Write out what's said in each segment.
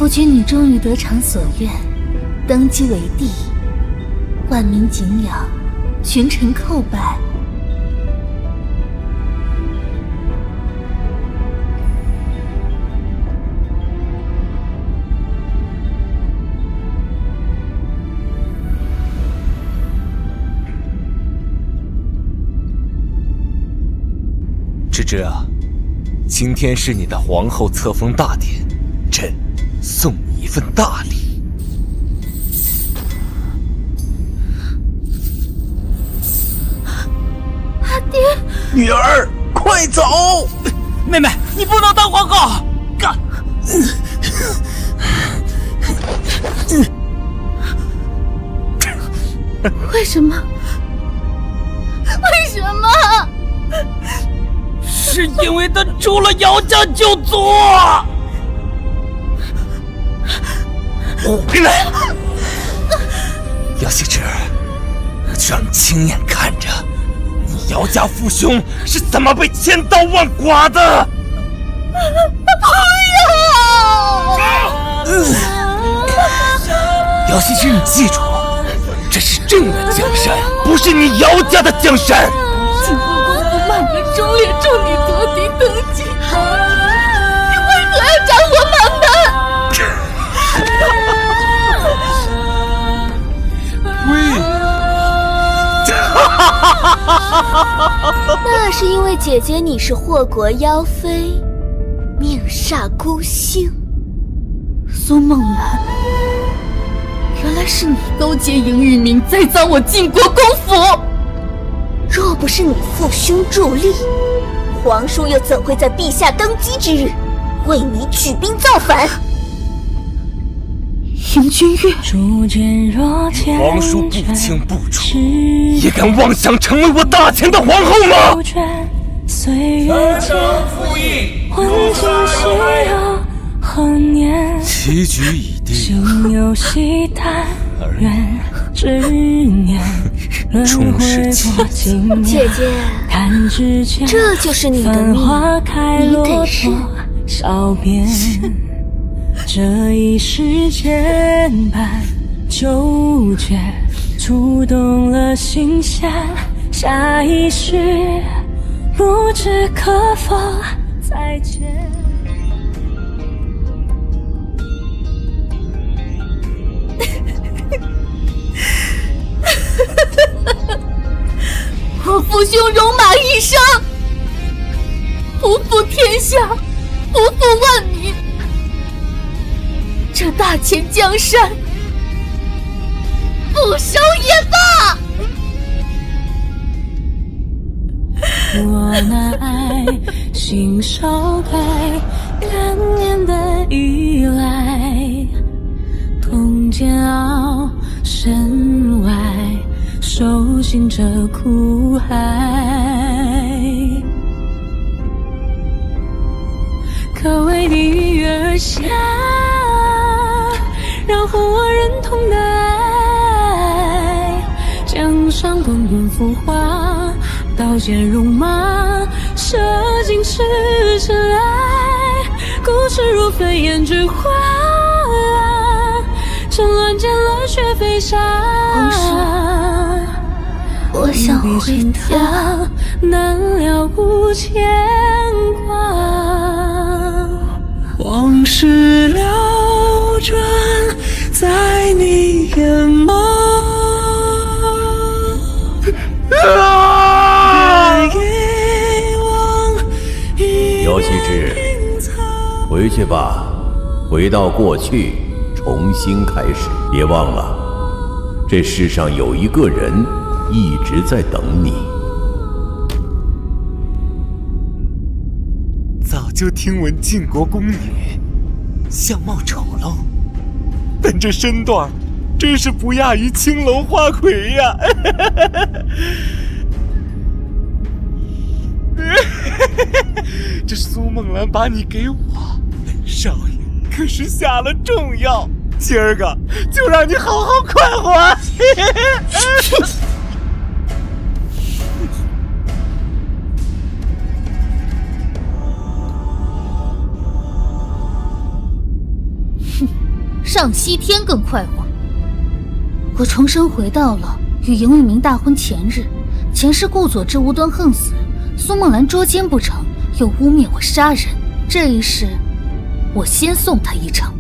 夫君，你终于得偿所愿，登基为帝，万民敬仰，群臣叩拜。芝芝啊，今天是你的皇后册封大典，朕送你一份大礼。阿爹，女儿，快走！妹妹，你不能当皇后！干！为什么？为什么？是因为他除了姚家就族。回来！姚希之，让你亲眼看着你姚家父兄是怎么被千刀万剐的！不要！姚希之，你记住，这是朕的江山，不是你姚家的江山。靖国公府满门忠烈，助你夺嫡登基，你为何要斩我满门？那是因为姐姐你是祸国妖妃，命煞孤星。苏梦兰，原来是你勾结尹玉明，栽赃我靖国公府。若不是你父兄助力，皇叔又怎会在陛下登基之日为你举兵造反？尹君越，皇叔不清不楚，也敢妄想成为我大秦的皇后吗？三生复议，如山而回。棋局已定，终是妻子。姐姐，这就是你的命，你得认。这一世间般纠结，触动了心弦，下一世不知可否再见。我父兄戎马一生，不负天下，不负万民。这大秦江山，不收也罢。我那爱心烧开，干念的依赖，痛煎熬身外，手心着苦海，可为地狱而下，让后我认同的爱，江上滚滚浮华，刀剑戎马，射尽赤诚爱，故事如飞燕之花，趁乱间热血飞沙。皇叔，我想回家，难了无牵挂，往事流转在你眼眸。姚希之，回去吧，回到过去，重新开始。别忘了，这世上有一个人一直在等你。早就听闻晋国宫女相貌丑陋，但这身段真是不亚于青楼花魁呀！这苏梦兰把你给我，本少爷可是下了重药，今儿个就让你好好快活。哼。上西天更快活。我重生回到了与赢玉明大婚前日，前世顾佐之无端横死，苏梦兰捉奸不成，又污蔑我杀人。这一世，我先送他一程。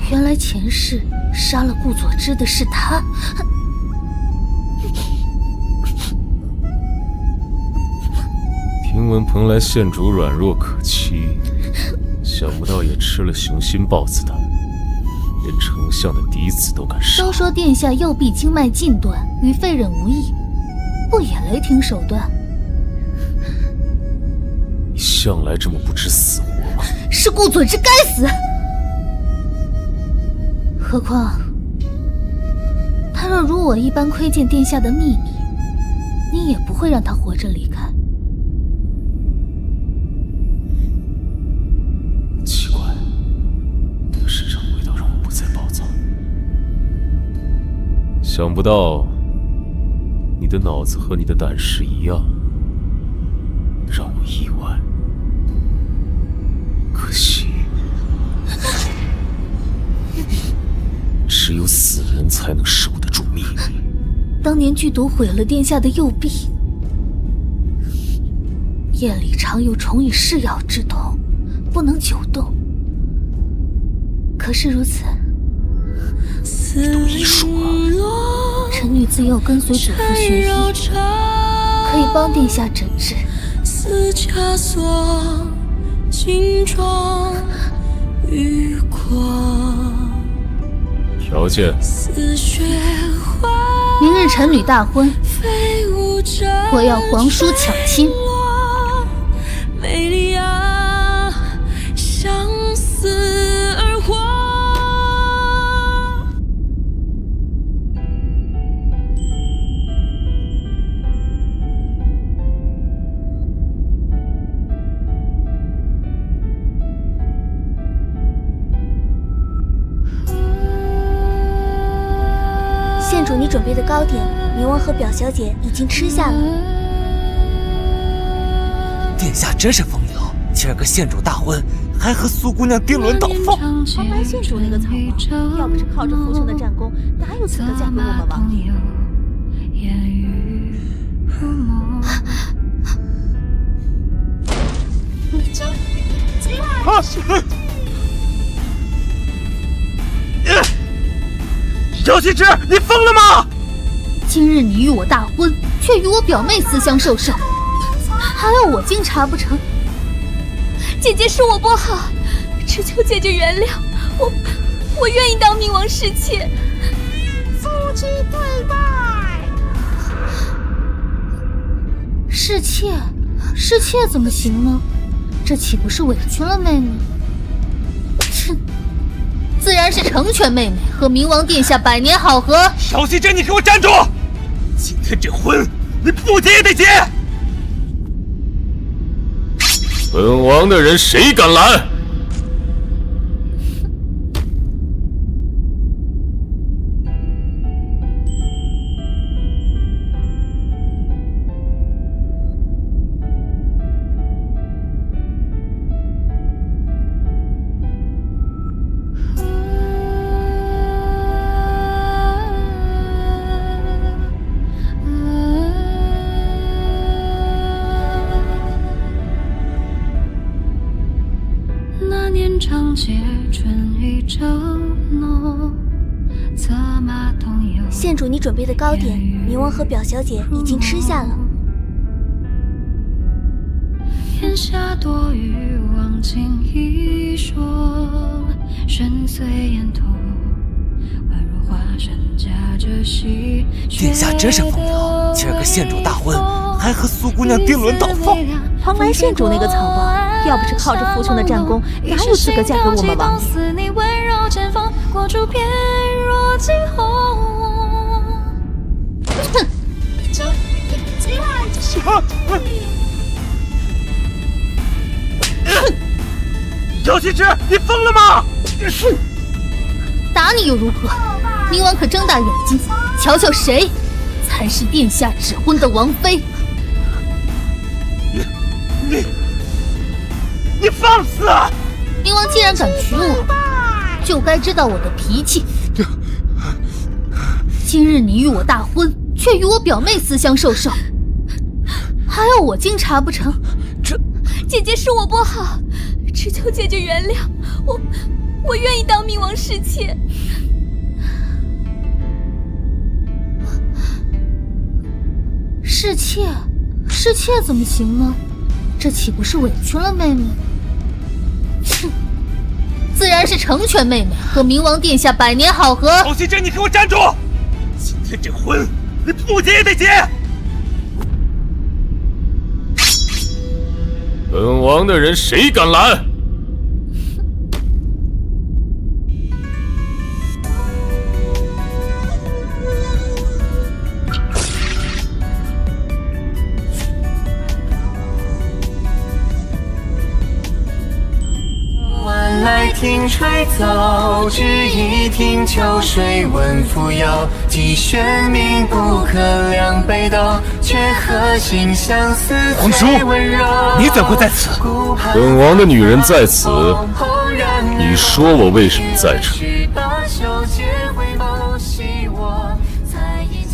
原来前世杀了顾佐之的是他。听闻蓬莱县主软弱可欺，想不到也吃了雄心豹子胆，连丞相的嫡子都敢杀。都说殿下右臂经脉尽断，与废人无异，不也雷霆手段？你向来这么不知死活吗？是顾佐之该死。何况，他若如我一般窥见殿下的秘密，你也不会让他活着离开。奇怪，他身上味道让我不再暴躁。想不到，你的脑子和你的胆识一样，让我意外。可惜。只有死人才能守得住秘密。当年剧毒毁了殿下的右臂，夜里常有虫与噬咬之痛，不能久动。可是如此，你懂医术啊？臣女自幼跟随祖父学医，可以帮殿下诊治。似枷锁，金装玉光。条件：明日臣女大婚，我要皇叔抢亲。美丽啊，相思而活。县主，你准备的糕点，冥王和表小姐已经吃下了。殿下真是风流，今儿个县主大婚，还和苏姑娘颠鸾倒凤。蓬莱县主那个草莽，要不是靠着父兄的战功，哪有资格嫁给我们王爷？姚希之，你疯了吗？今日你与我大婚，却与我表妹私相授受，还要我经查不成？姐姐是我不好，只求姐姐原谅我愿意当冥王侍妾。夫妻对拜。侍妾，侍妾怎么行呢？这岂不是委屈了妹妹？哼！自然是成全妹妹和冥王殿下百年好合。姚希之，你给我站住！今天这婚，你不结也得结。本王的人谁敢拦？县主，你准备的糕点，冥王和表小姐已经吃下了。天下多余忘情一说，深邃眼头，宛若华山夹着细。殿下真是风流，今儿个县主大婚，还和苏姑娘颠鸾倒凤。蓬莱县主那个草包，要不是靠着父兄的战功，哪有资格嫁给我们王爷？哼！姚希之，你疯了吗？打你又如何？明王可睁大眼睛，瞧瞧谁才是殿下指婚的王妃！你放肆啊！明王既然敢娶我，就该知道我的脾气。今日你与我大婚，却与我表妹私相授受，还要我经查不成？姐姐是我不好，只求姐姐原谅我愿意当明王侍妾。侍妾怎么行呢？这岂不是委屈了妹妹？哼，自然是成全妹妹和明王殿下百年好合。姚希之，你给我站住！今天这婚你不结也得结。本王的人谁敢拦？来听吹奏，只一听秋水闻扶摇。既玄冥不可量北斗，却和心相思最温柔。你怎会在此？本王的女人在此，你说我为什么在这？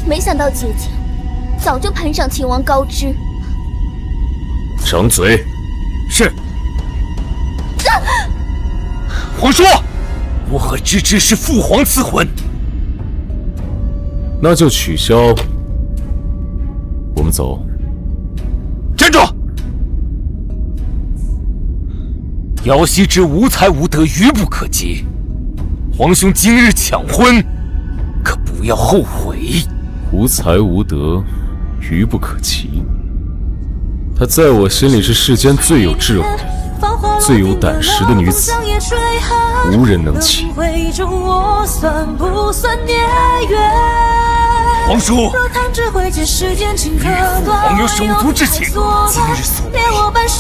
没想到姐姐早就攀上秦王高枝。张嘴！是。皇叔，我和芝芝是父皇赐婚，那就取消。我们走。站住！姚希之无才无德，愚不可及。皇兄今日抢婚，可不要后悔。无才无德，愚不可及。她在我心里是世间最有智慧、最有胆识的女子，无人能及。皇叔，父皇有手足之情，今日所为，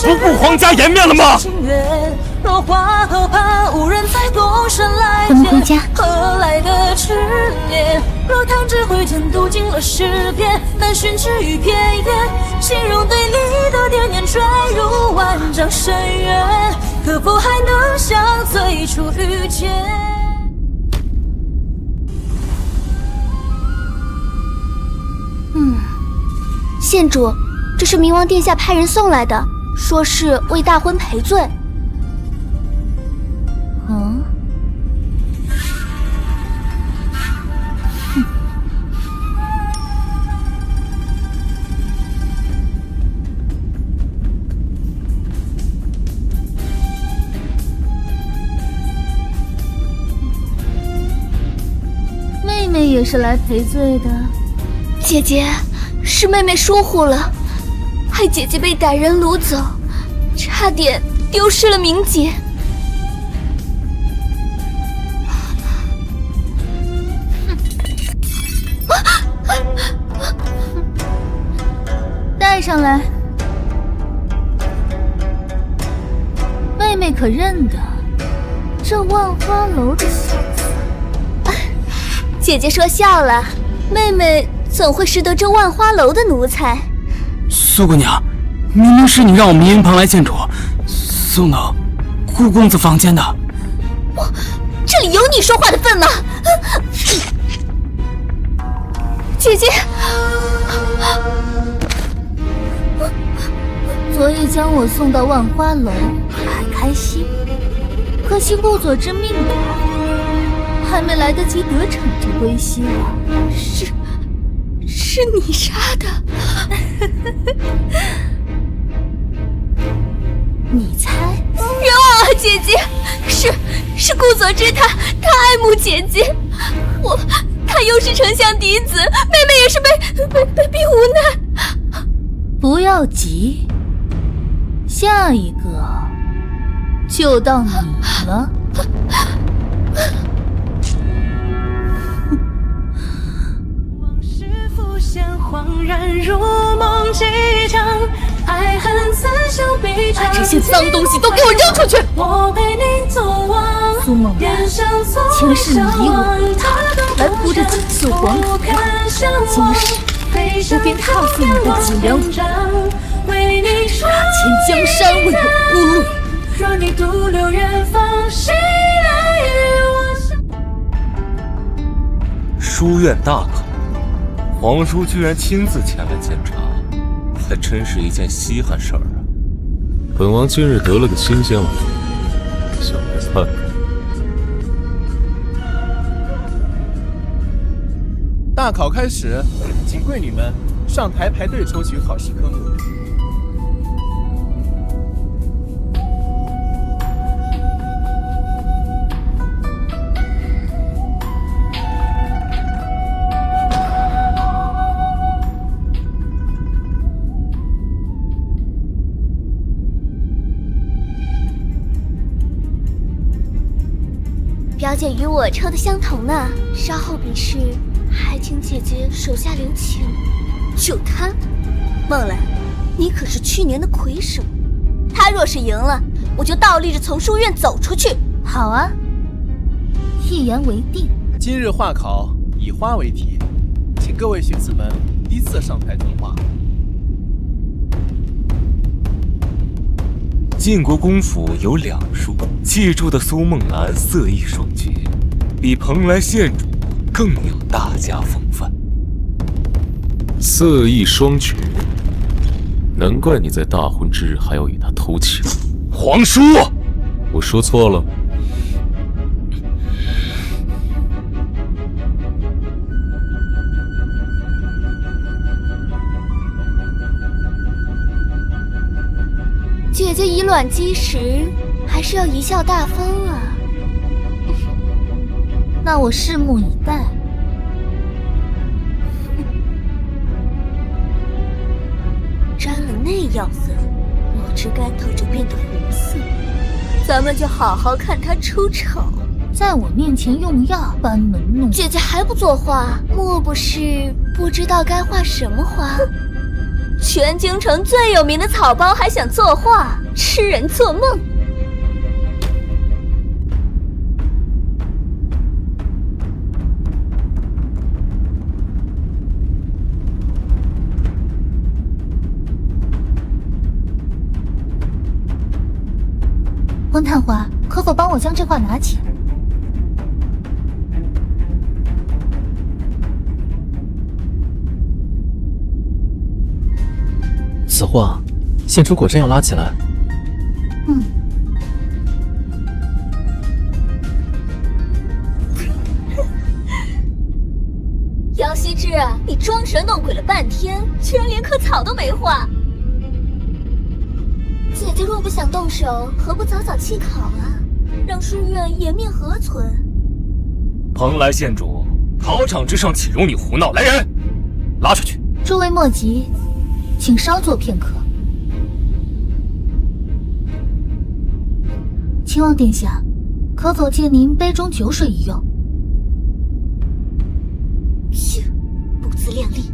不顾皇家颜面了吗？我们回家。若弹指挥间读尽了诗篇，但寻知于片言，心容对你的惦念坠入万丈深渊，可否还能像最初遇见？县主，这是明王殿下派人送来的，说是为大婚赔罪。妹妹也是来赔罪的。姐姐，是妹妹疏忽了，害姐姐被歹人掳走，差点丢失了名节。带上来。妹妹可认得这万花楼的小子？姐姐说笑了，妹妹怎会识得这万花楼的奴才？苏姑娘，明明是你让我们迎蓬莱县主送到顾公子房间的。这里有你说话的份吗？姐姐，昨夜将我送到万花楼，还开心。可惜顾佐之命短，还没来得及得逞就归西了。是你杀的？你猜？冤枉啊，姐姐！是顾佐之他爱慕姐姐，他又是丞相嫡子，妹妹也是被逼无奈。不要急，下一个就到你了。往事浮现，恍然如梦几场，爱恨此消彼长。把这些脏东西都给我扔出去！我陪你走往苏梦然，前世你以我来铺着锦绣黄土，今世我便踏碎你的脊梁骨，踏千江山为我铺路。若你独留远方，谁来与我相？书院大考，皇叔居然亲自前来检查，还真是一件稀罕事儿啊！本王今日得了个新鲜玩意，想来看看。大考开始，请贵女们上台排队抽取考试科目。表姐与我抽的相同呢，稍后比试还请姐姐手下留情。就他，梦兰，你可是去年的魁首，他若是赢了，我就倒立着从书院走出去。好啊，一言为定。今日画考以花为题，请各位学子们依次上台作画。晋国公府有两书，记住的苏梦兰色艺双绝，比蓬莱县主更有大家风范。色艺双绝，难怪你在大婚之日还要与他偷情。皇叔，我说错了。姐姐以卵击石，还是要贻笑大方啊。那我拭目以待。沾了那样粉，墨汁干头就变得红色。咱们就好好看他出丑，在我面前用药班门弄斧。姐姐还不作画，莫不是不知道该画什么花？全京城最有名的草包还想作画，痴人做梦。温探花，可否帮我将这画拿起？此画，县主果真要拉起来。姚希志，你装神弄鬼了半天，居然连棵草都没画。姐姐若不想动手，何不早早弃考啊？让书院颜面何存？蓬莱县主，考场之上岂容你胡闹！来人，拉出去！诸位莫急，请稍坐片刻。秦王殿下，可否借您杯中酒水一用？切，不自量力，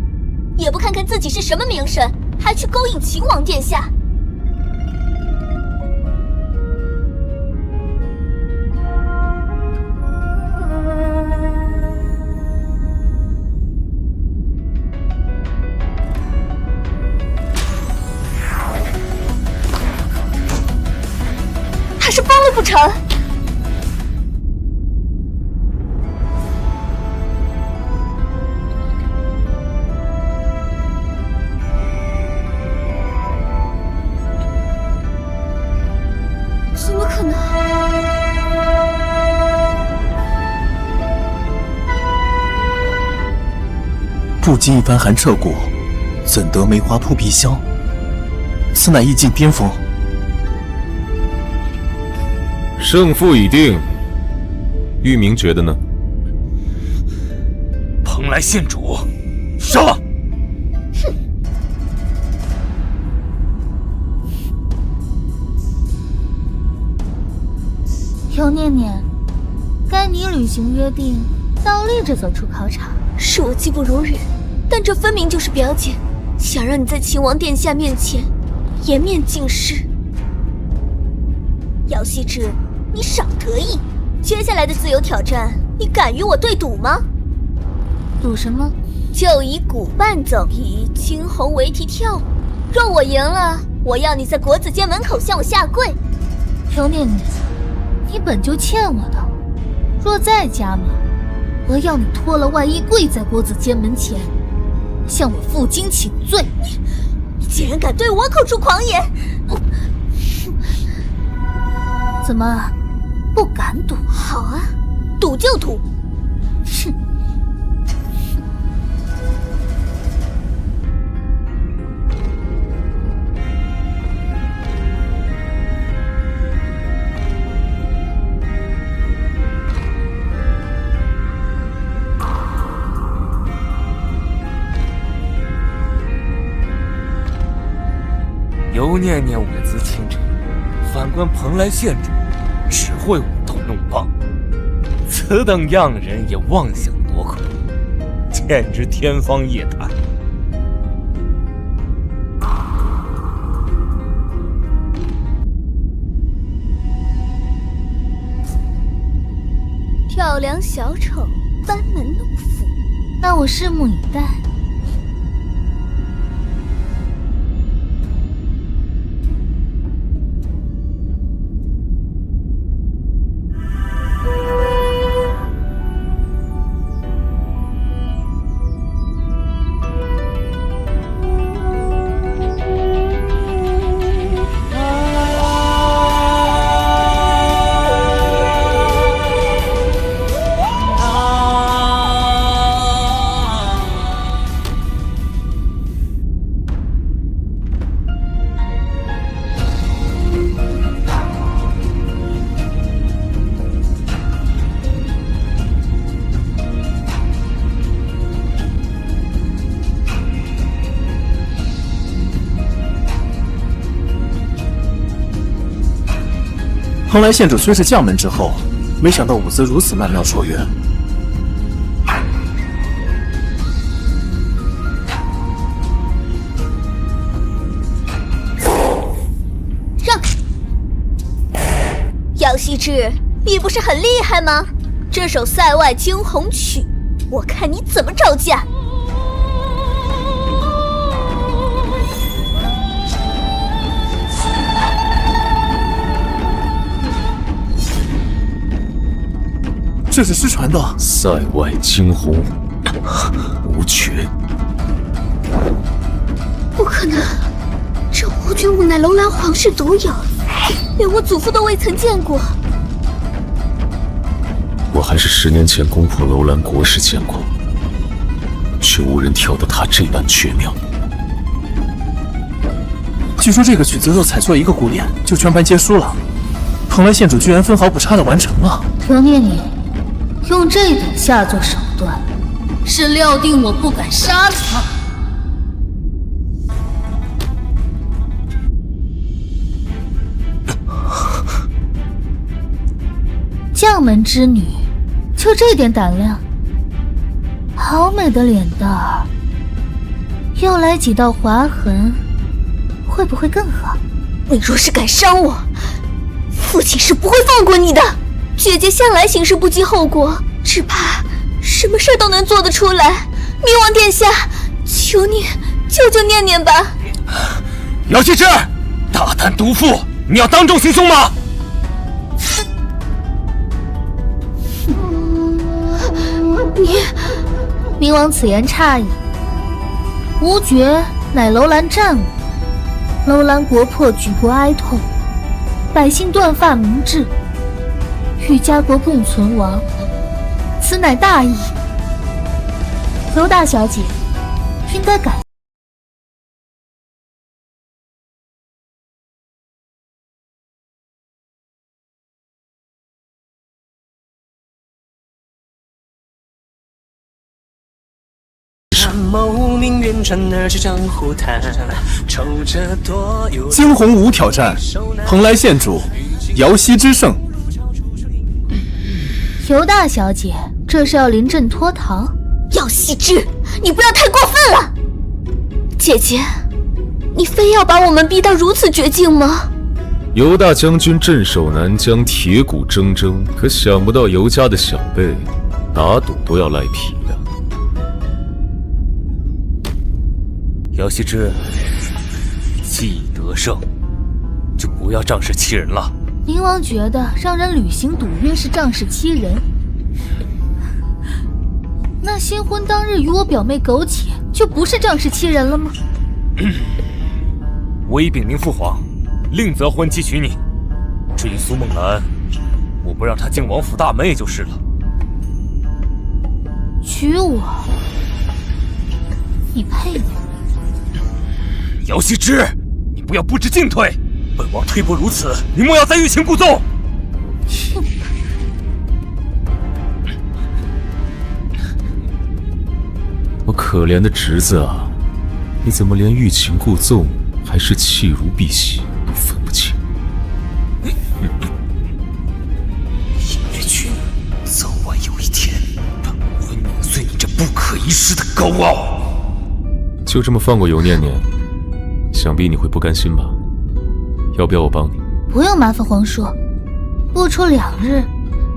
也不看看自己是什么名声，还去勾引秦王殿下。他是疯了不成？怎么可能？不经一番寒彻骨，怎得梅花扑鼻香？此乃意境巅峰。胜负已定，玉明觉得呢？蓬莱县主，杀！哼！程念念，该你履行约定，倒立着走出考场。是我技不如人，但这分明就是表姐想让你在秦王殿下面前颜面尽失。姚希之，你少得意！接下来的自由挑战，你敢与我对赌吗？赌什么？就以鼓伴奏，以惊鸿为题跳舞。若我赢了，我要你在国子监门口向我下跪。程念念，你本就欠我的，若再加码，我要你脱了外衣跪在国子监门前，向我负荆请罪。你竟然敢对我口出狂言！怎么不敢赌？好啊，赌就赌。哼！尤念念我自清晨，反观蓬莱县主，只会舞刀弄棒，此等样人也妄想夺口，简直天方夜谭。跳梁小丑，班门弄斧，那我拭目以待。蓬莱县主虽是将门之后，没想到舞姿如此曼妙卓越。让开！姚希之，你不是很厉害吗？这首塞外惊鸿曲，我看你怎么招架！这是失传的塞外惊鸿舞曲，不可能！这无绝舞乃楼兰皇室独有，连我祖父都未曾见过。我还是10年前攻破楼兰国时见过，却无人跳得他这般绝妙。据说这个曲子若踩错一个鼓点，就全盘皆输了。蓬莱县主居然分毫不差的完成了。程念念，用这等下作手段，是料定我不敢杀了他？将门之女，就这点胆量？好美的脸蛋儿，又来几道划痕，会不会更好？你若是敢伤我，父亲是不会放过你的。姐姐向来行事不计后果，只怕什么事都能做得出来。冥王殿下，求你救救念念吧！姚希之，大胆毒妇，你要当众行凶吗？冥王此言差矣。无绝乃楼兰战舞，楼兰国破，举国哀痛，百姓断发明志，与家国共存亡，此乃大义。尤大小姐应该感。惊鸿舞挑战，蓬莱县主姚希之胜。尤大小姐，这是要临阵脱逃？姚羲之，你不要太过分了！姐姐，你非要把我们逼到如此绝境吗？尤大将军镇守南疆，铁骨铮铮，可想不到尤家的小辈打赌都要赖皮了。姚羲之，既得胜，就不要仗势欺人了。宁王觉得让人履行赌约是仗势欺人，那新婚当日与我表妹苟且，就不是仗势欺人了吗？我已禀明父皇，另择婚期娶你。至于苏梦兰，我不让她进王府大门也就是了。娶我？你配吗？姚羲之，你不要不知进退。本王推波如此，你莫要再欲擒故纵。我可怜的侄子啊，你怎么连欲擒故纵还是弃如敝屣都分不清？尹月君，早晚有一天，本王会碾碎你这不可一世的高傲。就这么放过尤念念，想必你会不甘心吧？要不要我帮你？不用麻烦皇叔，不出2日，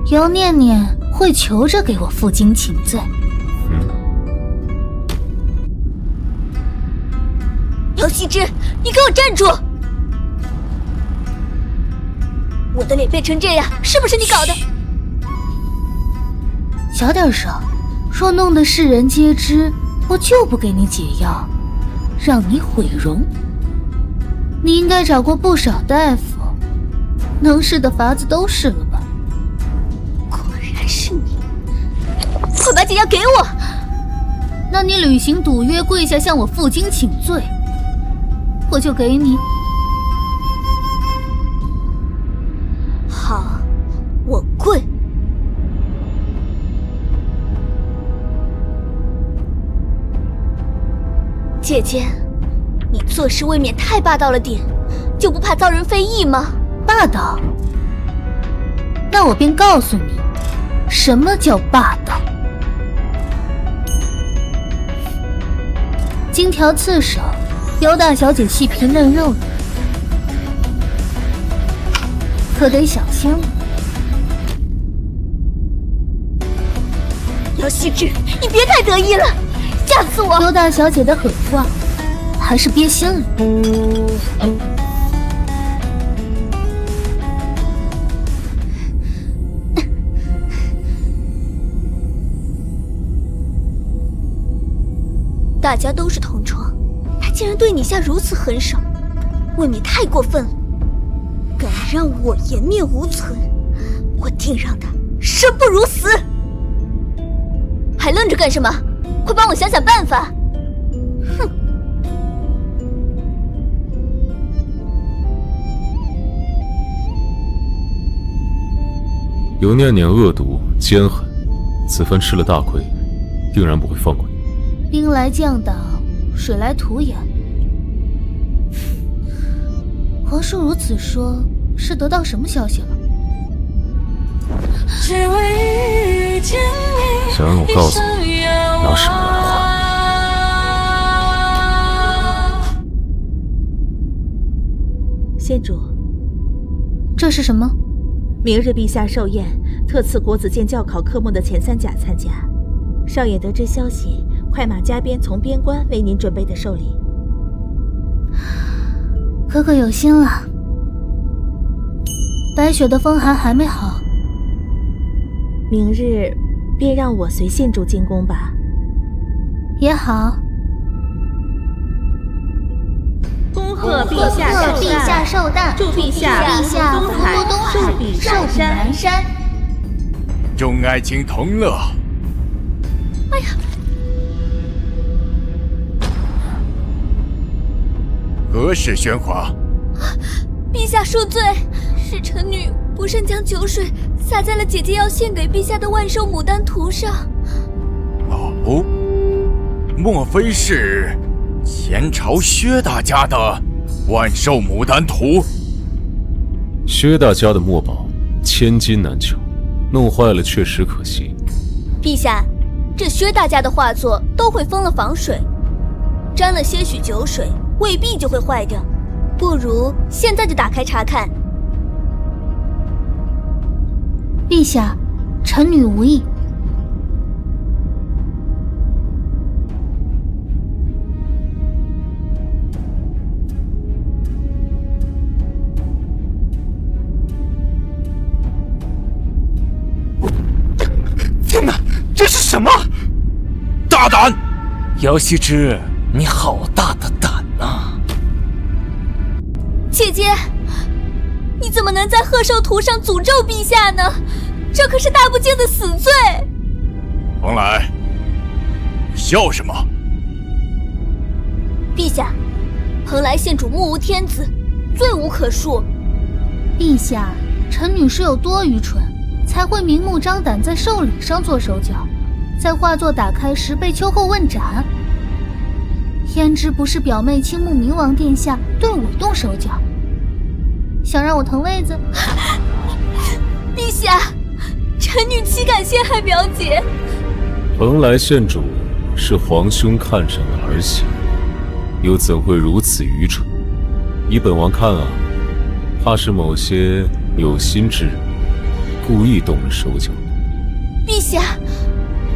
姚念念会求着给我负荆请罪。姚羲之，你给我站住！我的脸变成这样，是不是你搞的？小点声，若弄得世人皆知，我就不给你解药，让你毁容。你应该找过不少大夫，能试的法子都试了吧？果然是你！快把解药给我！那你履行赌约，跪下向我负荆请罪，我就给你。好，我跪。姐姐，你做事未免太霸道了点，就不怕遭人非议吗？霸道？那我便告诉你，什么叫霸道。金条刺手，尤大小姐细皮嫩肉的，可得小心了。姚羲之，你别太得意了，吓死我！尤大小姐的狠话，还是憋心里。大家都是同窗，他竟然对你下如此狠手，未免太过分了。敢让我颜面无存，我定让他生不如死！还愣着干什么？快帮我想想办法！哼！尤念念恶毒奸狠，此番吃了大亏，定然不会放过你。兵来将挡，水来土掩。皇叔如此说，是得到什么消息了？想让我告诉你，拿什么来换？县主，这是什么？明日陛下寿宴，特赐国子监教考科目的前3甲参加。少爷得知消息，快马加鞭从边关为您准备的寿礼。哥哥有心了。白雪的风寒还没好，明日便让我随县主进宫吧。也好。恭贺陛下寿诞，祝陛下福东海，寿比南山。众爱卿同乐。哎呀！何事喧哗？陛下恕罪，是臣女不慎将酒水洒在了姐姐要献给陛下的万寿牡丹图上。哦，莫非是前朝薛大家的万寿牡丹图？薛大家的墨宝千金难求，弄坏了确实可惜。陛下，这薛大家的画作都会封了防水，沾了些许酒水未必就会坏掉，不如现在就打开查看。陛下，臣女无意。天哪，这是什么？大胆！姚羲之，你好大的胆啊！姐姐，你怎么能在贺寿图上诅咒陛下呢？这可是大不敬的死罪！蓬莱，笑什么？陛下，蓬莱县主目无天子，罪无可恕。陛下，臣女是有多愚蠢，才会明目张胆在寿礼上做手脚，在画作打开时被秋后问斩。焉知不是表妹倾慕明王殿下对我动手脚，想让我腾位子？陛下，臣女岂敢陷害表姐？蓬莱县主是皇兄看上的儿媳，又怎会如此愚蠢？依本王看啊，怕是某些有心之人故意动了手脚。陛下，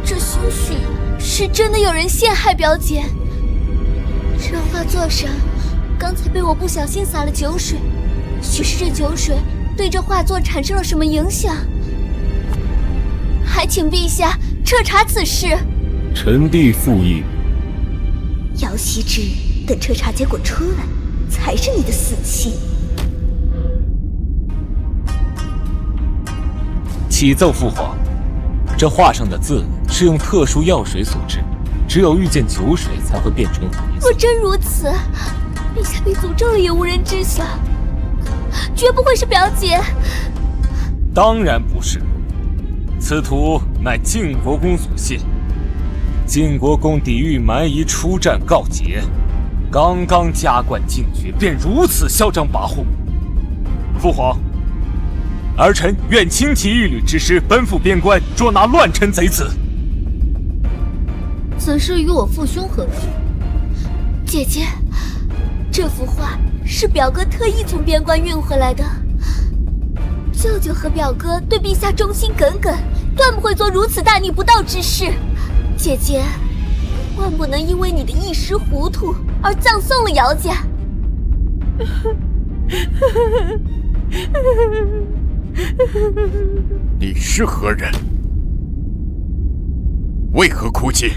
这兴许是真的有人陷害表姐。这画作上刚才被我不小心洒了酒水，许是这酒水对这画作产生了什么影响？还请陛下彻查此事。臣弟附议。姚羲之，等彻查结果出来，才是你的死期。启奏父皇，这画上的字是用特殊药水所制，只有遇见酒水才会变成红色。若真如此，陛下被诅咒了也无人知晓，绝不会是表姐。当然不是，此图乃晋国公所献。晋国公抵御蛮夷出战告捷，刚刚加冠进爵，便如此嚣张跋扈。父皇，儿臣愿亲骑一旅之师奔赴边关，捉拿乱臣贼子。此事与我父兄何干？姐姐，这幅画是表哥特意从边关运回来的。舅舅和表哥对陛下忠心耿耿，断不会做如此大逆不道之事。姐姐，万不能因为你的一时糊涂而葬送了姚家。你是何人？为何哭泣？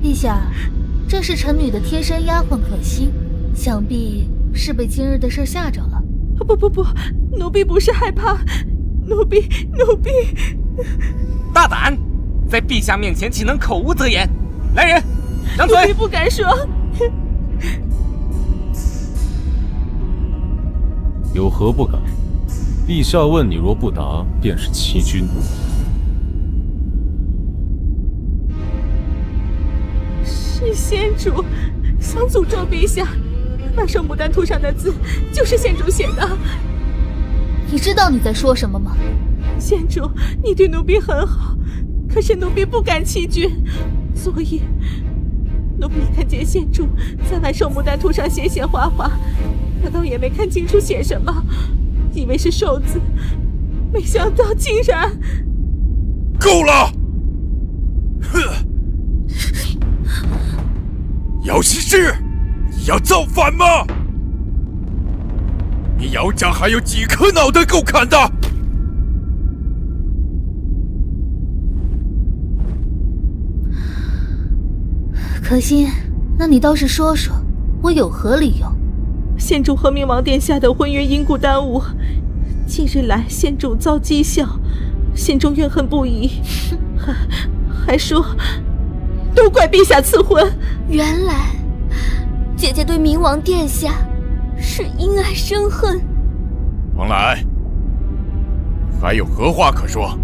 陛下，这是臣女的贴身丫鬟可心，想必是被今日的事吓着了。不，奴婢不是害怕，奴婢。大胆，在陛下面前岂能口无择言？来人，张嘴！奴婢不敢说。有何不敢？陛下问你，若不答，便是欺君。是县主想诅咒陛下，那圣牡丹图上的字就是县主写的。你知道你在说什么吗？县主，你对奴婢很好，可是奴婢不敢欺君，所以奴婢看见县主在那圣牡丹图上写画画，那倒也没看清楚写什么，以为是寿字，没想到竟然……够了！哼！姚羲之，你要造反吗？你姚家还有几颗脑袋够砍的？可心，那你倒是说说，我有何理由？县主和明王殿下的婚约因故耽误，近日来县主遭讥笑，心中怨恨不已，还说都怪陛下赐婚。原来姐姐对明王殿下是因爱生恨。蓬莱，还有何话可说？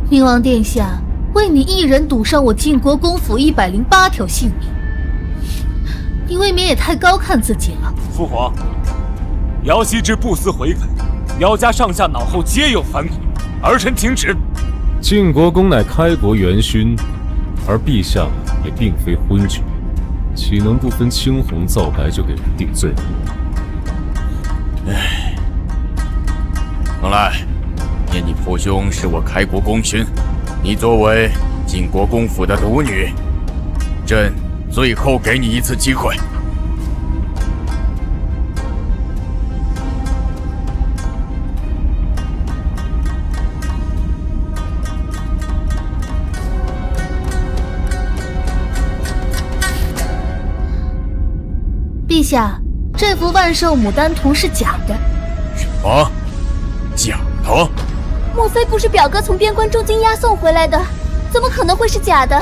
明王殿下为你一人赌上我晋国公府108条性命，你未免也太高看自己了。父皇，姚羲之不思悔改，姚家上下脑后皆有反骨，儿臣请旨。晋国公乃开国元勋，而陛下也并非昏君，岂能不分青红皂白就给人定罪？蓬莱，念你父兄是我开国功勋，你作为晋国公府的独女，朕最后给你一次机会。陛下，这幅万寿牡丹图是假的。什么？假的？莫非不是表哥从边关重金押送回来的？怎么可能会是假的？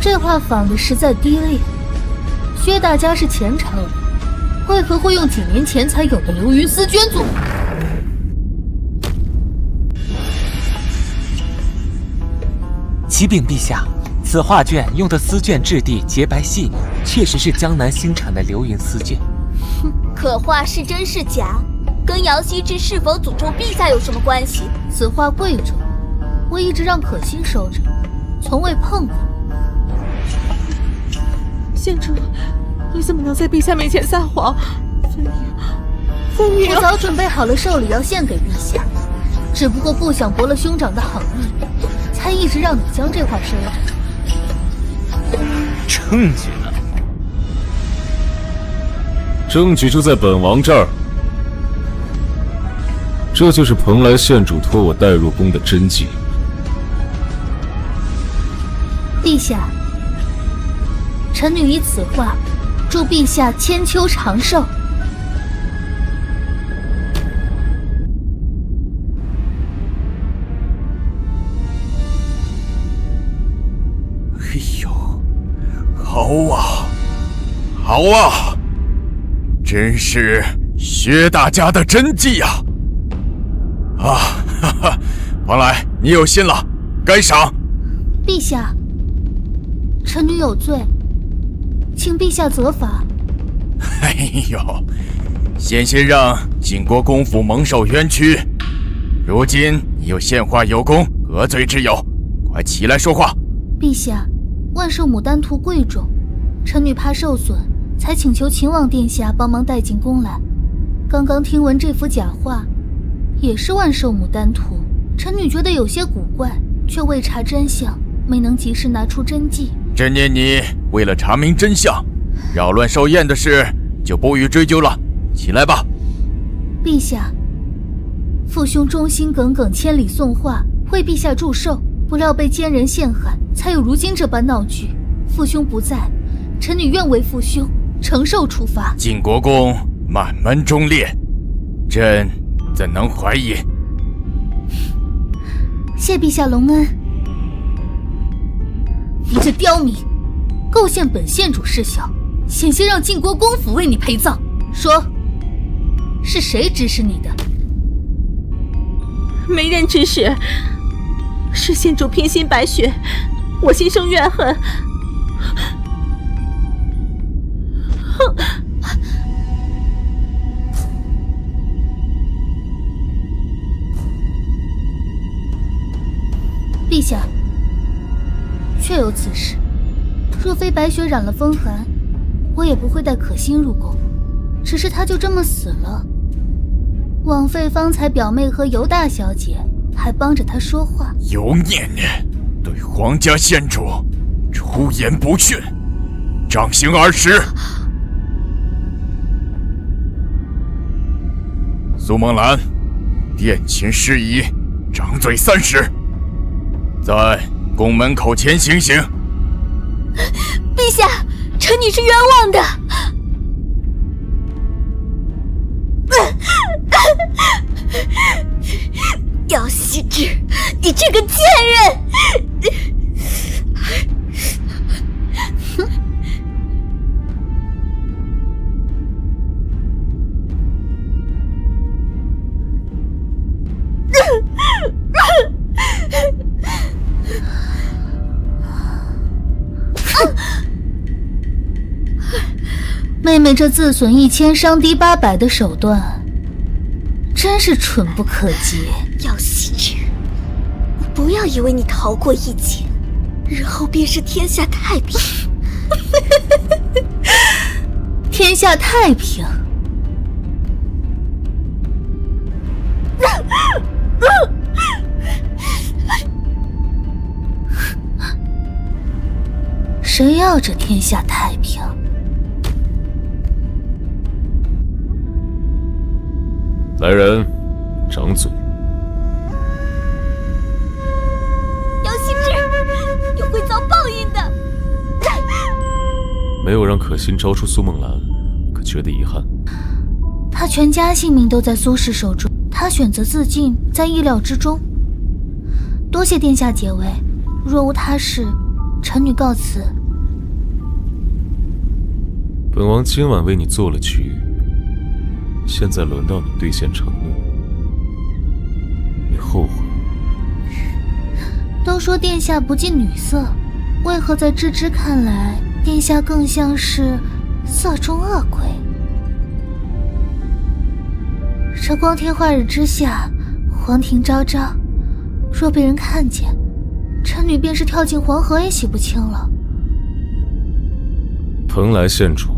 这画仿的实在低劣。薛大家是前朝人，为何会用几年前才有的流云丝绢做？启禀陛下，此画卷用的丝绢质地洁白细腻，确实是江南新产的流云丝绢。可画是真是假，跟姚希之是否诅咒陛下有什么关系？此画贵重，我一直让可心收着，从未碰过。县主，你怎么能在陛下面前撒谎？分明我早准备好了寿礼要献给陛下，只不过不想驳了兄长的好意，才一直让你将这画收着。证据呢？证据就在本王这儿。这就是蓬莱县主托我带入宫的真迹。陛下，臣女以此画祝陛下千秋长寿。哎呦，好啊，好啊！真是薛大家的真迹呀！哈哈，蓬莱，你有心了，该赏。陛下，臣女有罪，请陛下责罚。哎呦，险些让晋国公府蒙受冤屈，如今你又献画有功，何罪之有？快起来说话。陛下，万寿牡丹图贵重，臣女怕受损，才请求秦王殿下帮忙带进宫来。刚刚听闻这幅假画也是万寿牡丹图，臣女觉得有些古怪，却未查真相，没能及时拿出真迹。朕念你为了查明真相，扰乱寿宴的事就不予追究了。起来吧。陛下，父兄忠心耿耿，千里送画，为陛下祝寿，不料被奸人陷害，才有如今这般闹剧。父兄不在，臣女愿为父兄承受处罚。晋国公满门忠烈，朕怎能怀疑？谢陛下隆恩。你这刁民，构陷本县主事小，险些让晋国公府为你陪葬。说，是谁指使你的？没人指使，是县主偏心白雪，我心生怨恨。哼！陛下，确有此事。若非白雪染了风寒，我也不会带可心入宫。只是她就这么死了，枉费方才表妹和尤大小姐还帮着她说话。尤念念对皇家县主出言不逊，杖刑20。苏梦兰，殿前事宜，掌嘴30，在宫门口前行刑。陛下，臣女是冤枉的。姚希之，你这个贱人！妹妹这自损1000伤敌800的手段，真是蠢不可及。姚希之，你不要以为你逃过一劫，日后便是天下太平。天下太平？谁要这天下太平？来人，掌嘴！姚希之，你会遭报应的。没有让可心招出苏梦兰，可觉得遗憾。他全家性命都在苏氏手中，他选择自尽，在意料之中。多谢殿下解围，若无他事，臣女告辞。本王今晚为你做了局，现在轮到你兑现承诺。你后悔？都说殿下不近女色，为何在芝芝看来，殿下更像是色中恶鬼？这光天化日之下，黄庭昭昭，若被人看见，臣女便是跳进黄河也洗不清了。蓬莱县主，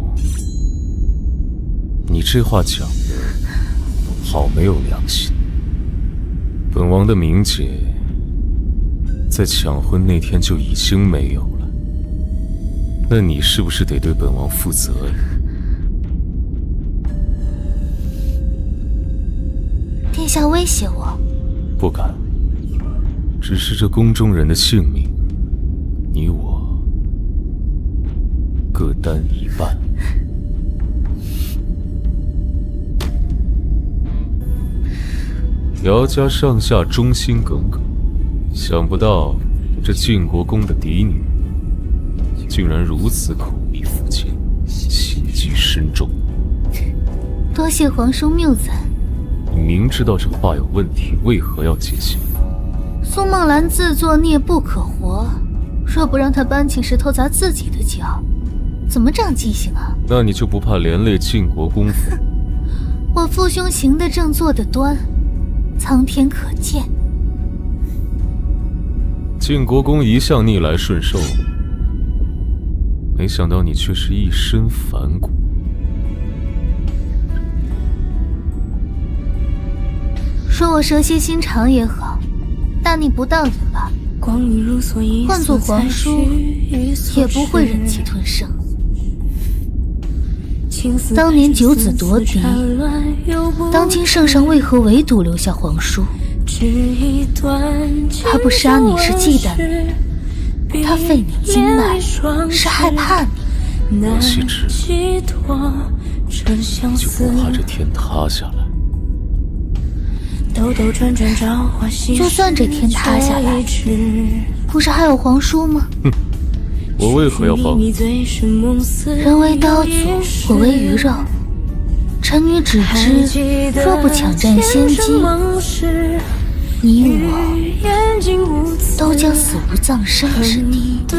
你这话讲的好没有良心。本王的名节在抢婚那天就已经没有了，那你是不是得对本王负责呀？殿下威胁我？不敢，只是这宫中人的性命，你我各担一半。姚家上下忠心耿耿，想不到这晋国公的嫡女竟然如此口蜜腹剑，心机深重。多谢皇叔谬赞。你明知道这话有问题，为何要解析？苏梦兰自作孽不可活，若不让她搬起石头砸自己的脚，怎么长记性啊？那你就不怕连累晋国公府？我父兄行得正，坐得端，苍天可见。晋国公一向逆来顺受，没想到你却是一身反骨。说我蛇蝎心肠也好，大逆不道也罢，换做皇叔也不会忍气吞声。当年九子夺嫡，当今圣上为何唯独留下皇叔？他不杀你是忌惮你，他废你经脉是害怕你。姚希之，你就不怕这天塌下来？就算这天塌下来，不是还有皇叔吗？哼，我为何要帮你？人为刀俎，我为鱼肉。臣女只知，若不抢占先机，你我都将死无葬身之地。那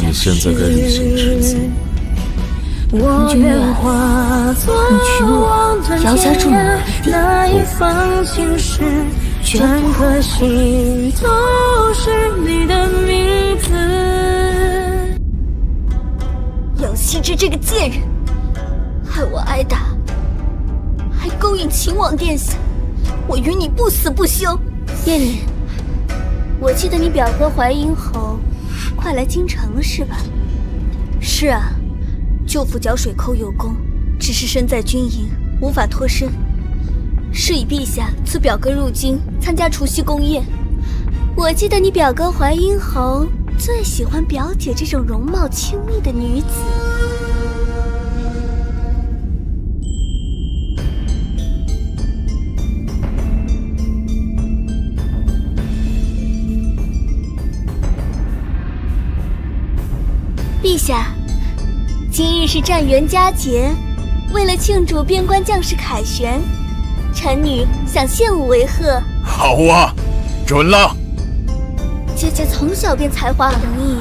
你现在该履行职责。君远，你娶我，姚家助你为弟，绝不后悔。姚希之这个贱人，害我挨打，还勾引秦王殿下，我与你不死不休。叶灵，我记得你表哥淮阴侯快来京城了是吧？是啊。舅父搅水寇有功，只是身在军营，无法脱身。是以陛下赐表哥入京参加除夕宫宴。我记得你表哥淮阴侯最喜欢表姐这种容貌清丽的女子。陛下，今日是战元佳节，为了庆祝边关将士凯旋，臣女想献舞为贺。好啊，准了。姐姐从小便才华横溢，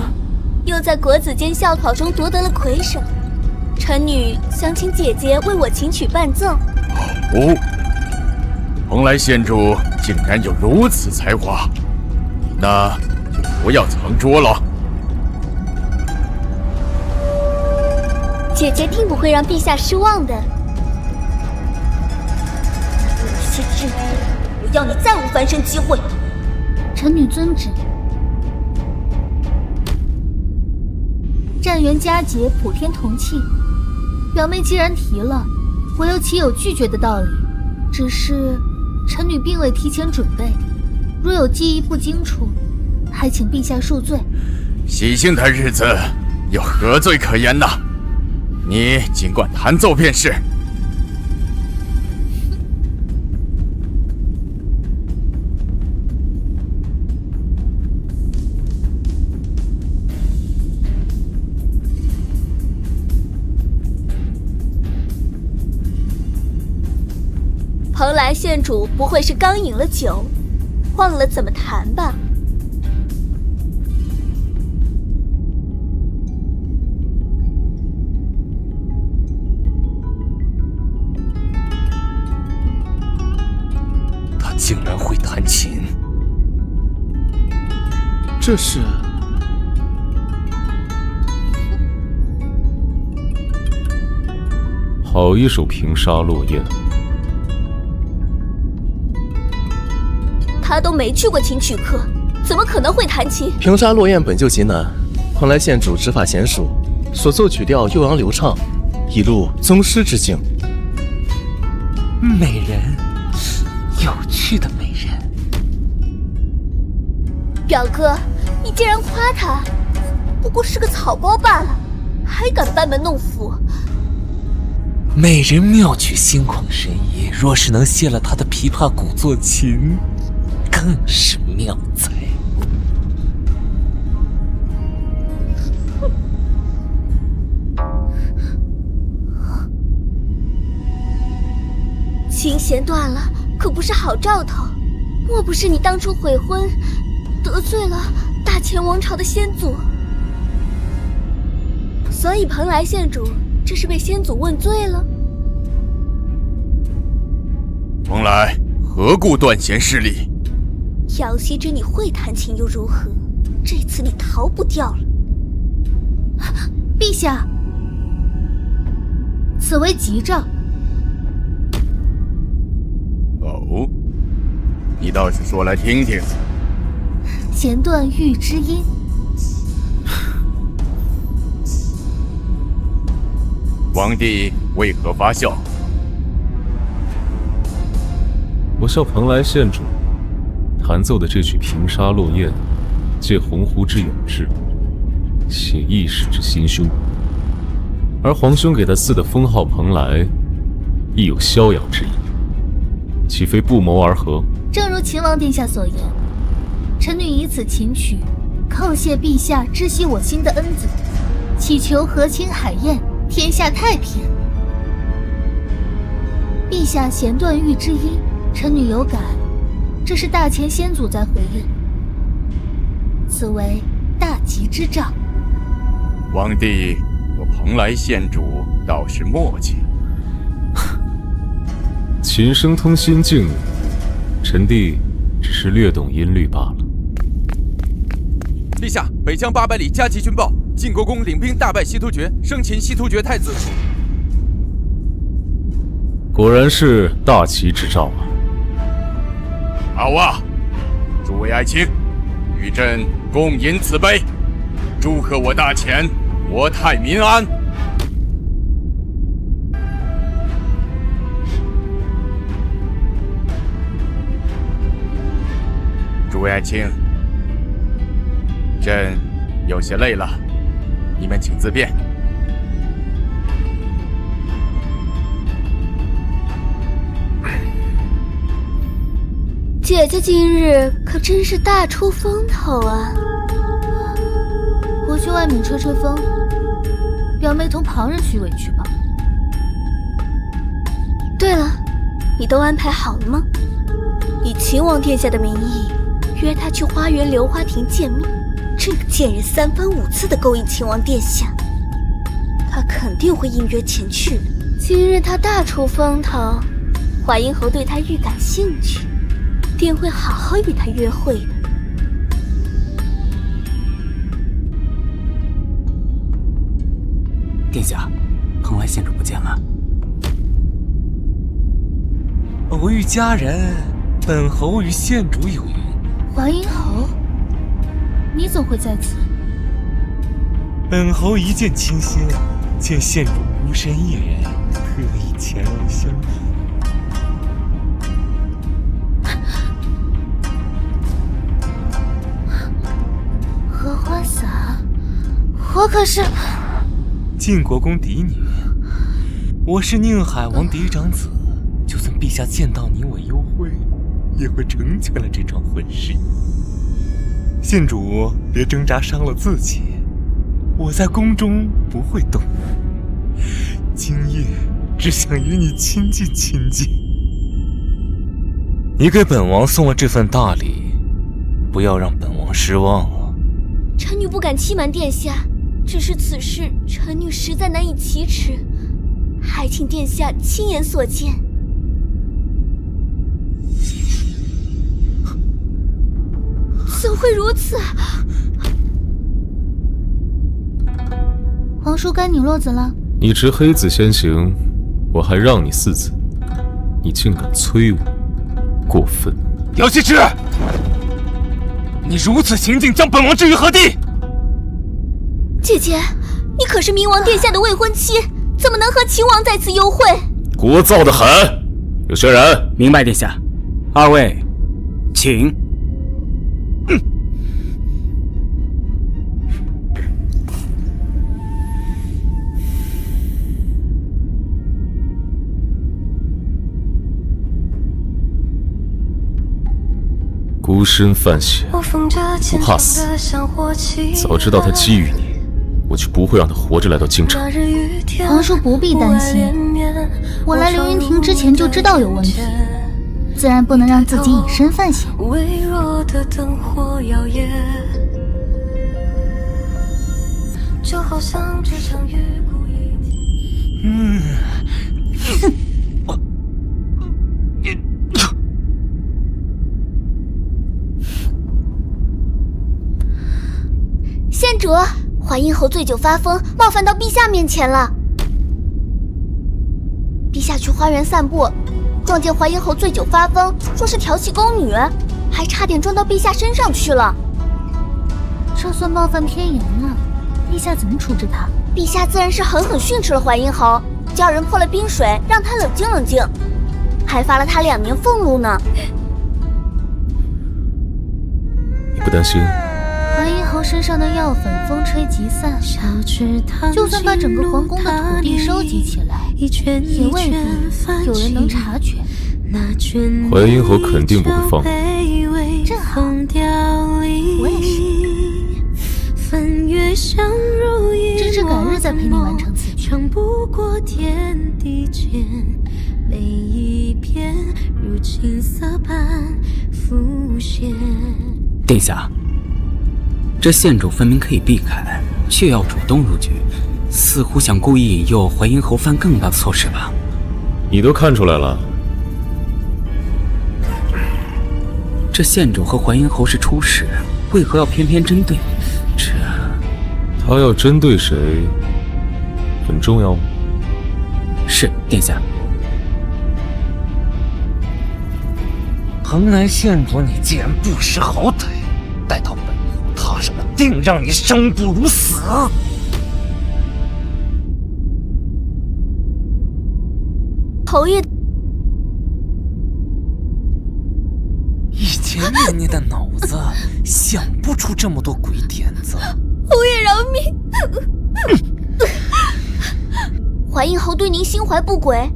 又在国子监校考中夺得了魁首，臣女想请姐姐为我琴曲伴奏，哦，蓬莱县主竟然有如此才华，那就不要藏拙了。姐姐定不会让陛下失望的。有些智慧，我要你再无翻身机会。臣女遵旨。战元佳节，普天同庆。表妹既然提了，我又岂有拒绝的道理？只是臣女并未提前准备，若有记忆不清楚，还请陛下恕罪。喜庆的日子，有何罪可言呢？你尽管弹奏便是。蓬莱县主不会是刚饮了酒，忘了怎么弹吧？他竟然会弹琴，这是好一首平沙落雁。他都没去过琴曲课，怎么可能会弹琴？平沙落雁本就极难，蓬莱县主执法娴熟，所奏曲调悠扬流畅，一入宗师之境。美人，有趣的美人。表哥，你竟然夸他，不过是个草包罢了，还敢班门弄斧。美人妙曲心旷神怡，若是能卸了他的琵琶鼓作琴，更是妙哉。琴弦断了，可不是好兆头。莫不是你当初悔婚，得罪了大前王朝的先祖？所以蓬莱县主这是被先祖问罪了？蓬莱何故断弦失礼？姚希之，你会弹琴又如何？这次你逃不掉了。陛下，此为吉兆。哦，你倒是说来听听。弦断玉之音。王帝为何发笑？我笑蓬莱县主弹奏的这曲平沙落雁，借鸿鹄之远志，写义士之心胸，而皇兄给他赐的封号蓬莱，亦有逍遥之意，岂非不谋而合？正如秦王殿下所言，臣女以此琴曲叩谢陛下知悉我心的恩泽，祈求和亲海晏，天下太平。陛下弦断玉之音，臣女有感，这是大前先祖在回应，此为大吉之兆。王帝和蓬莱县主倒是默契。琴声通心境，臣弟只是略懂音律罢了。陛下，北疆800里加急军报，晋国公领兵大败西突厥，生擒西突厥太子。果然是大吉之兆啊！好啊，诸位爱卿，与朕共饮此杯，祝贺我大前国泰民安。诸位爱卿，朕有些累了，你们请自便。姐姐今日可真是大出风头啊！我去外面吹吹风，表妹同旁人虚伪去吧。对了，你都安排好了吗？以秦王殿下的名义约他去花园榴花亭见面，这个贱人3番5次的勾引秦王殿下，他肯定会应约前去的。今日他大出风头，华阴侯对他愈感兴趣，便会好好与他约会的。殿下，蓬莱县主不见了。偶遇佳人，本侯与县主有缘。华阴侯，你怎会在此？本侯一见倾心，见县主孤身一人，特意前来相迎。荷花洒，我可是晋国公嫡女，我是宁海王嫡长子，就算陛下见到你我幽会，也会成全了这桩婚事。县主别挣扎伤了自己，我在宫中不会动怒，今夜只想与你亲近亲近。你给本王送了这份大礼，不要让本王失望啊！臣女不敢欺瞒殿下，只是此事臣女实在难以启齿，还请殿下亲眼所见。怎会如此？皇叔该你落子了。你持黑子先行，我还让你4子，你竟敢催我，过分！姚希之，你如此行径，将本王置于何地？姐姐，你可是明王殿下的未婚妻，怎么能和秦王在此幽会？聒噪的很！有轩然，明白殿下。二位，请。孤身犯险，不怕死。早知道他觊觎你，我就不会让他活着来到京城。皇叔不必担心，我来凌云亭之前就知道有问题，自然不能让自己以身犯险。微弱的灯火摇曳，就好像这场雨故意。县主，华阴侯醉酒发疯，冒犯到陛下面前了。陛下去花园散步，撞见华阴侯醉酒发疯，说是调戏宫女，还差点撞到陛下身上去了。这算冒犯天颜了，陛下怎么处置他？陛下自然是狠狠训斥了华阴侯，叫人泼了冰水，让他冷静冷静，还罚了他2年俸禄呢。你不担心？华阴侯身上的药粉风吹即散，就算把整个皇宫的土地收集起来，也未必有人能察觉。华阴侯肯定不会放你。正好，我也是。指指改日再陪你完成此举。每一片如青色般浮现。殿下，这县主分明可以避开，却要主动入局，似乎想故意引诱淮阴侯犯更大的错事吧？你都看出来了？这县主和淮阴侯是初识，为何要偏偏针对？这……他要针对谁，很重要吗？是，殿下。蓬莱县主，你既然不识好歹，待到本侯踏上了，定让你生不如死！侯爷，以前念念的脑子想不出这么多鬼点子。侯爷饶命！淮阴侯对您心怀不轨，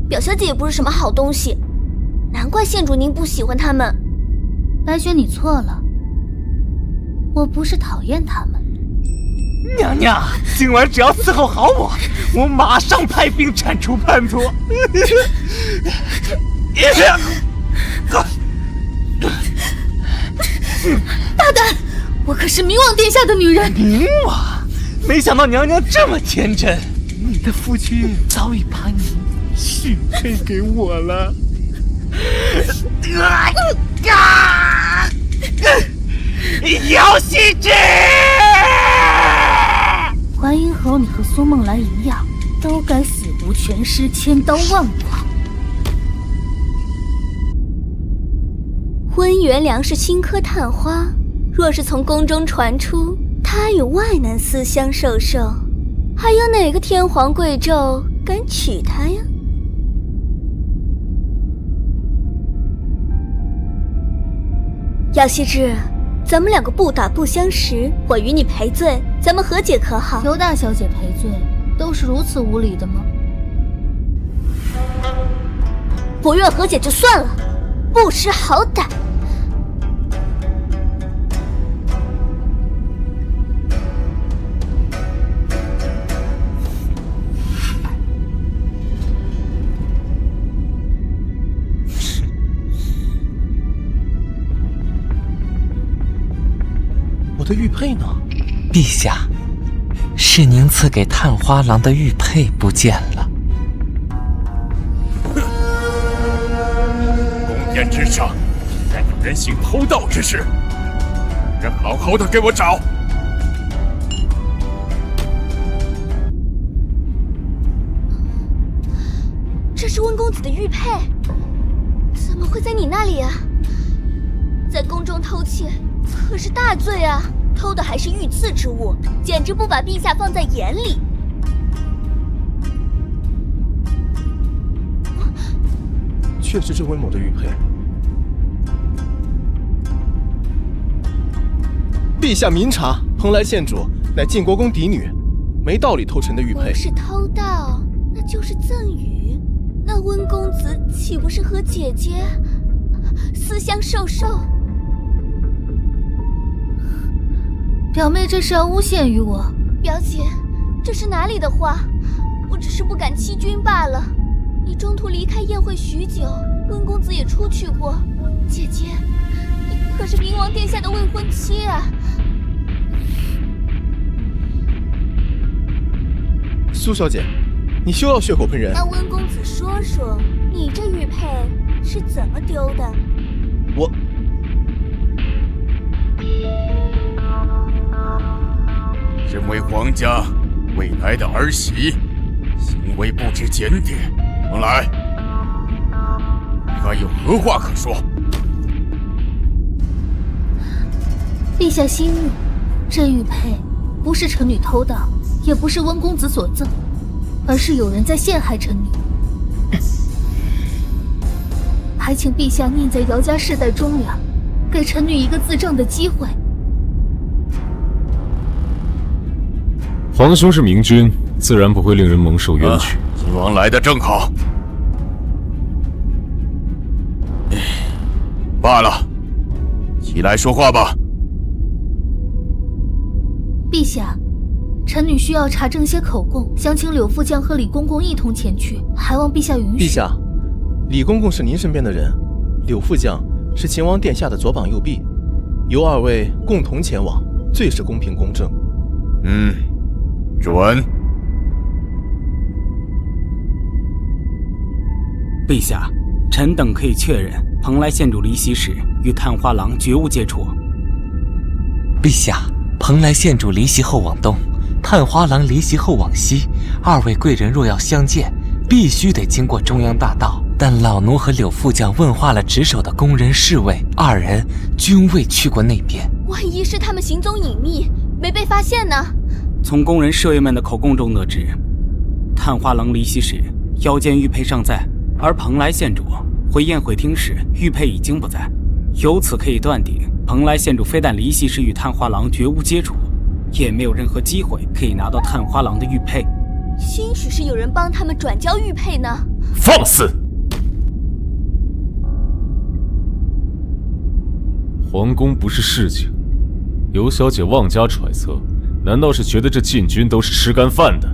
表小姐也不是什么好东西，难怪县主您不喜欢他们。白雪，你错了，我不是讨厌他们。娘娘，今晚只要伺候好我，我马上派兵铲除叛徒。大胆！我可是明王殿下的女人。明王，没想到娘娘这么天真，你的夫君早已把你许配给我了。姚希之，淮阴侯，你和苏梦兰一样，都该死无全尸，千刀万剐。温元良是新科探花，若是从宫中传出他与外男私相授受，还有哪个天皇贵胄敢娶她呀？姚希之，咱们两个不打不相识，我与你赔罪，咱们和解可好？尤大小姐赔罪，都是如此无礼的吗？不愿和解就算了，不识好歹。我的玉佩呢？陛下，是您赐给探花郎的玉佩不见了。宫殿之上，竟然有人行偷盗之事，人好好的给我找！这是温公子的玉佩，怎么会在你那里啊？在宫中偷窃可是大罪啊！偷的还是御赐之物，简直不把陛下放在眼里。确实是温某的玉佩。陛下明察，蓬莱县主乃晋国公嫡女，没道理偷臣的玉佩。不是偷盗，那就是赠与。那温公子岂不是和姐姐私相授受？表妹这是要诬陷于我。表姐，这是哪里的话？我只是不敢欺君罢了。你中途离开宴会许久，温公子也出去过。姐姐，你可是明王殿下的未婚妻啊！苏小姐，你休要血口喷人。那温公子说说，你这玉佩是怎么丢的？我。身为皇家未来的儿媳，行为不知检点，蓬莱，你还有何话可说？陛下息怒，这玉佩不是臣女偷盗，也不是温公子所赠，而是有人在陷害臣女。还请陛下念在姚家世代忠良，给臣女一个自证的机会。皇兄是明君，自然不会令人蒙受冤屈。秦王来得正好。罢了，起来说话吧。陛下，臣女需要查证些口供，想请柳副将和李公公一同前去，还望陛下允许。陛下，李公公是您身边的人，柳副将是秦王殿下的左膀右臂，由二位共同前往，最是公平公正。准。陛下，臣等可以确认，蓬莱县主离席时与探花郎绝无接触。陛下，蓬莱县主离席后往东，探花郎离席后往西，二位贵人若要相见，必须得经过中央大道。但老奴和柳副将问话了值守的宫人侍卫，二人均未去过那边。万一是他们行踪隐秘，没被发现呢？从宫人侍卫们的口供中得知，探花郎离席时腰间玉佩尚在，而蓬莱县主回宴会厅时玉佩已经不在。由此可以断定，蓬莱县主非但离席时与探花郎绝无接触，也没有任何机会可以拿到探花郎的玉佩。兴许是有人帮他们转交玉佩呢。放肆！皇宫不是市井，尤小姐妄加揣测，难道是觉得这禁军都是吃干饭的？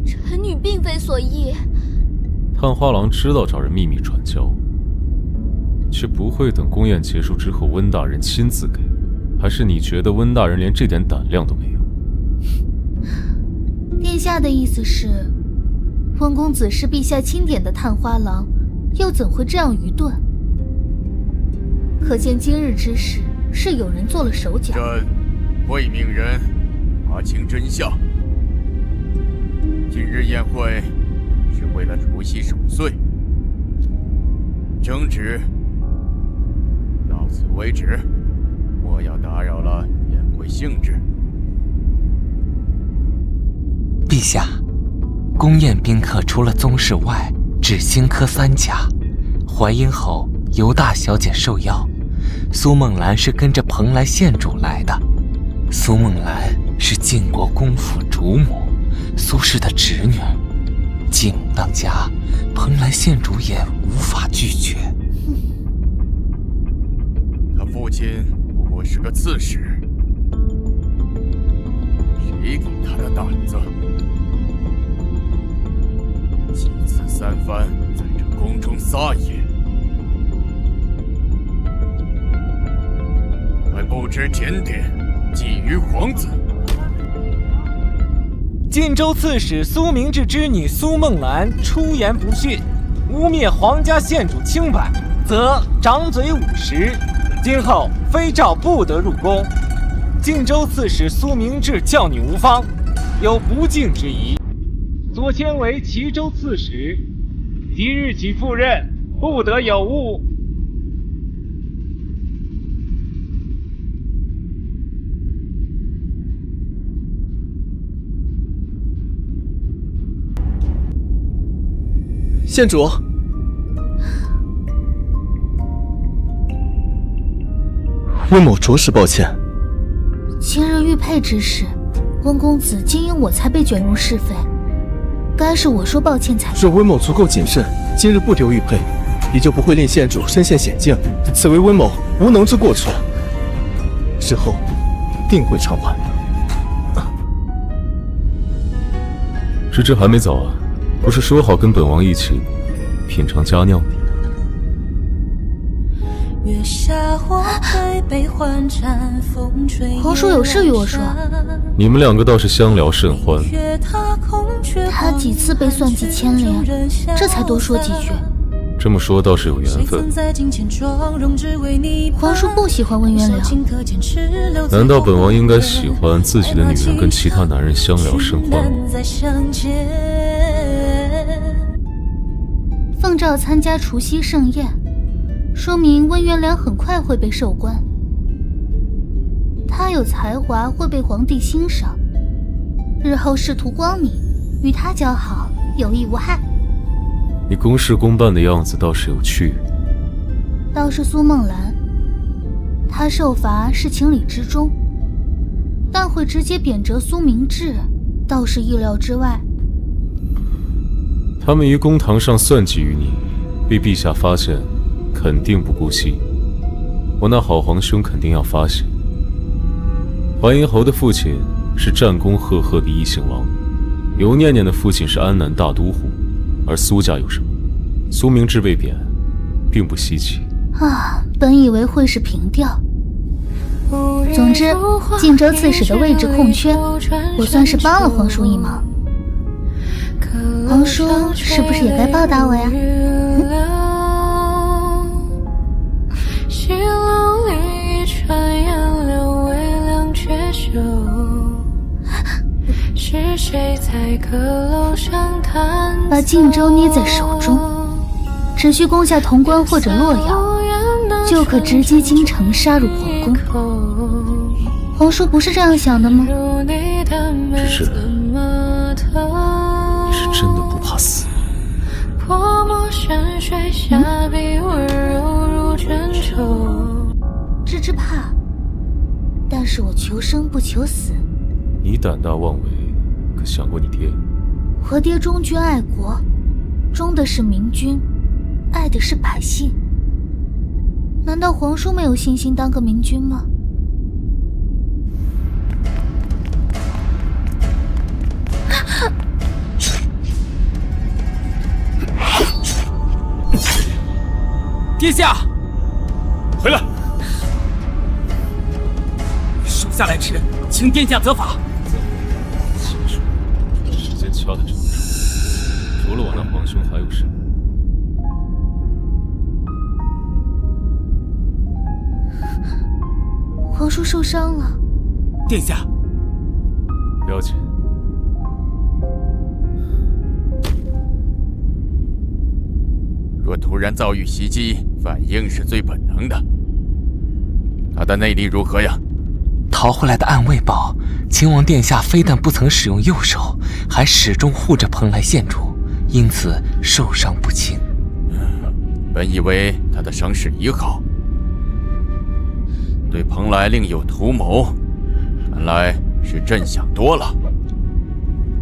臣女并非所意。探花郎知道找人秘密转交，却不会等宫宴结束之后温大人亲自给，还是你觉得温大人连这点胆量都没有？殿下的意思是，温公子是陛下钦点的探花郎，又怎会这样愚钝？可见今日之事是有人做了手脚。朕会命人查清真相。今日宴会是为了除夕守岁，争执到此为止，莫要打扰了宴会兴致。陛下，宫宴宾客除了宗室外，只新科3家。淮阴侯尤大小姐受邀，苏梦兰是跟着蓬莱县主来的。苏梦兰是晋国公府主母，苏氏的侄女，继母当家，蓬莱县主也无法拒绝。他父亲不过是个刺史，谁给他的胆子？几次三番在这宫中撒野，还不知检点，觊觎皇子。晋州刺史苏明志之女苏梦兰出言不逊，污蔑皇家县主清白，则掌嘴50，今后非诏不得入宫。晋州刺史苏明志教女无方，有不敬之疑，所迁为齐州刺史，即日起赴任，不得有误。县主，温某着实抱歉。今日玉佩之事，温公子竟因我才被卷入是非，该是我说抱歉才对。若温某足够谨慎，今日不丢玉佩，也就不会令县主身陷险境。此为温某无能之过错，之后定会偿还。时至还没早啊，不是说好跟本王一起品尝佳酿？皇叔有事与我说。你们两个倒是相聊甚欢。他几次被算计牵连，这才多说几句。这么说倒是有缘分。皇叔不喜欢温元良，难道本王应该喜欢自己的女人跟其他男人相聊甚欢吗？奉诏参加除夕盛宴，说明温元良很快会被授官。他有才华，会被皇帝欣赏，日后仕途光明，与他交好，有益无害。你公事公办的样子倒是有趣。倒是苏梦兰，她受罚是情理之中，但会直接贬谪苏明志，倒是意料之外。他们于公堂上算计于你，被陛下发现，肯定不姑息。我那好皇兄肯定要发现。淮阴侯的父亲是战功赫赫的异姓王，尤念念的父亲是安南大都护，而苏家有什么？苏明志被贬，并不稀奇。啊，本以为会是平调。总之，晋州刺史的位置空缺，我算是帮了皇叔一忙。皇叔是不是也该报答我呀？把晋州捏在手中，只需攻下潼关或者洛阳，就可直接京城杀入皇宫。皇叔不是这样想的吗？只是你是真的不怕死？芝怕，但是我求生不求死。你胆大妄为，可想过你爹？我爹忠君爱国，忠的是明君，爱的是百姓。难道皇叔没有信心当个明君吗？殿下，回来！属下来迟，请殿下责罚。时间掐得正，除了我那皇兄还有谁？皇叔受伤了。殿下，了解。若突然遭遇袭击，反应是最本能的。他的内力如何呀？逃回来的暗卫宝，秦王殿下非但不曾使用右手，还始终护着蓬莱县主，因此受伤不轻。本以为他的伤势已好，对蓬莱另有图谋，看来是朕想多了。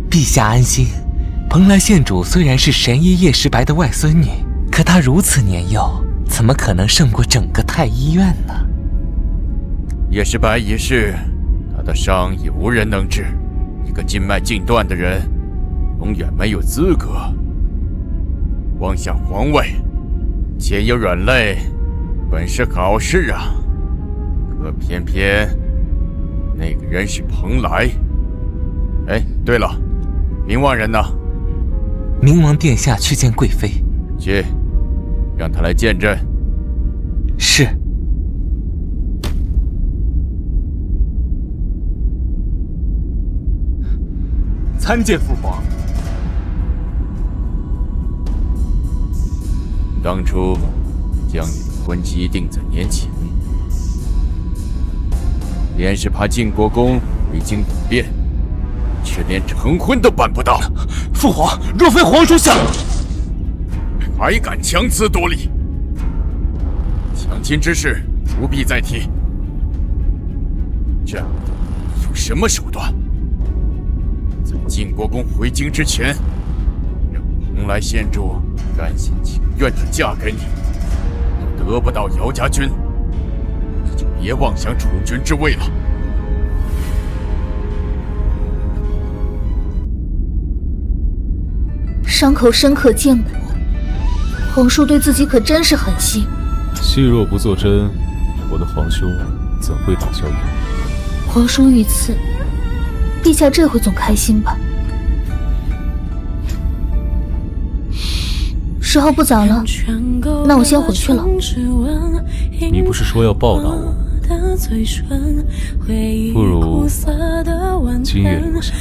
陛下安心，蓬莱县主虽然是神医叶时白的外孙女，可她如此年幼，怎么可能胜过整个太医院呢？叶时白已逝，他的伤已无人能治。一个筋脉尽断的人，永远没有资格望向皇位。且有软肋，本是好事啊。可偏偏那个人是蓬莱。哎，对了，明王人呢？明王殿下去见贵妃。去，让他来见朕。是。参见父皇。当初将你的婚期定在年前，连是怕晋国公未经有变，却连成婚都办不到。父皇，若非皇叔想，还敢强词夺理！强亲之事不必再提。朕用什么手段，在晋国公回京之前，让蓬莱县主甘心情愿地嫁给你？若得不到姚家军，你就别妄想储君之位了。伤口深可见骨，皇叔对自己可真是狠心。戏若不做真，我的皇兄怎会打消疑？皇叔遇刺，陛下这回总开心吧？时候不早了，那我先回去了。你不是说要报答我？不如今夜留下。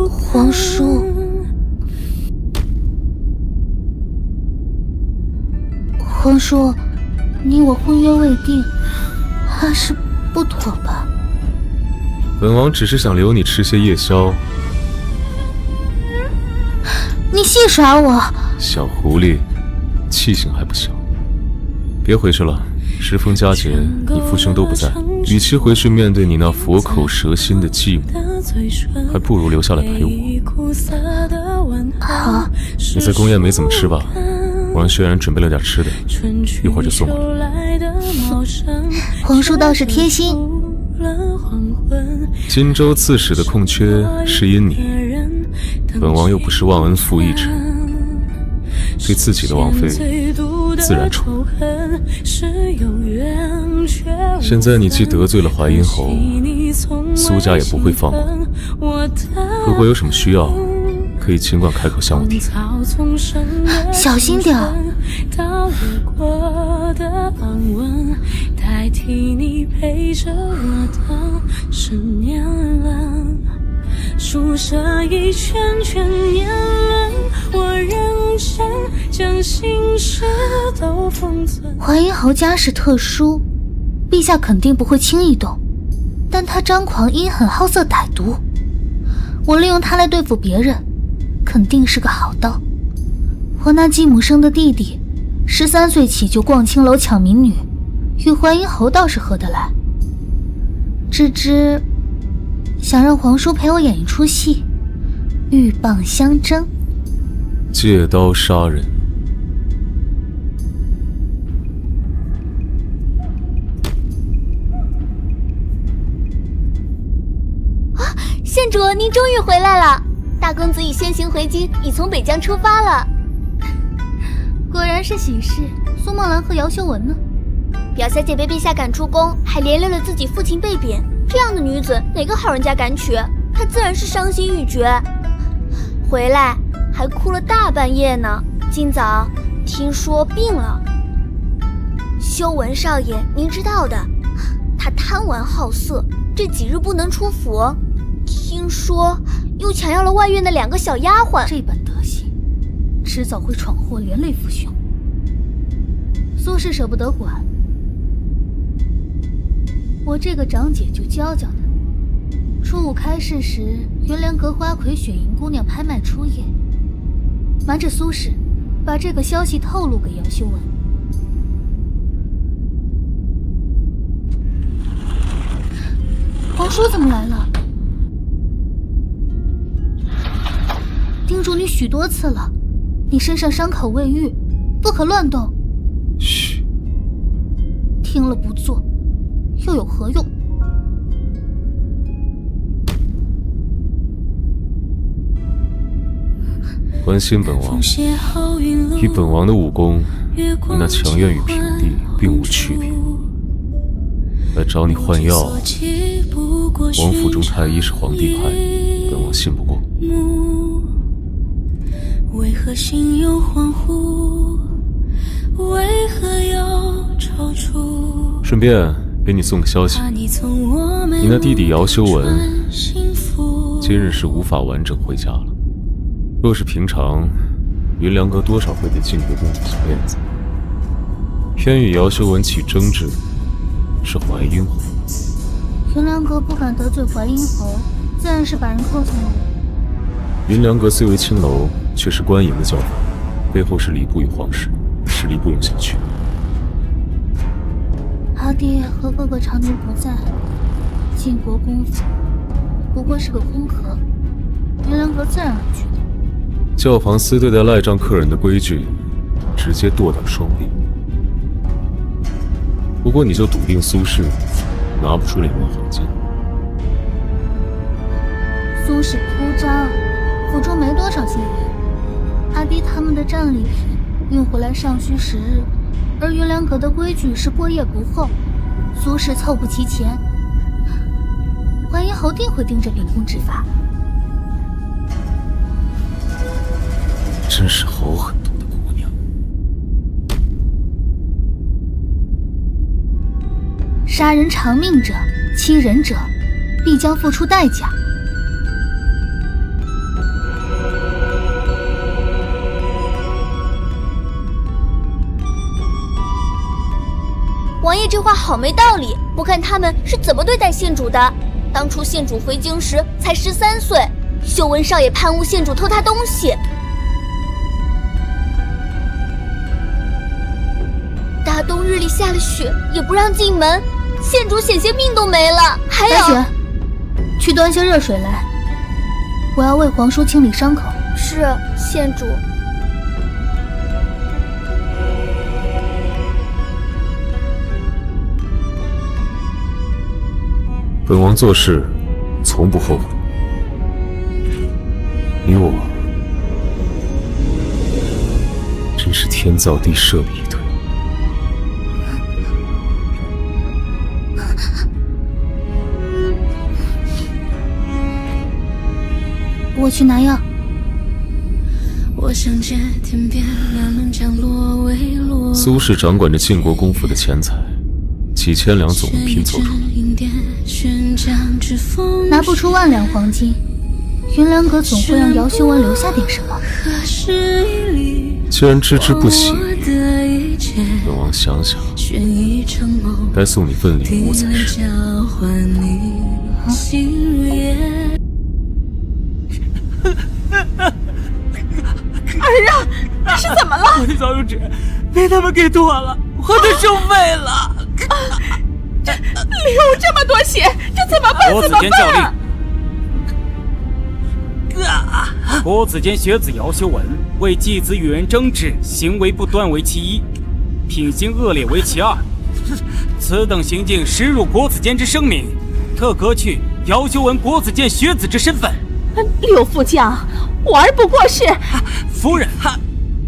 皇叔，皇叔，你我婚约未定，还是不妥吧？本王只是想留你吃些夜宵。你戏耍我！小狐狸，气性还不小。别回去了，时逢佳节，你父兄都不在，与其回去面对你那佛口蛇心的继母，还不如留下来陪我。好，你在宫宴没怎么吃吧？我让薛然准备了点吃的，一会儿就送过来。皇叔倒是贴心。荆州刺史的空缺是因你，本王又不是忘恩负义之人，对自己的王妃自然宠。现在你既得罪了淮阴侯，苏家也不会放过你。如果有什么需要，可以尽管开口向我提。小心点儿。代替你陪着我到10年了，数着一圈圈年轮，我认真将心事都封存。淮阴侯家世特殊，陛下肯定不会轻易动，但他张狂、阴狠、好色、歹毒，我利用他来对付别人，肯定是个好刀。我那继母生的弟弟，13岁起就逛青楼抢民女，与淮阴侯倒是合得来。芝芝想让皇叔陪我演一出戏，鹬蚌相争，借刀杀人。啊，县主，您终于回来了！大公子已先行回京，已从北疆出发了。果然是喜事。苏梦兰和姚修文呢？表小姐被陛下赶出宫，还连累了自己父亲被贬，这样的女子哪个好人家敢娶？她自然是伤心欲绝。回来还哭了大半夜呢。今早听说病了。修文少爷，您知道的，他贪玩好色，这几日不能出府，听说又强要了外院的2个小丫鬟。这般德行，迟早会闯祸，连累父兄。苏氏舍不得管，我这个长姐就教教他。初5开市时，元良阁花魁雪莹姑娘拍卖初夜，瞒着苏氏，把这个消息透露给姚修文。皇叔怎么来了？叮嘱你许多次了，你身上伤口未愈，不可乱动。嘘，听了不做，又有何用？关心本王，以本王的武功，与那强苑与平地并无区别。来找你换药，王府中太医是皇帝派，本王信不过。为何心有恍惚？为何又踌躇？顺便给你送个消息，你那弟弟姚修文今日是无法完整回家了。若是平常，云良阁多少会给靖国公主面子，偏与姚修文起争执，是淮阴侯。云良阁不敢得罪淮阴侯，自然是把人扣上了。云良阁虽为青楼，却是官营的教法，背后是礼部与皇室，实力不容小觑。阿爹和哥哥常年不在，靖国公府不过是个空壳，云良阁自然会去的。教坊司对待赖账客人的规矩，直接剁掉双臂。不过你就笃定苏氏拿不出2万黄金？苏氏铺张，府中没多少金银，阿爹他们的战利品运回来尚需10日，而云良阁的规矩是过夜不候，苏氏凑不齐钱，淮阴侯定会盯着秉公执法。真是好狠毒的姑娘。杀人偿命者，欺人者，必将付出代价。王爷这话好没道理，不看他们是怎么对待县主的。当初县主回京时才13岁，修文少爷贪污县主偷他东西。大冬日里下了雪，也不让进门，县主险些命都没了。还有，白雪，去端些热水来，我要为皇叔清理伤口。是，县主。本王做事从不后悔，你我真是天造地设的一对。我去拿药。苏氏掌管着晋国公府的钱财，几千两总能拼凑出来。拿不出1万两黄金，云良阁总会让姚修文留下点什么。既然知之不喜，本王想想，该送你份礼物才是。儿啊，你是怎么了？我的早乳纸被他们给剁了，我得收费了。流这么多血，这怎么办？国子监教令，国子监学子姚修文为继子与人争执，行为不端为其一，品行恶劣为其2。此等行径实辱国子监之声名，特革去姚修文国子监学子之身份。柳副将，我儿不过是……夫人，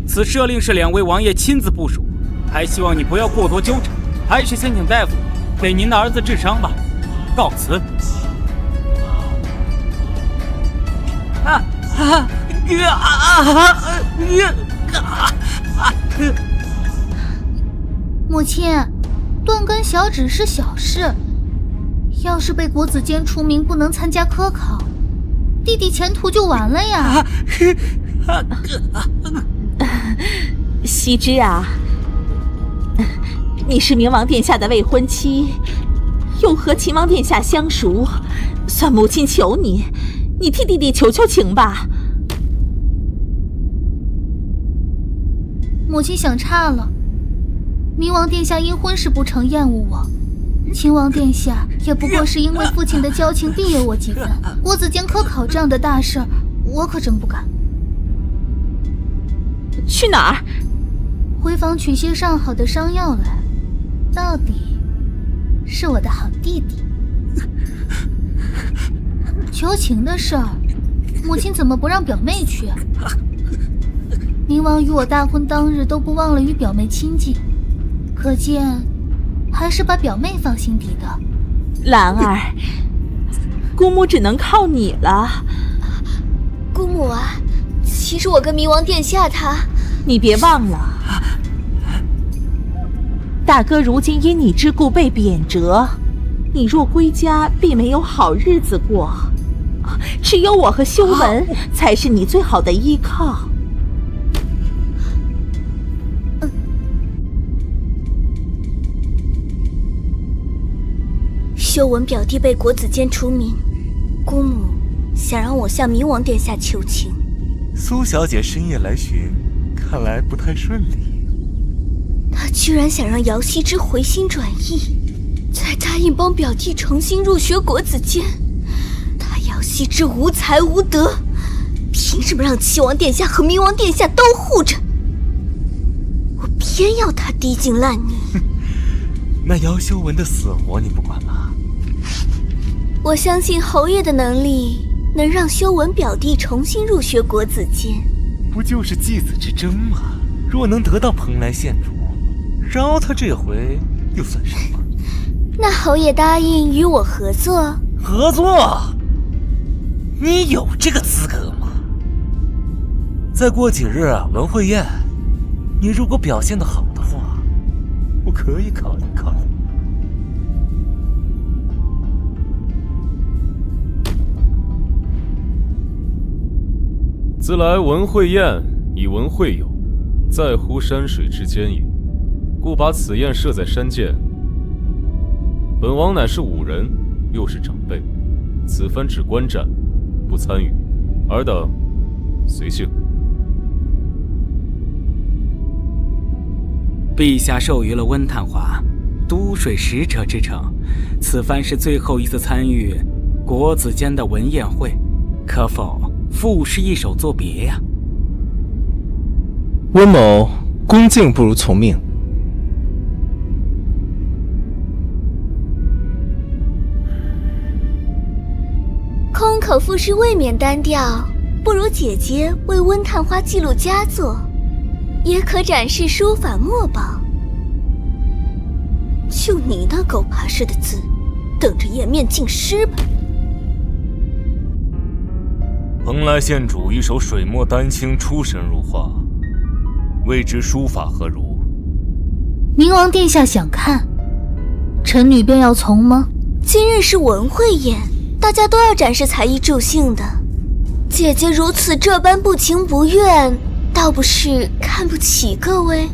此赦令是2位王爷亲自部署，还希望你不要过多纠缠，还是先请大夫给您的儿子治伤吧。告辞。母亲，断根小指是小事，要是被国子监除名不能参加科考，弟弟前途就完了呀！羲之啊，你是明王殿下的未婚妻，又和秦王殿下相熟，算母亲求你，你替弟弟求求情吧。母亲想差了，明王殿下因婚事不成厌恶我，秦王殿下也不过是因为父亲的交情庇佑我几分。国子监科考这样的大事儿，我可真不敢。去哪儿？回房取些上好的伤药来。到底是我的好弟弟。求情的事儿，母亲怎么不让表妹去？明王与我大婚当日都不忘了与表妹亲近，可见还是把表妹放心底的。兰儿，姑母只能靠你了。姑母啊，其实我跟明王殿下他……你别忘了，大哥如今因你之故被贬谪，你若归家必没有好日子过，只有我和修文才是你最好的依靠。修文表弟被国子监除名，姑母想让我向明王殿下求情。苏小姐深夜来寻，看来不太顺利。她居然想让姚羲之回心转意，再答应帮表弟重新入学国子监。她姚羲之无才无德，凭什么让齐王殿下和明王殿下都护着？我偏要他滴尽烂泥。那姚修文的死活你不管吗？我相信侯爷的能力，能让修文表弟重新入学国子监。不就是继子之争吗？若能得到蓬莱县主，饶他这回又算什么？那侯爷答应与我合作？合作？你有这个资格吗？再过几日文会宴，你如果表现得好的话，我可以考虑考虑。自来文会宴，以文会友，在乎山水之间也，故把此宴设在山涧。本王乃是武人，又是长辈，此番只观战，不参与，尔等随性。陛下授予了温探花都水使者之称，此番是最后一次参与国子监的文宴会，可否赋诗一首作别呀？温某恭敬不如从命。空口赋诗未免单调，不如姐姐为温探花记录佳作，也可展示书法墨宝。就你那狗爬式的字，等着颜面尽失吧。蓬莱县主一首水墨丹青出神入化，未知书法何如？明王殿下想看，臣女便要从吗？今日是文会宴，大家都要展示才艺助兴的。姐姐如此这般不情不愿，倒不是看不起各位。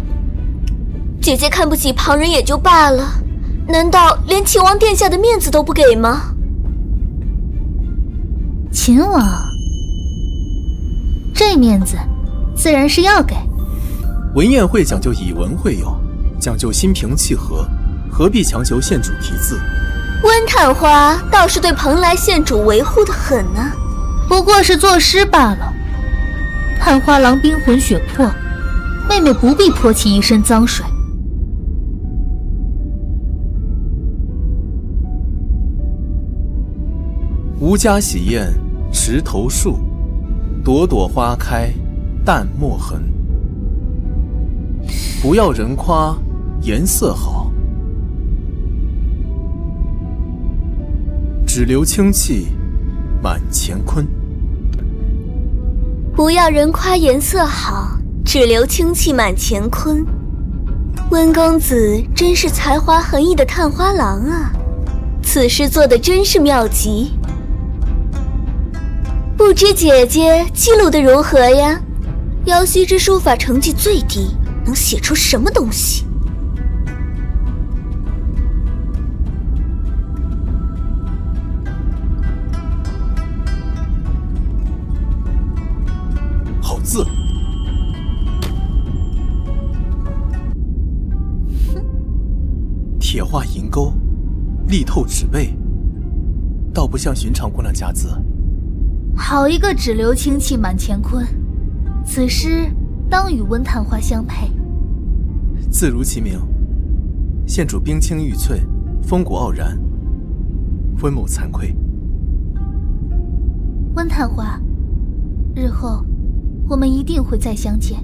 姐姐看不起旁人也就罢了，难道连秦王殿下的面子都不给吗？秦王，这面子自然是要给。文宴会讲究以文会友，讲究心平气和，何必强求县主题字？温探花倒是对蓬莱县主维护得很呢。不过是作诗罢了。探花郎冰魂血魄，妹妹不必泼起一身脏水。吾家喜宴池头树，朵朵花开淡墨痕。不要人夸颜色好，只留清气满乾坤。不要人夸颜色好，只留清气满乾坤。温公子真是才华横溢的探花郎啊！此此事做得真是妙极。不知姐姐记录的如何呀？瑶汐之书法成绩最低，能写出什么东西？好字。铁画银钩，力透纸背，倒不像寻常姑娘家字。好一个只留清气满乾坤，此诗当与温探花相配。字如其名，县主冰清玉翠，风骨傲然，温某惭愧。温探花，日后我们一定会再相见。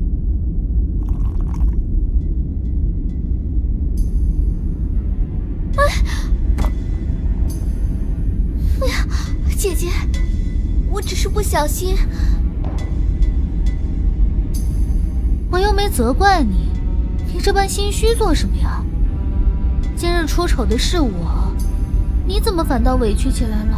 哎呀，姐姐，我只是不小心。我又没责怪你，你这般心虚做什么呀？今日出丑的是我，你怎么反倒委屈起来了？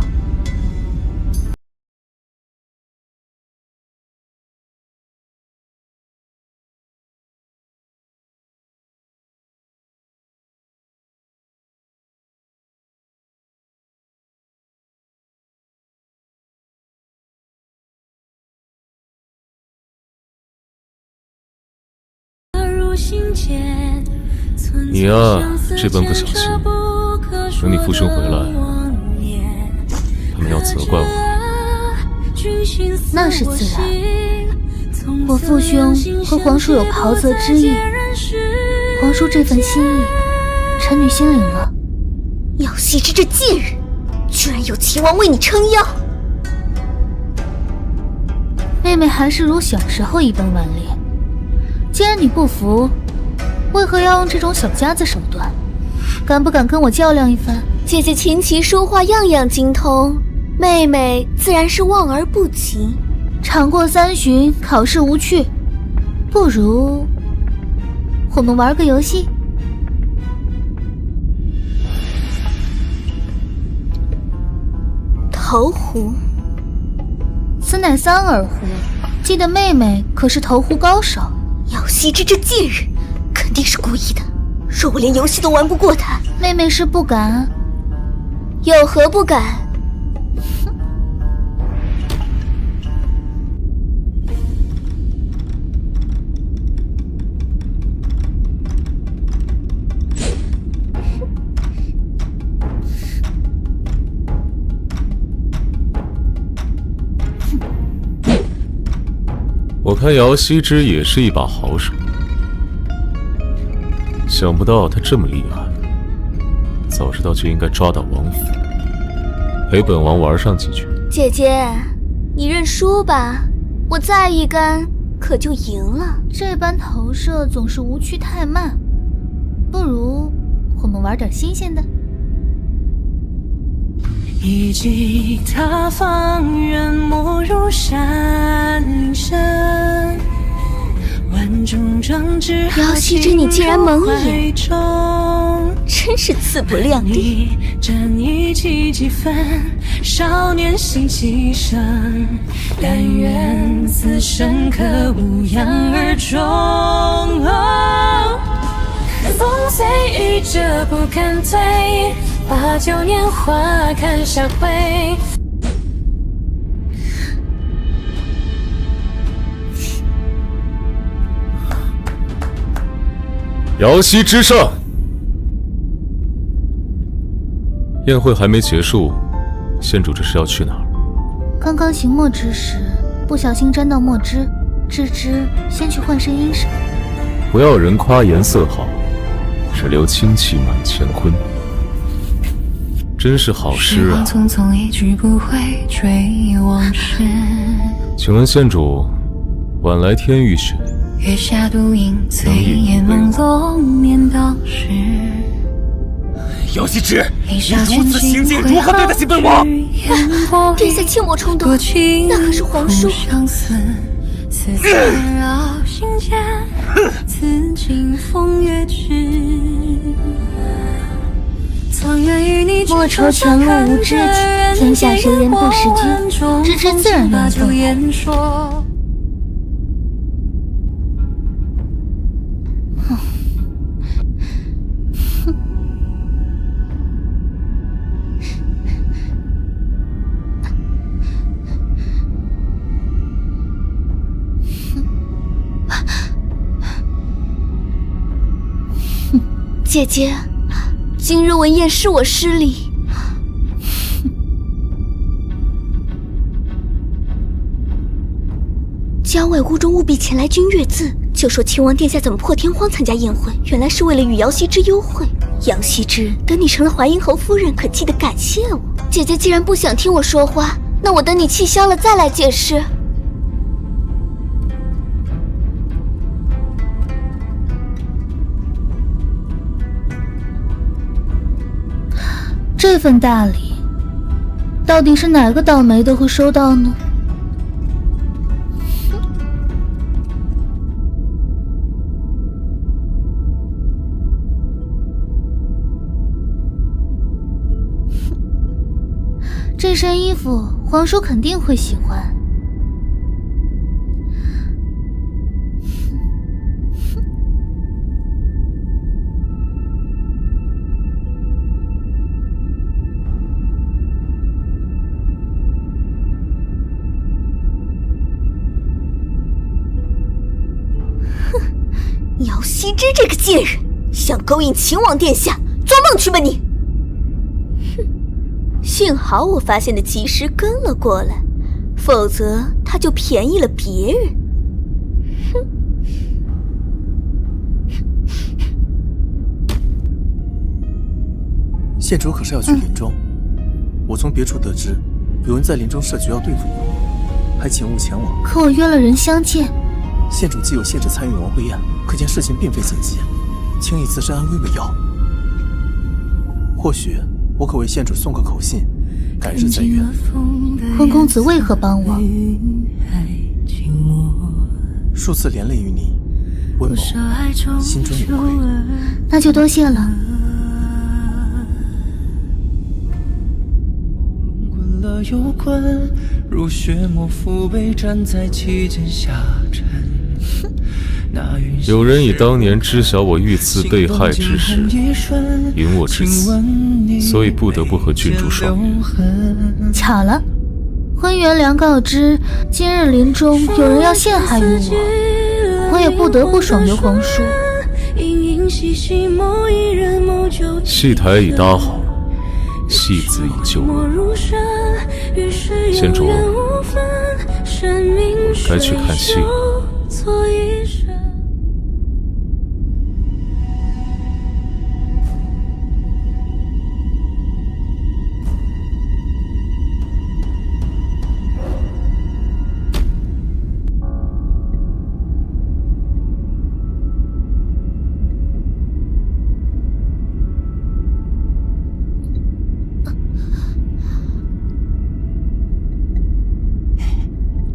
你呀，这般不小心，等你父兄回来，他们要责怪我。那是自然，我父兄和皇叔有袍泽之意，皇叔这份心意，臣女心领了。瑶汐之这贱人，居然有秦王为你撑腰！妹妹还是如小时候一般顽劣。既然你不服，为何要用这种小家子手段？敢不敢跟我较量一番？姐姐琴棋书画样样精通，妹妹自然是望而不及。场过3巡，考试无趣，不如我们玩个游戏。投壶，此乃3耳壶，记得妹妹可是投壶高手。瑶汐之这贱人，肯定是故意的。若我连游戏都玩不过她，妹妹是不敢，有何不敢？我看瑶汐之也是一把好手，想不到他这么厉害，早知道就应该抓到王府，陪本王玩上几局。姐姐，你认输吧，我再一杆可就赢了。这般投射总是无趣太慢，不如我们玩点新鲜的。一骑他方圆，没入山深。万众壮志，瑶汐之你竟然蒙眼，真是自不量力。正义气几分，少年心气盛。但愿此生可无恙而终。风随雨者不敢退。把酒年华看下回。瑶汐之上，宴会还没结束，县主这是要去哪儿？刚刚行墨之时，不小心沾到墨汁，致之先去换身衣裳。不要人夸颜色好，只留清气满乾坤。真是好诗啊！匆匆一去不回，追往事。请问县主，晚来天欲雪，月下独饮，醉眼朦胧念当时。瑶汐之，你如此行径，如何对得起本王？殿下切莫冲动，那可是皇叔。此绕心间，此情风月痴。莫愁前路无知己，天下谁人不识君，知之自然愿动。姐姐，今日文宴是我失礼。郊外屋中务必前来君阅字，就说秦王殿下怎么破天荒参加宴会，原来是为了与姚羲之幽会。杨羲之等你成了淮阴侯夫人，可记得感谢我。姐姐既然不想听我说话，那我等你气消了再来解释。这份大礼，到底是哪个倒霉的会收到呢？这身衣服，皇叔肯定会喜欢。姚羲之这个贱人，想勾引秦王殿下，做梦去吧你！哼，幸好我发现的及时跟了过来，否则他就便宜了别人。哼！县主可是要去林中？我从别处得知，有人在林中设局要对付我，还请勿前往。可我约了人相见。县主既有限制参与王会宴，可见事情并非紧急，请以自身安危为要。或许我可为县主送个口信，改日再约。温公子为何帮我？数次连累于你，温某心中有愧。那就多谢了。又滚，如血沫覆背，站在其间下沉。有人以当年知晓我遇刺被害之事，引我至此，所以不得不和郡主爽约。巧了，昏元良告知今日林中有人要陷害于我，我也不得不爽约皇叔。戏台已搭好，戏子已就位。县主，我该去看戏了。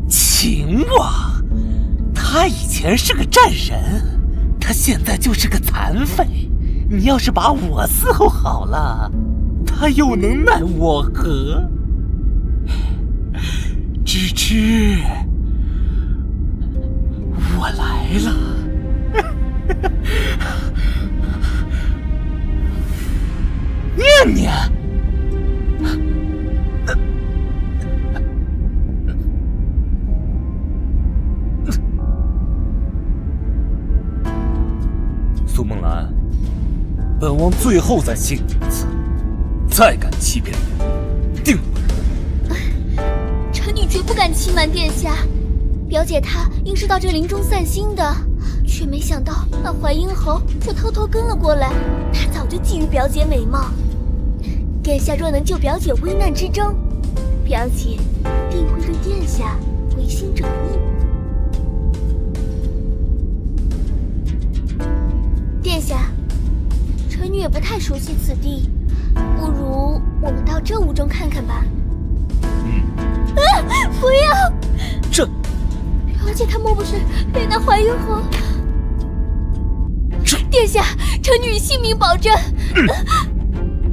秦王，他以前是个战人，他现在就是个残废。你要是把我伺候好了，他又能奈我何？芝芝，我来了。念念。苏梦兰，本王最后再信你一次，再敢欺骗人，定了。臣女绝不敢欺瞒殿下。表姐她应是到这林中散心的，却没想到那淮阴侯却偷偷跟了过来。他早就觊觎表姐美貌，殿下若能救表姐危难之中，表姐定会对殿下回心转意。殿下，臣女也不太熟悉此地，不如我们到这屋中看看吧。不要！这，表姐她莫不是被那淮阴侯？殿下，臣女以性命保证。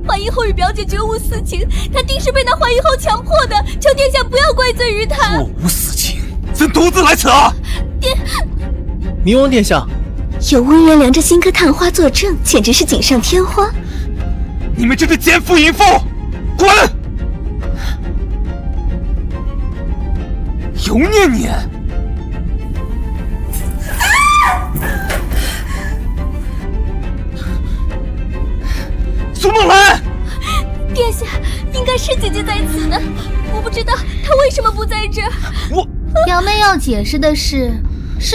华阴后与表姐绝无私情，她定是被那华阴后强迫的，求殿下不要怪罪于她。若无私情，怎独自来此啊？冥王殿下，有温元良这新科探花作证，简直是锦上添花。你们这对奸夫淫妇，滚！尤念念，苏梦兰，殿下，应该是姐姐在此的，我不知道她为什么不在这。表妹要解释的是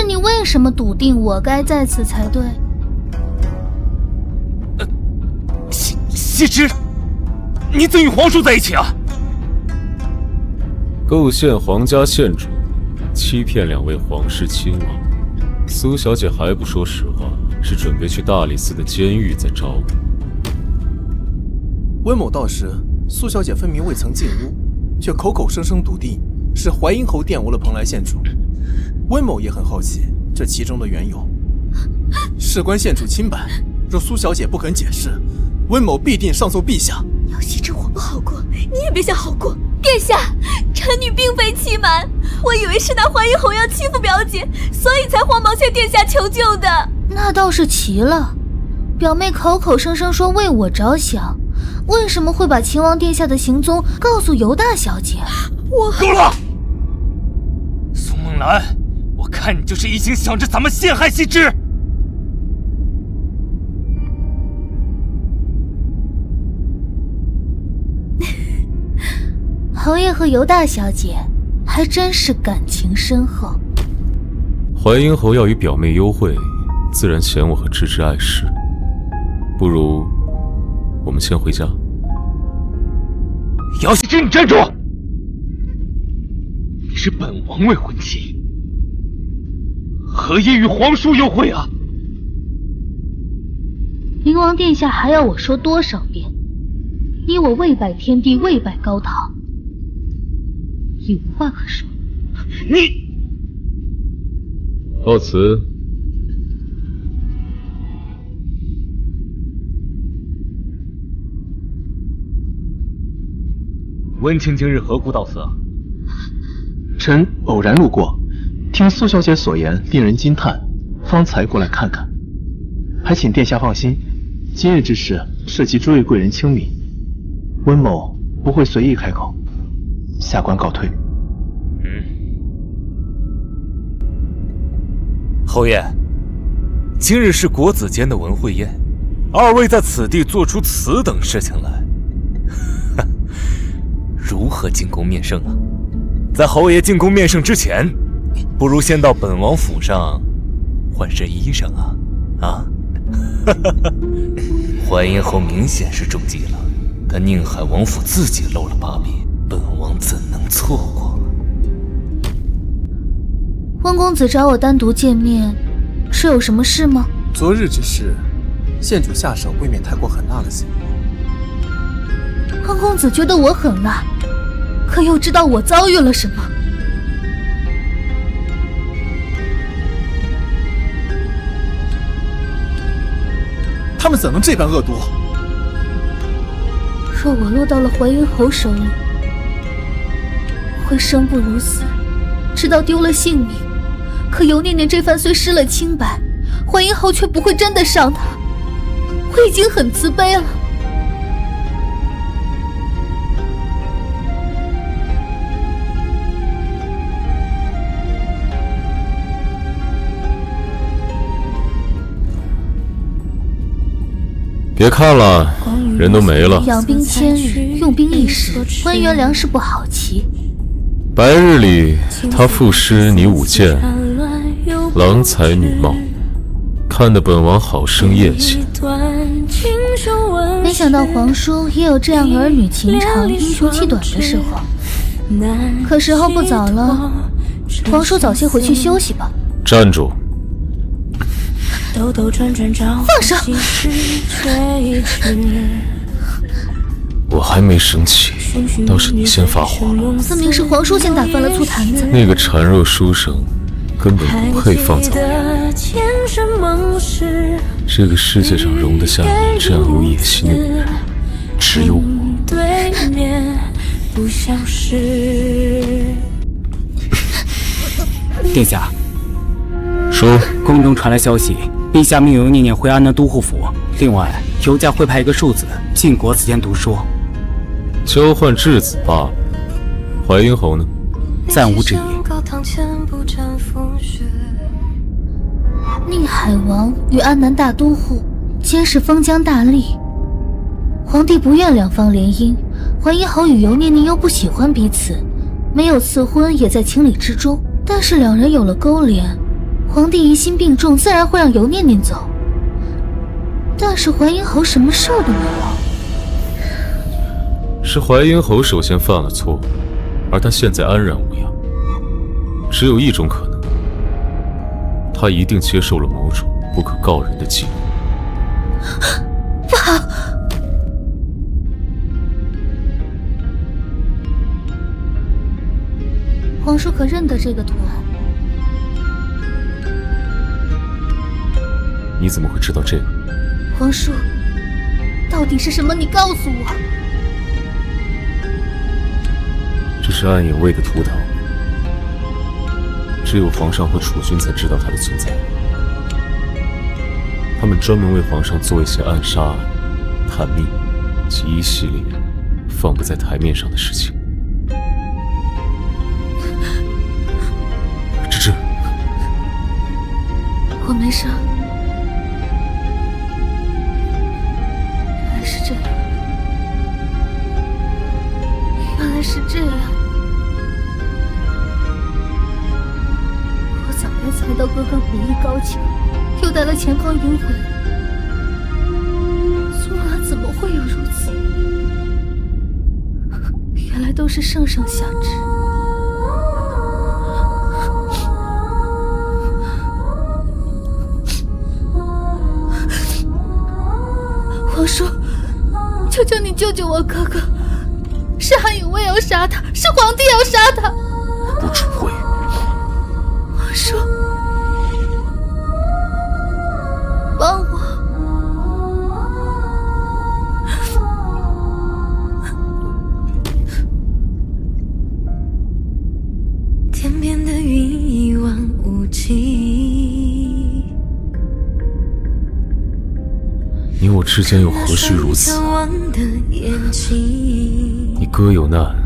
你为什么笃定我该在此才对？羲之，你怎与皇叔在一起啊？构陷皇家县主，欺骗2位皇室亲王。苏小姐还不说实话，是准备去大理寺的监狱在找我。温某到时，苏小姐分明未曾进屋，却口口声声笃定是淮阴侯玷污了蓬莱县主。温某也很好奇这其中的缘由。事关县主清白，若苏小姐不肯解释，温某必定上奏陛下。姚羲之，我不好过，你也别想好过。殿下，臣女并非欺瞒，我以为是那淮阴侯要欺负表姐，所以才慌忙向殿下求救的。那倒是奇了，表妹口口声声说为我着想，为什么会把秦王殿下的行踪告诉尤大小姐？够了！苏梦兰，我看你就是一心想着咱们陷害羲之。侯爷和尤大小姐还真是感情深厚。淮阴侯要与表妹幽会，自然嫌我和芝芝碍事。不如我们先回家。姚羲之，你站住！你是本王未婚妻，何以与皇叔幽会啊？冥王殿下还要我说多少遍？你我位拜天地，位拜高堂，已无话可说。你告辞。温卿今日何故到此啊？臣偶然路过，听苏小姐所言令人惊叹，方才过来看看。还请殿下放心，今日之事涉及诸位贵人清明，温某不会随意开口。下官告退。侯爷，今日是国子监的文会宴，二位在此地做出此等事情来，如何进宫面圣啊？在侯爷进宫面圣之前，不如先到本王府上换身衣裳啊！啊！淮阴侯明显是中计了，他宁海王府自己露了把柄，本王怎能错过？温公子找我单独见面，是有什么事吗？昨日之事，县主下手未免太过狠辣了些。温公子觉得我狠辣，可又知道我遭遇了什么？他们怎能这般恶毒？若我落到了淮阴侯手里，会生不如死，直到丢了性命。可尤念念这番虽失了清白，淮阴侯却不会真的伤她。我已经很慈悲了。别看了，人都没了。养兵千日，用兵一时，温元良是不好棋。白日里，他赋诗拟舞剑，郎才女貌，看得本王好生艳羡。没想到皇叔也有这样儿女情长、英雄气短的时候。可时候不早了，皇叔早些回去休息吧。站住！放手！我还没生气，倒是你先发火了。分明是皇叔先打翻了醋坛子。那个孱弱书生根本不配放在我眼里。这个世界上容得下你这样有野心的女人，只有我。对面不消失。殿下，说，宫中传来消息，陛下命尤念念回安南都护府，另外尤家会派一个庶子进国子监读书。交换质子罢了。淮阴侯呢？暂无之意。宁海王与安南大都护皆是封疆大吏，皇帝不愿两方联姻，淮阴侯与尤念念又不喜欢彼此，没有赐婚也在情理之中。但是两人有了勾连，皇帝疑心病重，自然会让尤念念走。但是淮阴侯什么事儿都没有。是淮阴侯首先犯了错，而他现在安然无恙。只有一种可能，他一定接受了某种不可告人的计谋。不好！皇叔可认得这个图案？你怎么会知道这个？皇叔，到底是什么？你告诉我。这是暗影卫的图腾，只有皇上和储君才知道它的存在。他们专门为皇上做一些暗杀、探秘及一系列放不在台面上的事情。芝芝，我没事。原来是这样，原来是这样。我早该猜到哥哥武艺高强，又带了前方银魂，苏拉怎么会有如此？原来都是上上下之。皇叔，求求你救救我哥哥！是暗影卫要杀他，是皇帝要杀他！不准会！皇叔，帮我！天边的云一望无际。你我之间又何须如此？你哥有难，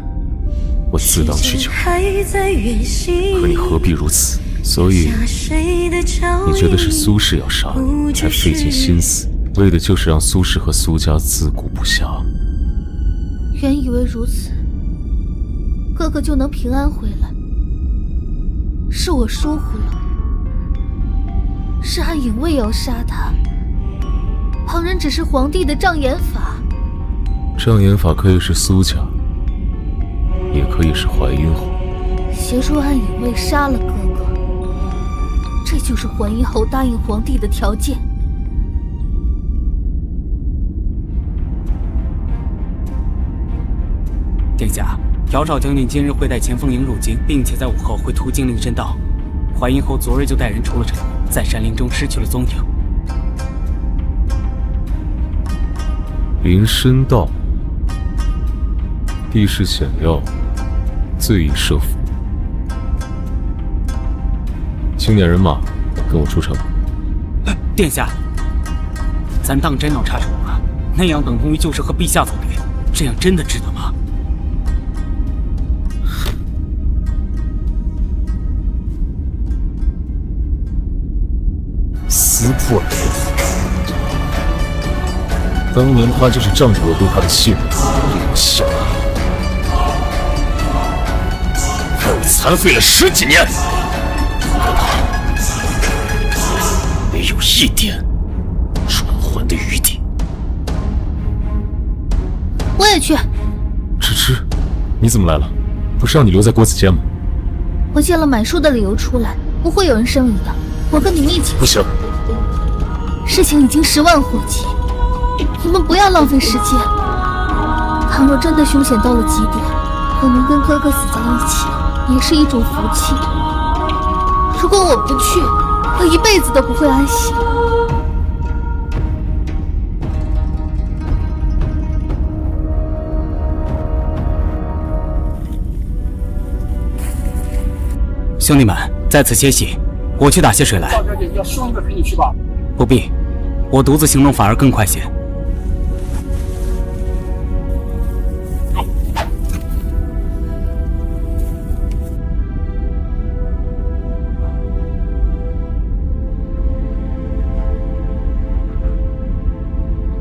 我自当去救。可你何必如此？所以你觉得是苏氏要杀你，才费尽心思，为的就是让苏氏和苏家自顾不暇。原以为如此，哥哥就能平安回来，是我疏忽了。是暗影卫要杀他。旁人只是皇帝的障眼法，障眼法可以是苏家，也可以是淮阴侯。协助暗影卫杀了哥哥，这就是淮阴侯答应皇帝的条件。殿下，姚少将军今日会带前锋营入京，并且在午后会途经灵山道。淮阴侯昨日就带人出了城，在山林中失去了踪影。灵山道，地势险要，最易设伏。青年人马，跟我出城。殿下，咱当真要插手吗？那样等同于就是和陛下作对，这样真的值得吗？撕破脸！当年他就是仗着我对他的信任，留下，害我残废了10几年，可他没有一点转圜的余地。我也去。芝芝，你怎么来了？不是让你留在国子监吗？我借了买书的理由出来，不会有人生疑的。我跟你们一起。不行，事情已经10万火急。你们不要浪费时间。倘若真的凶险到了极点，我能跟哥哥死在一起，也是一种福气。如果我不去，我一辈子都不会安息。兄弟们在此歇息，我去打些水来。赵小姐要双子陪你去吧。不必，我独自行动反而更快些。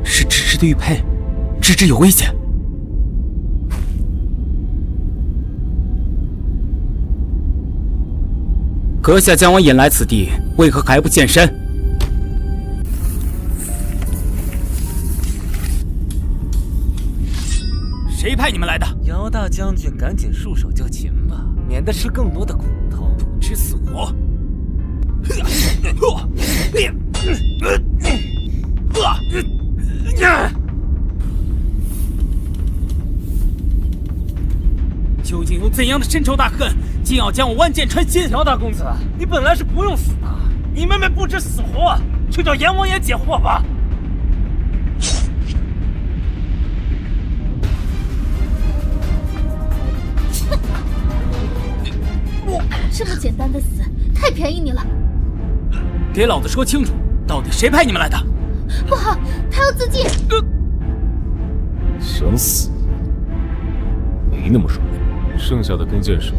是芝芝的玉佩，芝芝有危险。阁下将我引来此地，为何还不现身？谁派你们来的？姚大将军，赶紧束手就擒吧，免得吃更多的苦头，不知死活！究竟有怎样的深仇大恨，竟要将我万箭穿心？姚大公子，你本来是不用死的，你妹妹不知死活，去找阎王爷解惑吧。这么简单的死，太便宜你了。给老子说清楚，到底谁派你们来的？不好，他要自尽。想死？没那么容易。剩下的弓箭手，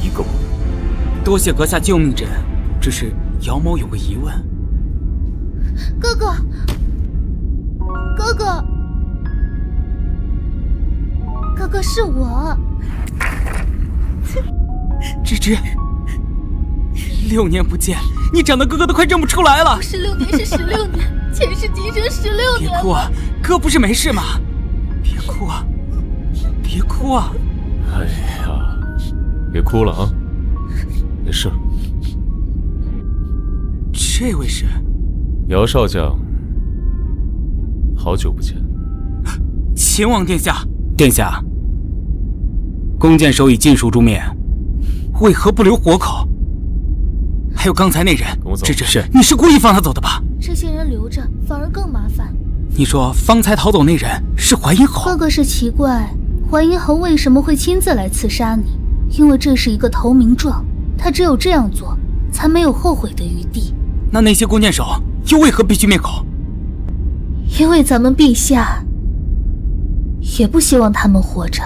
一个不留。多谢阁下救命之恩，只是姚某有个疑问。哥哥，哥哥，哥哥是我。芝芝，6年不见，你长得哥哥都快认不出来了。不是6年，是16年，前世今生16年。别哭啊，哥不是没事吗？别哭啊，别哭啊！哎呀，别哭了啊，没事。这位是姚少将，好久不见。秦王殿下，殿下，弓箭手已尽数诛灭，为何不留活口？还有刚才那人，芝芝，是你是故意放他走的吧？这些人留着反而更麻烦。你说方才逃走那人是淮阴侯？哥哥是奇怪，淮阴侯为什么会亲自来刺杀你？因为这是一个投名状，他只有这样做，才没有后悔的余地。那些弓箭手又为何必须灭口？因为咱们陛下也不希望他们活着。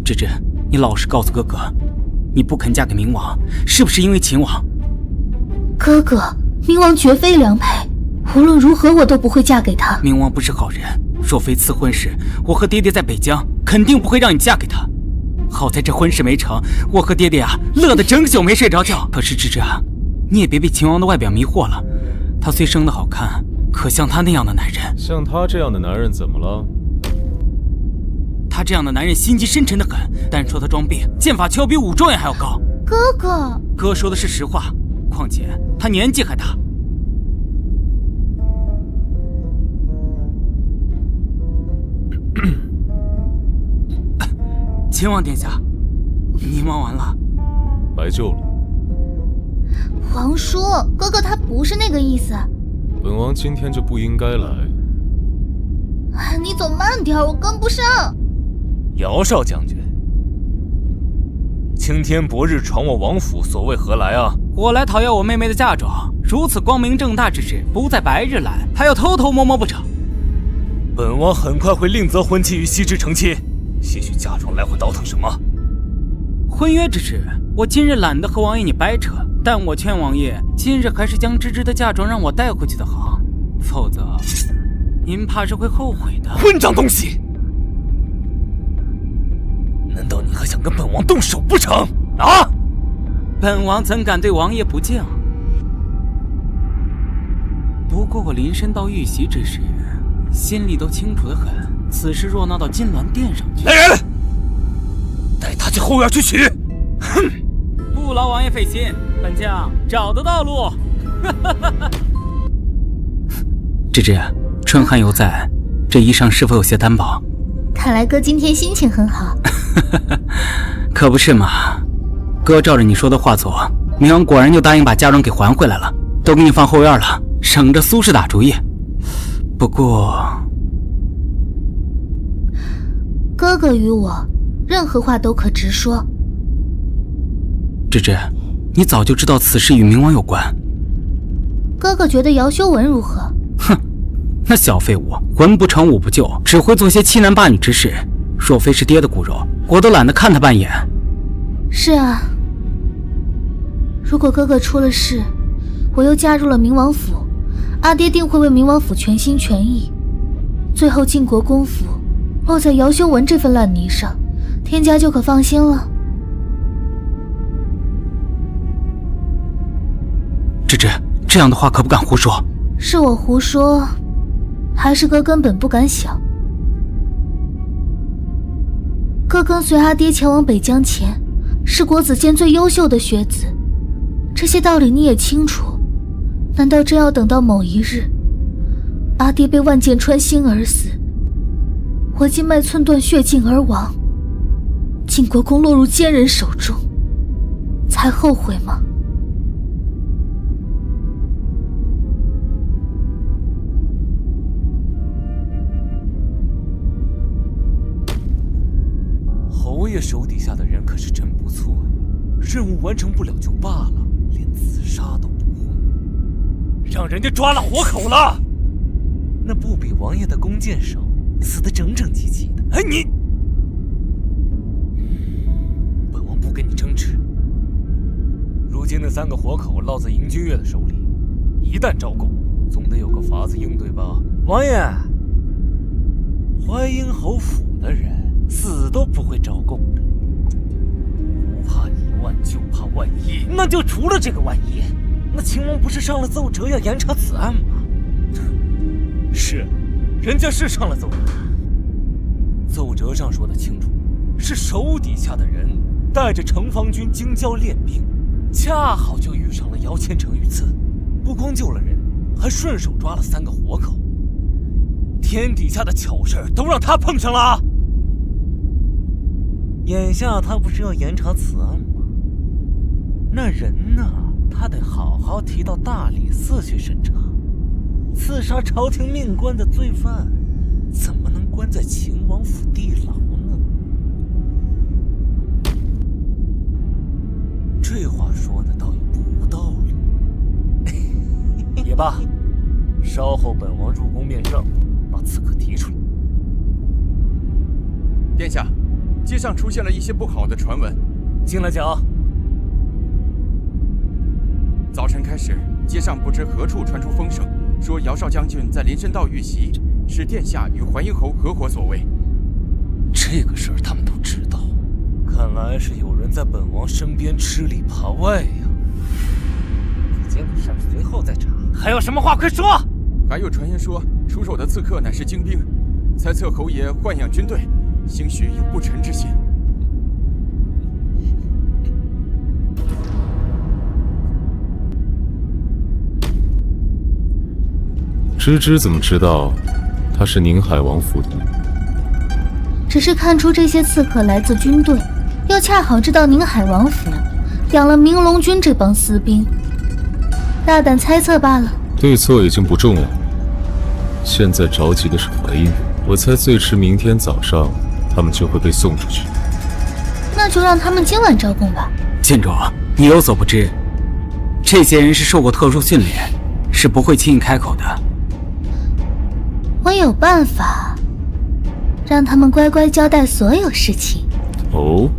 芝芝，你老实告诉哥哥，你不肯嫁给明王，是不是因为秦王？哥哥，明王绝非良配，无论如何我都不会嫁给他。明王不是好人，若非赐婚事，我和爹爹在北疆肯定不会让你嫁给他。好在这婚事没成，我和爹爹啊乐得整宿没睡着觉。可是芝芝啊，你也别被秦王的外表迷惑了，他虽生得好看，可像他那样的男人，像他这样的男人怎么了？他这样的男人心机深沉得很，单说他装病，剑法却要比武状元还要高。哥哥，哥说的是实话，况且他年纪还大。秦王殿下，你忙完了。白救了。王叔，哥哥他不是那个意思。本王今天就不应该来。你走慢点，我跟不上。姚少将军，青天白日闯我王府，所谓何来啊？我来讨要我妹妹的嫁妆，如此光明正大之事，不在白日来，还要偷偷摸摸不成？本王很快会另择婚期与羲之成亲，些许嫁妆来回倒腾什么？婚约之事，我今日懒得和王爷你掰扯，但我劝王爷今日还是将芝芝的嫁妆让我带回去的好，否则您怕是会后悔的。混账东西！难道你还想跟本王动手不成？啊！本王怎敢对王爷不敬？不过我临身到玉玺之时，心里都清楚得很，此事若闹到金銮殿上去，来人，带他去后院去取。哼！不劳王爷费心，本将找得到路。芝芝，春寒犹在，这衣裳是否有些单薄？看来哥今天心情很好。可不是嘛，哥照着你说的话做，明王果然就答应把嫁妆给还回来了，都给你放后院了，省着苏氏打主意。不过哥哥与我，任何话都可直说。芝芝，你早就知道此事与冥王有关。哥哥觉得姚修文如何？哼，那小废物，文不成武不就，只会做些欺男霸女之事。若非是爹的骨肉，我都懒得看他半眼。是啊，如果哥哥出了事，我又加入了冥王府，阿爹定会为冥王府全心全意。最后晋国公府落在姚修文这份烂泥上，天家就可放心了。芝芝，这样的话可不敢胡说。是我胡说，还是哥根本不敢想？哥跟随阿爹前往北疆前，是国子监最优秀的学子，这些道理你也清楚。难道真要等到某一日，阿爹被万箭穿心而死，我经脉寸断血尽而亡，晋国公落入奸人手中，才后悔吗？侯爷手底下的人可是真不错呀，任务完成不了就罢了，连自杀都不会，让人家抓了活口了。那不比王爷的弓箭手死得整整齐齐的。哎，你，本王不跟你争执。如今那3个活口落在嬴君越的手里，一旦招供，总得有个法子应对吧？王爷，淮阴侯府的人死都不会招供的，不怕1万就怕万一。那就除了这个万一，那秦王不是上了奏折要严查此案吗？是，人家是上了奏折，奏折上说的清楚，是手底下的人带着城防军京郊练兵，恰好就遇上了姚千成遇刺，不光救了人，还顺手抓了3个活口。天底下的巧事都让他碰上了。眼下他不是要严查此案吗？那人呢，他得好好提到大理寺去审查。刺杀朝廷命官的罪犯，怎么能关在秦王府地牢呢？这话说的倒也不无道理。也罢，稍后本王入宫面圣，把刺客提出来。殿下，街上出现了一些不好的传闻，进来讲。早晨开始，街上不知何处传出风声，说姚绍将军在林深道遇袭，是殿下与淮阴侯合伙所为。这个事儿他们都知道，看来是有人在本王身边吃里扒外呀。这件事随后再查，还有什么话快说！还有传言说，出手的刺客乃是精兵，猜测侯爷豢养军队，兴许有不臣之心。芝芝怎么知道他是宁海王府的？只是看出这些刺客来自军队，又恰好知道宁海王府养了明龙军这帮私兵，大胆猜测罢了。对错已经不重要，现在着急的是淮阴，我猜最迟明天早上他们就会被送出去。那就让他们今晚招供吧。建州，你有所不知，这些人是受过特殊训练，是不会轻易开口的。我有办法，让他们乖乖交代所有事情。哦，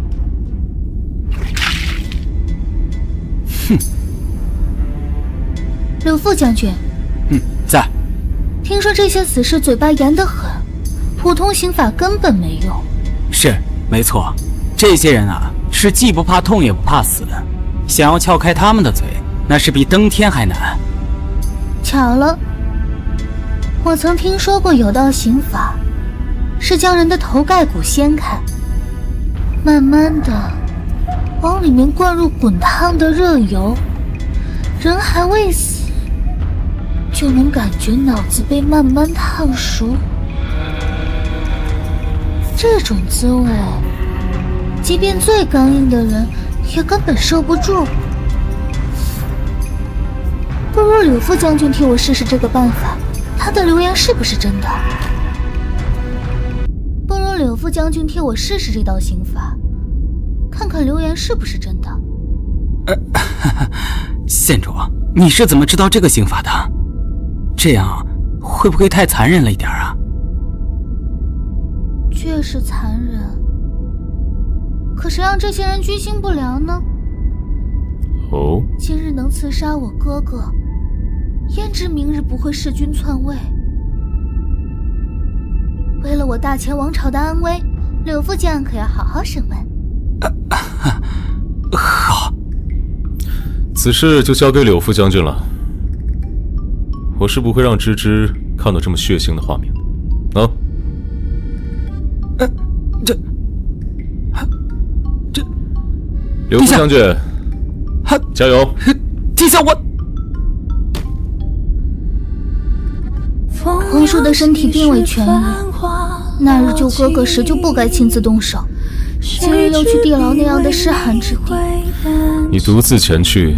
哼，柳副将军，在。听说这些死士嘴巴严得很，普通刑法根本没用。是，没错，这些人啊，是既不怕痛也不怕死，想要撬开他们的嘴，那是比登天还难。巧了。我曾听说过有道刑法，是将人的头盖骨掀开，慢慢的往里面灌入滚烫的热油，人还未死，就能感觉脑子被慢慢烫熟。这种滋味，即便最刚硬的人也根本受不住。不如柳副将军替我试试这个办法。他的流言是不是真的？不如柳副将军替我试试这道刑法，看看流言是不是真的。县主，你是怎么知道这个刑法的？这样会不会太残忍了一点啊？确实残忍，可谁让这些人居心不良呢？哦，今日能刺杀我哥哥，焉知明日不会弑君篡位？为了我大前王朝的安危，柳副将可要好好审问。好，此事就交给柳副将军了。我是不会让芝芝看到这么血腥的画面。啊，柳副将军，加油！殿下，我皇叔的身体并未痊愈，那日救哥哥时就不该亲自动手，今日又去地牢那样的湿寒之地。你独自前去，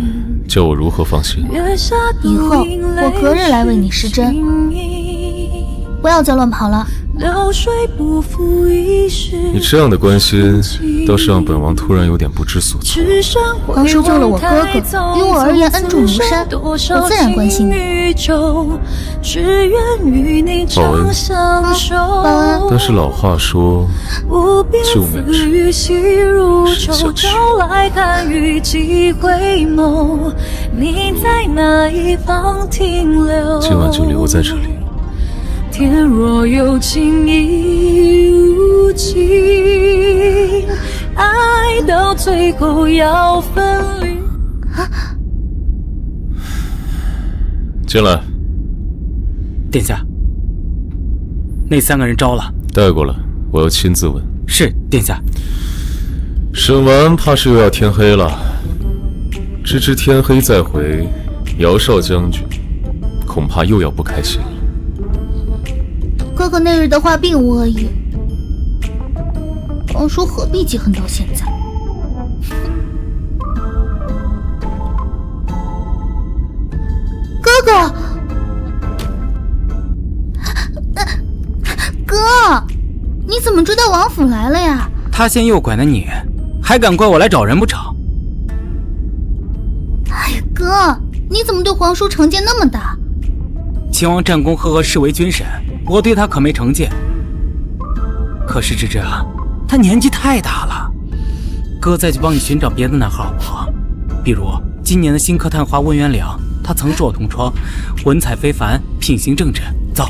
叫我如何放心？以后我隔日来为你施针，不要再乱跑了。你这样的关心，倒是让本王突然有点不知所措。皇叔救了我哥哥，于我而言恩重如山，我自然关心你。报恩，报恩。但是老话说，救命之身相许。今晚就留在这里。天若有情亦无情，爱到最后要分离。进来。殿下，那3个人招了，带过来，我要亲自问。是，殿下。审完怕是又要天黑了，芝芝天黑再回，姚少将军恐怕又要不开心了。哥哥那日的话并无恶意，皇叔何必记恨到现在？哥哥，哥，你怎么追到王府来了呀？他先诱拐的你，还敢怪我来找人不成？哎呀，哥，你怎么对皇叔成见那么大？秦王战功赫赫，视为军神，我对他可没成见。可是芝芝啊，他年纪太大了，哥再去帮你寻找别的男孩好不好？比如今年的新科探花温元良，他曾是我同窗，文采非凡，品行正直。走。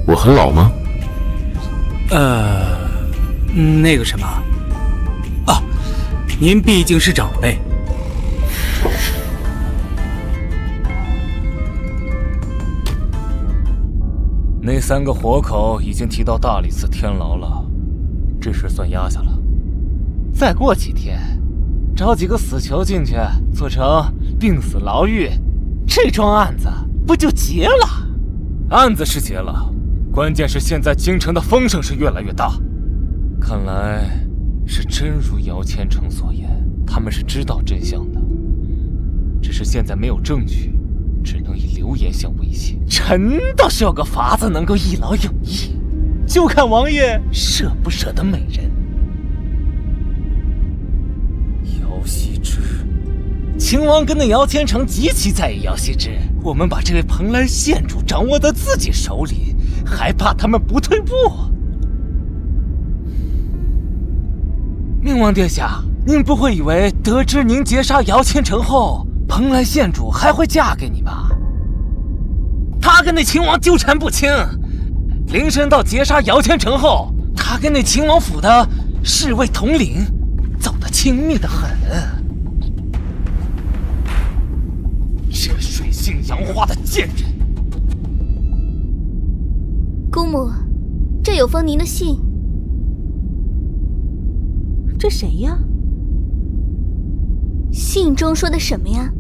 我很老吗？那个什么，啊，您毕竟是长辈。那3个活口已经提到大理寺天牢了，这事算压下了。再过几天，找几个死囚进去，做成病死牢狱，这桩案子不就结了？案子是结了，关键是现在京城的风声是越来越大。看来是真如姚千成所言，他们是知道真相的，只是现在没有证据，只能以流言相威胁。臣倒是有个法子能够一劳永逸，就看王爷舍不舍得美人。姚希之，秦王跟那姚千成极其在意姚希之，我们把这位蓬莱县主掌握在自己手里，还怕他们不退步？明王殿下，您不会以为得知您劫杀姚千成后，蓬莱县主还会嫁给你吧？他跟那秦王纠缠不清，林深道劫杀姚千成后，他跟那秦王府的侍卫统领走得亲密得很。这水性杨花的贱人！姑母，这有封您的信。这谁呀？信中说的什么呀？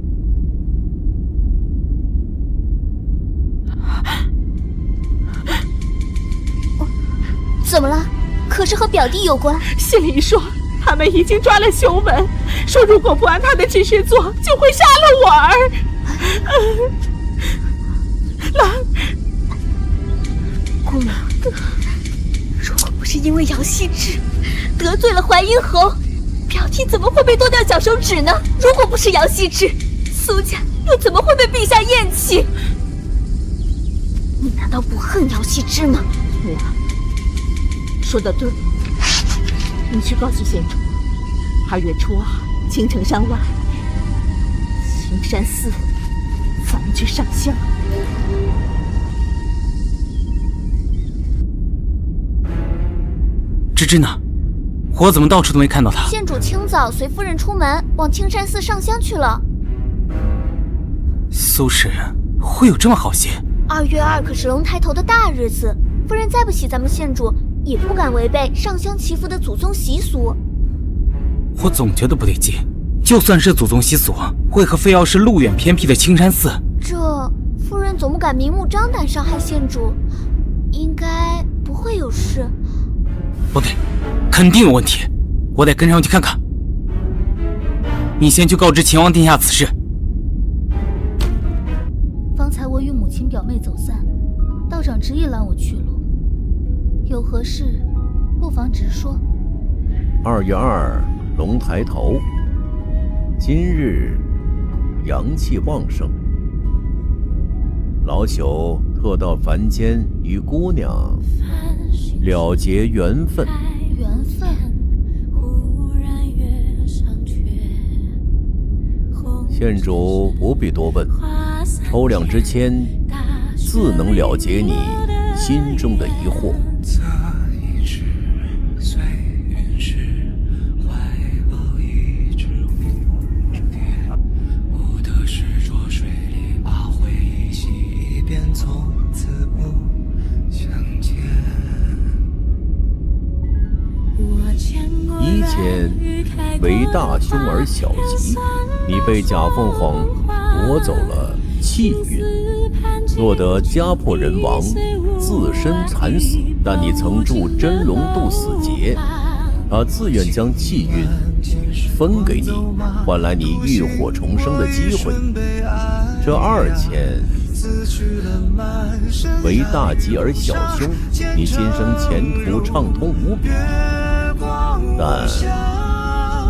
怎么了？可是和表弟有关？信里说，他们已经抓了修文，说如果不按他的指示做，就会杀了我儿。姑娘，如果不是因为姚希之得罪了淮阴侯，表弟怎么会被剁掉小手指呢？如果不是姚希之，苏家又怎么会被陛下厌弃？你难道不恨姚希之吗？女儿，说得对，你去告诉县主，2月初2，青城山外，青山寺，咱们去上香。芝芝呢？我怎么到处都没看到她？县主清早随夫人出门，往青山寺上香去了。苏氏会有这么好心？2月2可是龙抬头的大日子，夫人再不喜咱们县主，也不敢违背上香祈福的祖宗习俗。我总觉得不对劲，就算是祖宗习俗，为何非要是路远偏僻的青山寺？这夫人总不敢明目张胆伤害县主，应该不会有事。不对，肯定有问题，我得跟上去看看。你先去告知秦王殿下此事。方才我与母亲表妹走散，道长执意拦我去路，有何事不妨直说。2月2，龙抬头。今日阳气旺盛，老朽特到凡间与姑娘了结缘分。缘分？县主不必多问，抽两支签，自能了结你心中的疑惑。一签为大凶而小吉，你被假凤凰夺走了气运，落得家破人亡，自身惨死。但你曾助真龙渡死劫，他自愿将气运分给你，换来你浴火重生的机会。这2签为大吉而小凶，你今生前途畅通无比，但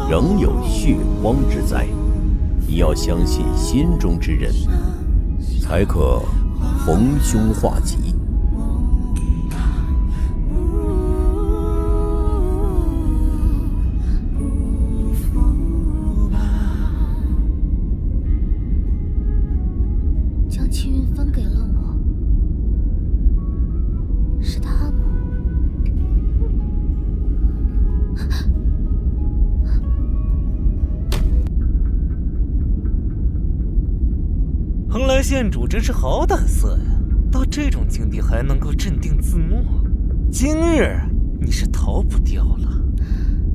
仍有血光之灾。你要相信心中之人，才可逢凶化吉。将气运分给了我，是他吗？蓬莱县主真是好胆色呀，到这种境地还能够镇定自若。今日你是逃不掉了。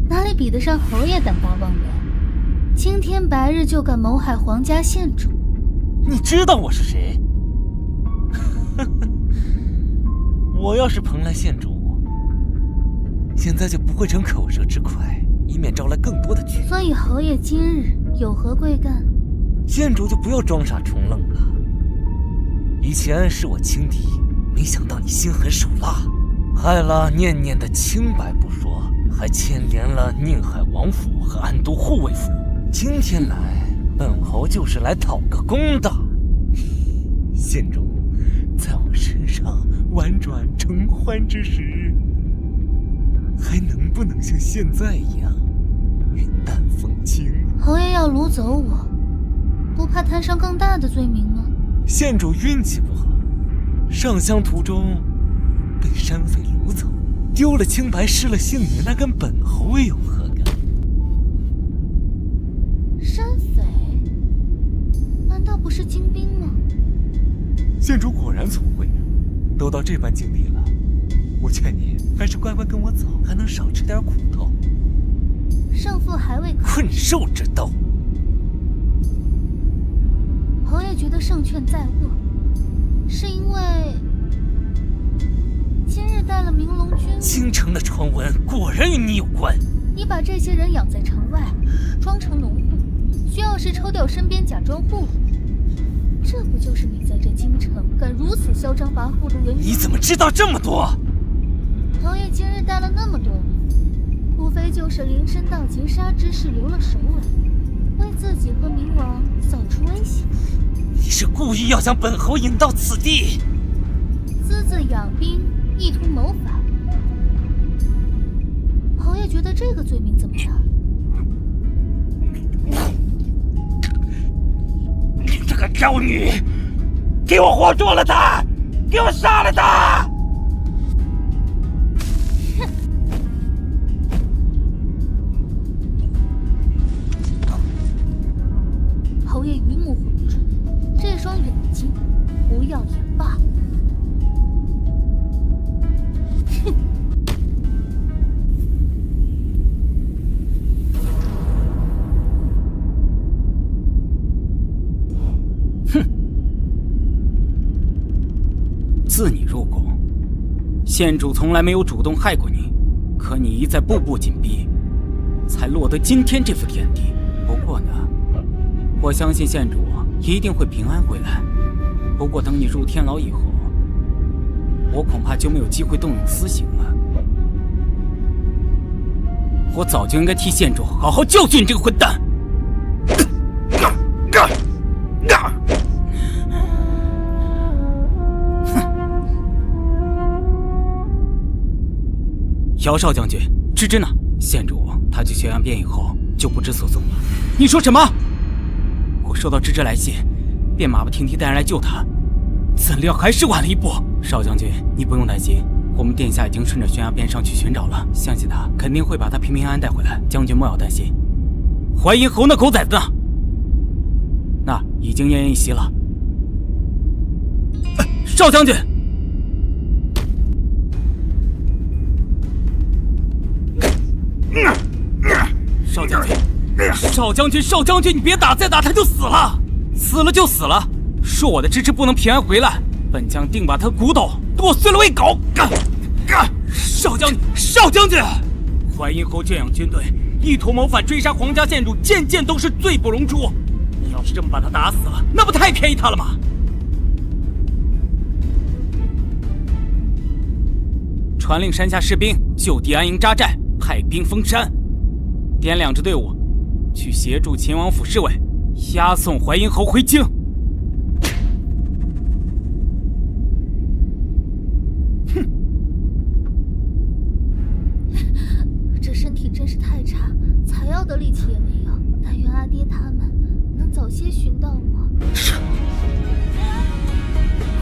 哪里比得上侯爷胆大妄为？青天白日就敢谋害皇家县主，你知道我是谁？我要是蓬莱县主，现在就不会逞口舌之快，以免招来更多的局。所以侯爷今日有何贵干？县主就不要装傻充愣了。以前是我轻敌，没想到你心狠手辣，害了念念的清白不说，还牵连了宁海王府和安都护卫府。今天来，本侯就是来讨个公道。县主在我身上婉转承欢之时，还能不能像现在一样云淡风轻？侯爷要掳走我，不怕摊上更大的罪名吗？县主运气不好，上香途中被山匪掳走，丢了清白失了性命，那跟本侯有何干？山匪？难道不是精兵吗？县主果然聪慧，都到这般境地了，我劝你还是乖乖跟我走，还能少吃点苦头。胜负还未可困兽之斗。侯爷觉得胜券在握，是因为今日带了明龙君。京城的传闻果然与你有关。你把这些人养在城外，装成农户，需要时抽调身边假装护卫，这不就是你在这京城敢如此嚣张跋扈的原因？你怎么知道这么多？侯爷今日带了那么多人，无非就是林深道劫杀之事留了首尾，为自己和冥王扫除危险。你是故意要将本侯引到此地？私自养兵，意图谋反。侯爷觉得这个罪名怎么样？你这个刁女，给我活捉了他，给我杀了他！侯爷鱼目混珠，这双眼睛不要也罢。哼！自你入宫，县主从来没有主动害过你，可你一再步步紧逼，才落得今天这副田地。不过呢，我相信县主一定会平安回来。不过等你入天牢以后，我恐怕就没有机会动用私刑了。我早就应该替县主好好教训这个混蛋。姚少将军，芝芝呢？县主他去悬崖边以后就不知所踪了。你说什么？我收到芝芝来信，便马不停蹄带人来救他，怎料还是晚了一步。少将军，你不用担心，我们殿下已经顺着悬崖边上去寻找了，相信他肯定会把他平平安安带回来。将军莫要担心。淮阴侯那狗崽子呢？那已经奄奄一息了。少将军。少将军，少将军，少将军，你别打，再打他就死了，死了就死了。说我的芝芝不能平安回来，本将定把他骨头剁碎了喂狗。少将军，少将军，淮阴侯圈养军队，意图谋反，追杀皇家县主，件件都是罪不容诛。你要是这么把他打死了，那不太便宜他了吗？传令山下士兵就地安营扎寨，派兵封山，点2支队伍去协助秦王府侍卫押送淮阴侯回京。哼！这身体真是太差，采药的力气也没有。但愿阿爹他们能早些寻到我。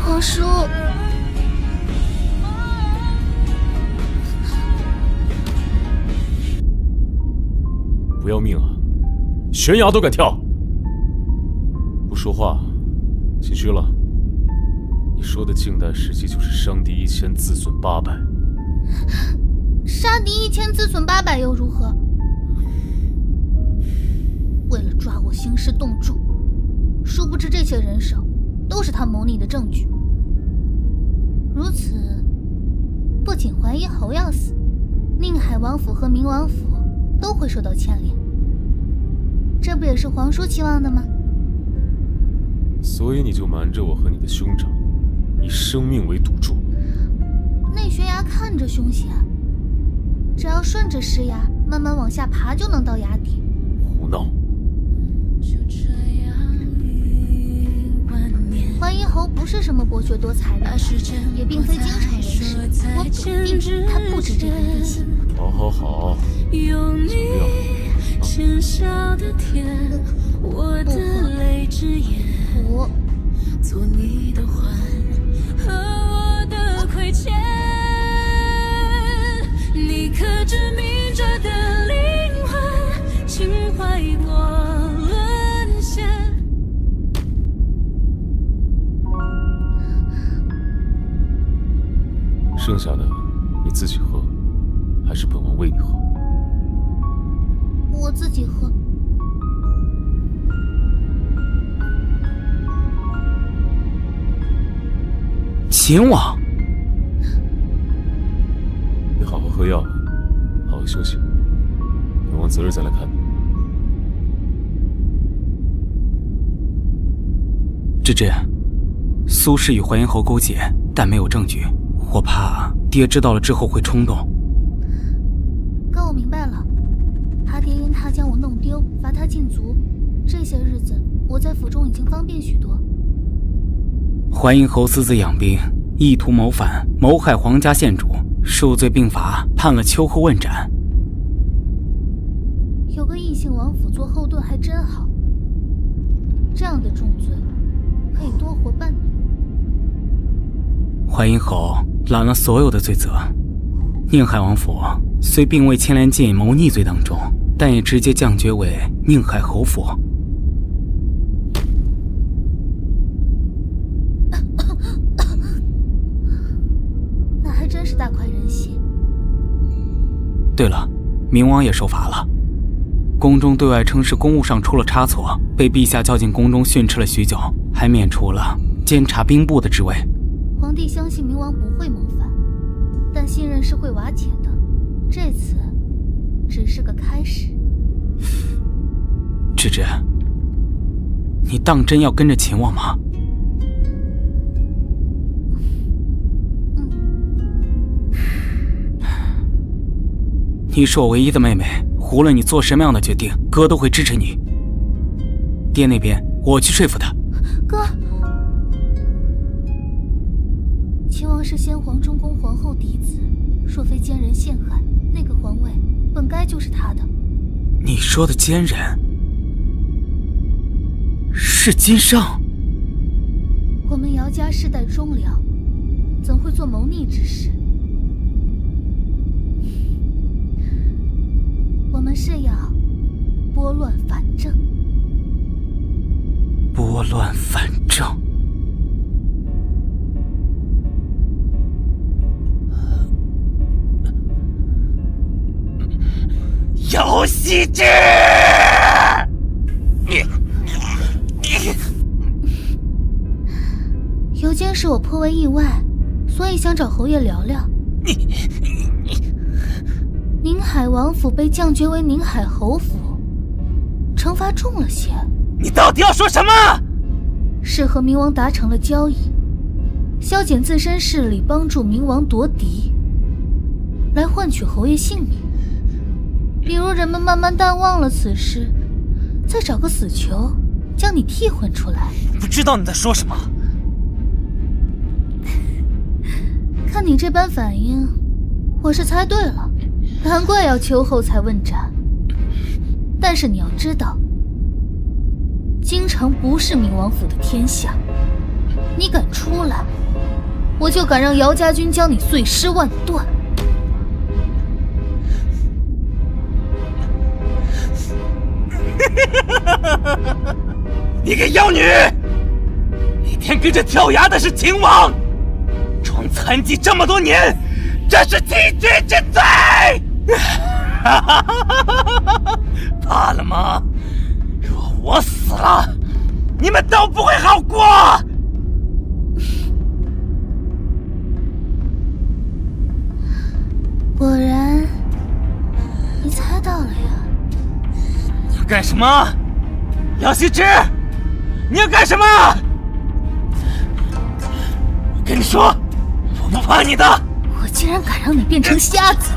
皇叔。不要命啊！悬崖都敢跳！不说话，进去了。你说的近代史记就是伤敌1000，自损800。杀敌1000，自损800又如何？为了抓我兴师动众，殊不知这些人手都是他谋逆的证据。如此，不仅淮阴侯要死，宁海王府和冥王府都会受到牵连，这不也是皇叔期望的吗？所以你就瞒着我和你的兄长，以生命为赌注。那悬崖看着凶险，只要顺着石崖慢慢往下爬，就能到崖底。胡闹！淮阴侯不是什么博学多才的人，也并非京城人士，我笃定他不止这般地形。好好好，有你牵笑的天，我的泪之眼，做你的欢和我的亏欠，你刻着明着的灵魂，情怀我沦陷。剩下的你自己喝，还是本王喂你喝？我自己喝。秦王，你好好喝药，好好休息。完择日再来看你。芝芝，苏氏与淮阴侯勾结，但没有证据，我怕爹知道了之后会冲动。哥，我明白了，他爹因他将我弄丢，罚他禁足，这些日子我在府中已经方便许多。淮阴侯私自养兵，意图谋反，谋害皇家县主，数罪并罚，判了秋后问斩。有个异姓王府做后盾还真好，这样的重罪可以多活半年。淮阴侯揽了所有的罪责，宁海王府虽并未牵连进谋逆罪当中，但也直接降爵为宁海侯府。那还真是大快人心。对了，明王也受罚了，宫中对外称是公务上出了差错，被陛下叫进宫中训斥了许久，还免除了监察兵部的职位。皇帝相信明王不会谋反，但信任是会瓦解的，这次只是个开始。芝芝，你当真要跟着秦王吗？你是我唯一的妹妹，无论你做什么样的决定，哥都会支持你。爹那边我去说服他。哥，秦王是先皇中宫皇后嫡子，若非奸人陷害，那个皇位本该就是他的。你说的奸人是金上？我们姚家世代忠良，怎会做谋逆之事？我们是要拨乱反正。拨乱反正。姚希之，邮件使我颇为意外，所以想找侯爷聊聊。宁海王府被降爵为宁海侯府，惩罚重了些。你到底要说什么？是和明王达成了交易，削减自身势力，帮助明王夺嫡，来换取侯爷性命。比如人们慢慢淡忘了此事，再找个死囚将你替换出来。不知道你在说什么。看你这般反应，我是猜对了，难怪要秋后才问斩。但是你要知道，京城不是明王府的天下，你敢出来，我就敢让姚家军将你碎尸万段。你个妖女，那天跟着跳崖的是秦王，装残疾这么多年，这是欺君之罪。怕了吗？若我死了，你们都不会好过。果然，你猜到了呀。你要干什么？姚希之，你要干什么？我跟你说，我不怕你的。我竟然敢让你变成瞎子！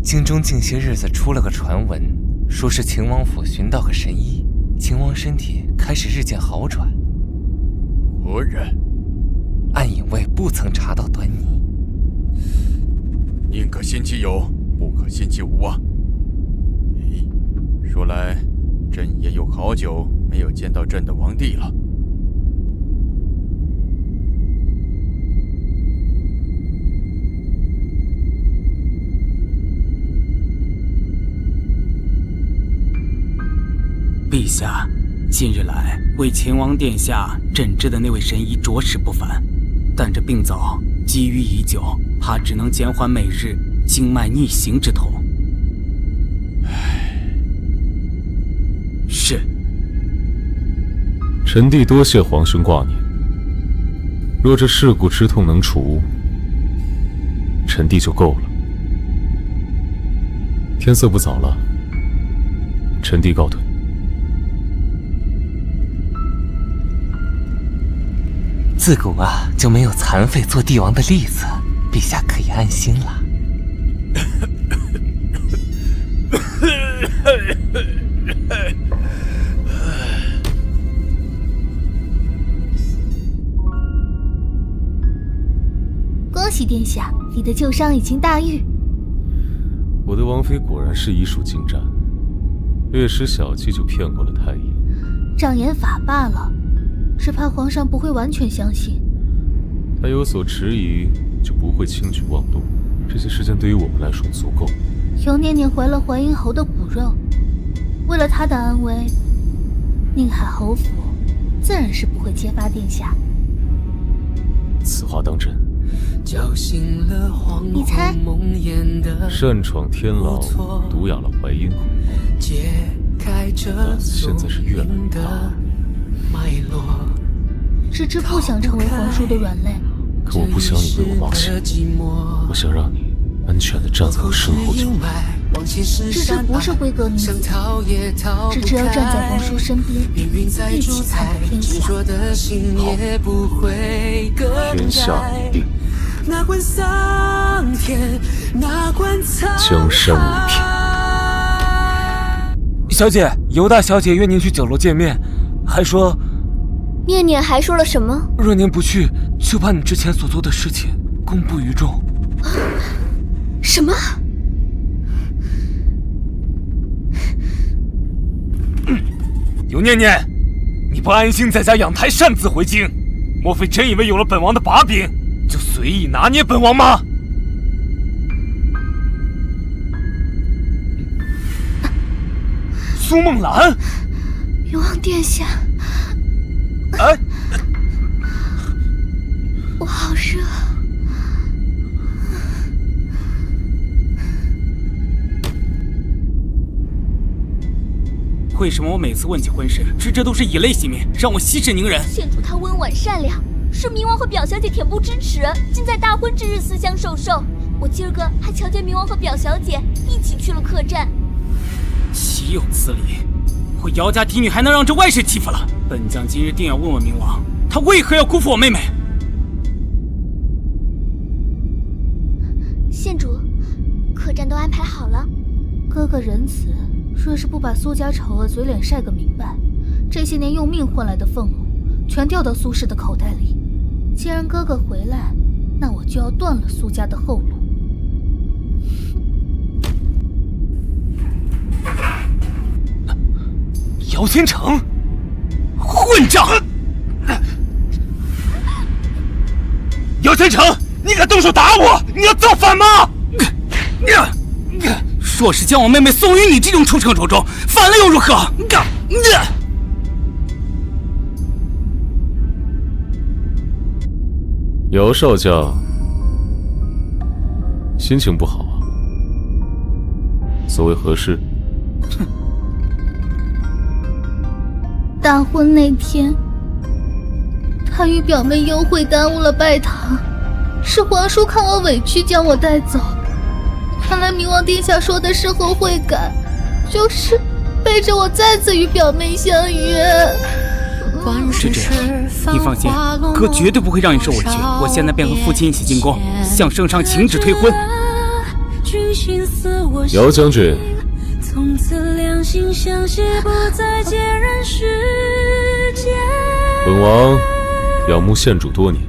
京中近些日子出了个传闻，说是秦王府寻到个神医，秦王身体开始日渐好转。何人？暗影卫不曾查到端倪。宁可信其有，不可信其无啊！咦，说来，朕也有好久没有见到朕的王弟了。陛下，近日来为秦王殿下诊治的那位神医着实不凡，但这病灶积郁已久，怕只能减缓每日经脉逆行之痛。是。臣弟多谢皇兄挂念。若这噬骨之痛能除，臣弟就够了。天色不早了，臣弟告退。自古就没有残废做帝王的例子，陛下可以安心了。恭喜殿下，你的旧伤已经大愈。我的王妃果然是医术精湛，略施小计就骗过了太医。障眼法罢了，只怕皇上不会完全相信。他有所迟疑，就不会轻举妄动。这些时间对于我们来说足够。尤念念怀了淮阴侯的骨肉，为了他的安危，宁海侯府自然是不会揭发殿下。此话当真？你猜？擅闯天牢，毒哑了淮阴侯。胆子现在是越来越大了。芝芝不想成为皇叔的软肋，可我不想你为我冒险，我想让你安全地站在我身后就好。芝芝不是闺阁女子，芝芝要站在皇叔身边，一起看个天下。好，天下已定，江山一片。小姐，尤大小姐约您去酒楼见面，还说……念念还说了什么？若您不去，就把你之前所做的事情公布于众。什么？尤念念，你不安心在家养胎擅自回京，莫非真以为有了本王的把柄，就随意拿捏本王吗？苏梦兰，冥王殿下，哎，我好热。为什么我每次问起婚事，芝芝都是以泪洗面，让我息事宁人？县主她温婉善良，是冥王和表小姐恬不知耻，竟在大婚之日私相授受。我今儿个还瞧见冥王和表小姐一起去了客栈。岂有此理！我姚家嫡女还能让这外室欺负了？本将今日定要问问冥王，他为何要辜负我妹妹？县主，客栈都安排好了。哥哥仁慈，若是不把苏家丑恶嘴脸晒个明白，这些年用命换来的俸禄全掉到苏氏的口袋里。既然哥哥回来，那我就要断了苏家的后路。姚千成，混账！姚千成，你敢动手打我？你要造反吗？若是将我妹妹送于你这种畜生手中，反了又如何？姚少将心情不好啊？所谓何事？哼！大婚那天，他与表妹幽会耽误了拜堂，是皇叔看我委屈将我带走。看来冥王殿下说的事后悔改，就是背着我再次与表妹相约。芝芝，你放心，哥绝对不会让你受委屈。我现在便和父亲一起进宫，向圣上请旨推婚。姚将军，从此两心相惜，不再孑然世间。本王仰慕县主多年，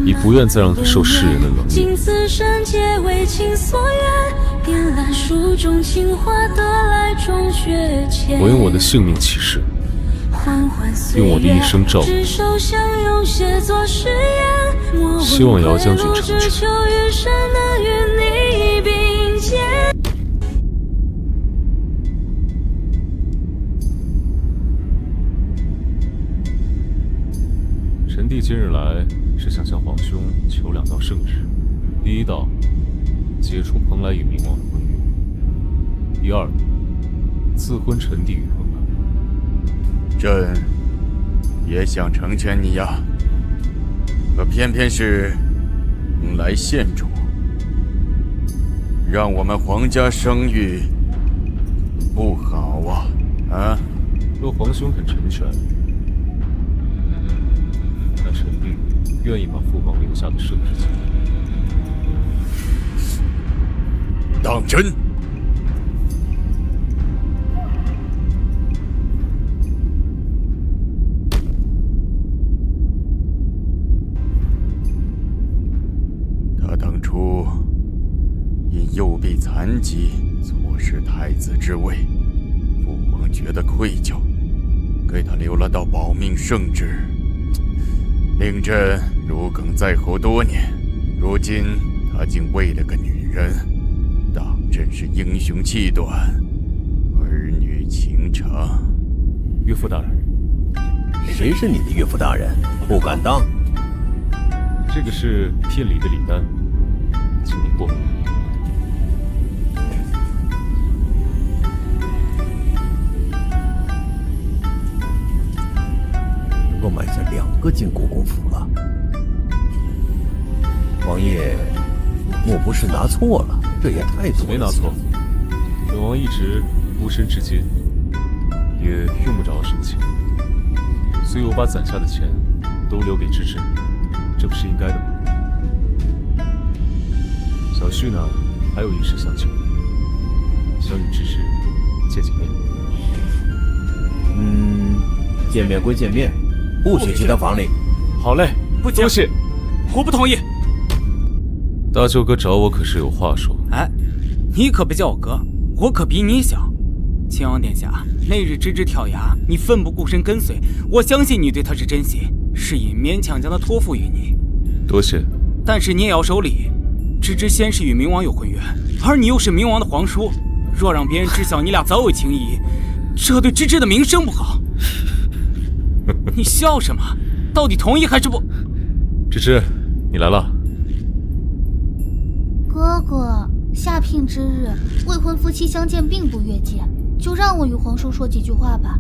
已不愿再让他受世人的冷眼。此生皆为情所愿，点燃书中情话得来终觉浅。我用我的性命起誓，用我的一生照顾。希望姚将军成全。臣弟今日来是想向皇兄求2道圣旨。第一道，解除蓬莱与冥王的婚约；第二，赐婚臣弟与蓬莱。朕也想成全你呀，可偏偏是蓬莱县主让我们皇家声誉不好啊！啊！若皇兄肯成全，那臣弟愿意把父王留下的圣旨交。当真？他当初因右臂残疾错失太子之位，父王觉得愧疚，给他留了道保命圣旨，令朕如鲠在喉多年。如今他竟为了个女人，当真是英雄气短，儿女情长。岳父大人，谁是你的岳父大人？不敢当。这个是聘礼的礼单，请你过目。能够买下2个进故宫府了，王爷莫不是拿错了？这也太多了。没拿错，本王一直孤身至今，也用不着什么钱，所以我把攒下的钱都留给芝芝，这不是应该的吗？小婿呢，还有一事相求，想与芝芝见面。见面归见面，不许去他房里。好嘞，不行，多谢。我不同意。大舅哥找我可是有话说。哎，你可别叫我哥，我可比你小。秦王殿下，那日芝芝跳崖，你奋不顾身跟随，我相信你对她是真心，是以勉强将她托付于你。多谢。但是你也要守礼，芝芝先是与明王有婚约，而你又是明王的皇叔，若让别人知晓你俩早有情谊，这对芝芝的名声不好。你笑什么？到底同意还是不？芝芝，你来了。哥哥，下聘之日，未婚夫妻相见并不越界，就让我与皇叔说几句话吧。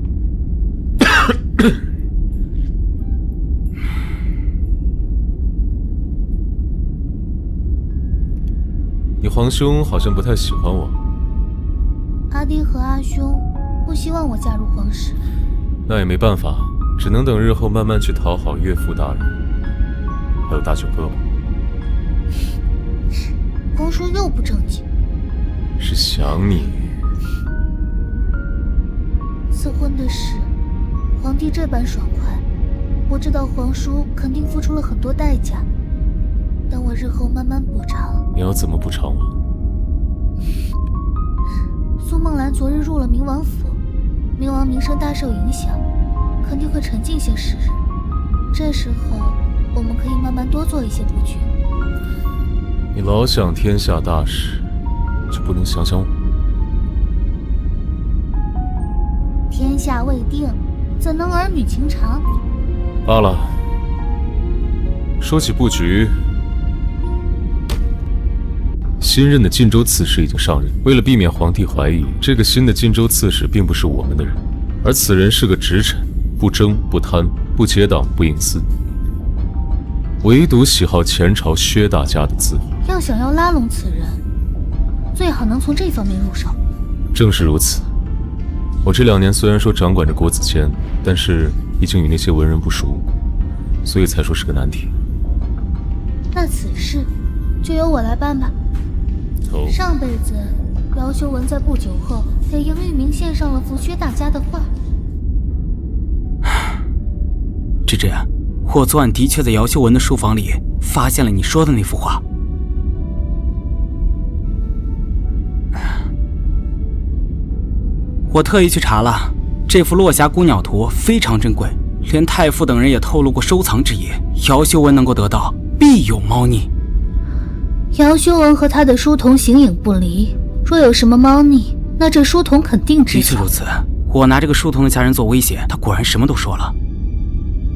你皇兄好像不太喜欢我。阿爹和阿兄不希望我嫁入皇室。那也没办法，只能等日后慢慢去讨好岳父大人，还有大舅哥吧。皇叔又不正经。是想你。赐婚的事，皇帝这般爽快，我知道皇叔肯定付出了很多代价，等我日后慢慢补偿。你要怎么补偿我？苏梦兰昨日入了明王府，明王名声大受影响，肯定会沉静些时日。这时候，我们可以慢慢多做一些布局。你老想天下大事，就不能想想我？天下未定，怎能儿女情长？罢了。说起布局，新任的晋州刺史已经上任，为了避免皇帝怀疑，这个新的晋州刺史并不是我们的人，而此人是个直臣，不争不贪，不结党不营私，唯独喜好前朝薛大家的字。想要拉拢此人，最好能从这方面入手。正是如此。我这2年虽然说掌管着国子监，但是已经与那些文人不熟，所以才说是个难题。那此事就由我来办吧。上辈子姚修文在不久后给杨玉明献上了幅薛大家的画。芝芝，我昨晚的确在姚修文的书房里发现了你说的那幅画。我特意去查了，这幅落霞孤鸟图非常珍贵，连太傅等人也透露过收藏之意。姚修文能够得到，必有猫腻。姚修文和他的书童形影不离，若有什么猫腻，那这书童肯定知晓。的确如此，我拿这个书童的家人做威胁，他果然什么都说了。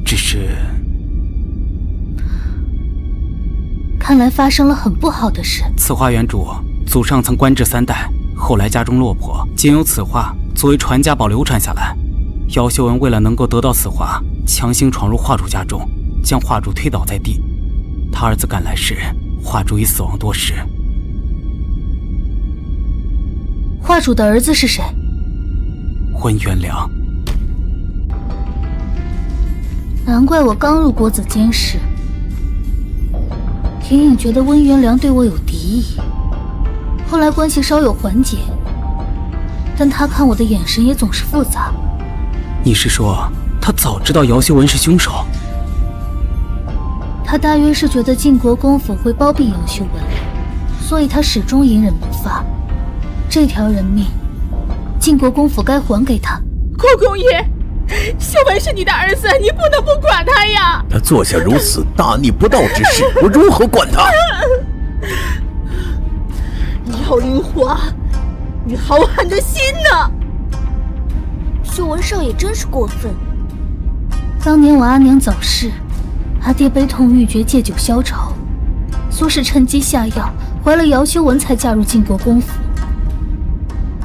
只是，看来发生了很不好的事。此画原主祖上曾官至3代，后来家中落魄，仅有此画作为传家宝流传下来。姚修文为了能够得到此画，强行闯入画主家中，将画主推倒在地。他儿子赶来时，画主已死亡多时。画主的儿子是谁？温元良。难怪我刚入国子监时，隐隐觉得温元良对我有敌意。后来关系稍有缓解，但他看我的眼神也总是复杂。你是说他早知道姚修文是凶手？他大约是觉得晋国公府会包庇姚修文，所以他始终隐忍不发。这条人命，晋国公府该还给他。国公爷，修文是你的儿子，你不能不管他呀！他做下如此大逆不道之事，我如何管他？姚灵华，你好狠的心呐！修文少爷真是过分。当年我阿娘早逝，阿爹悲痛欲绝，借酒消愁。苏氏趁机下药，怀了姚修文，才嫁入晋国公府。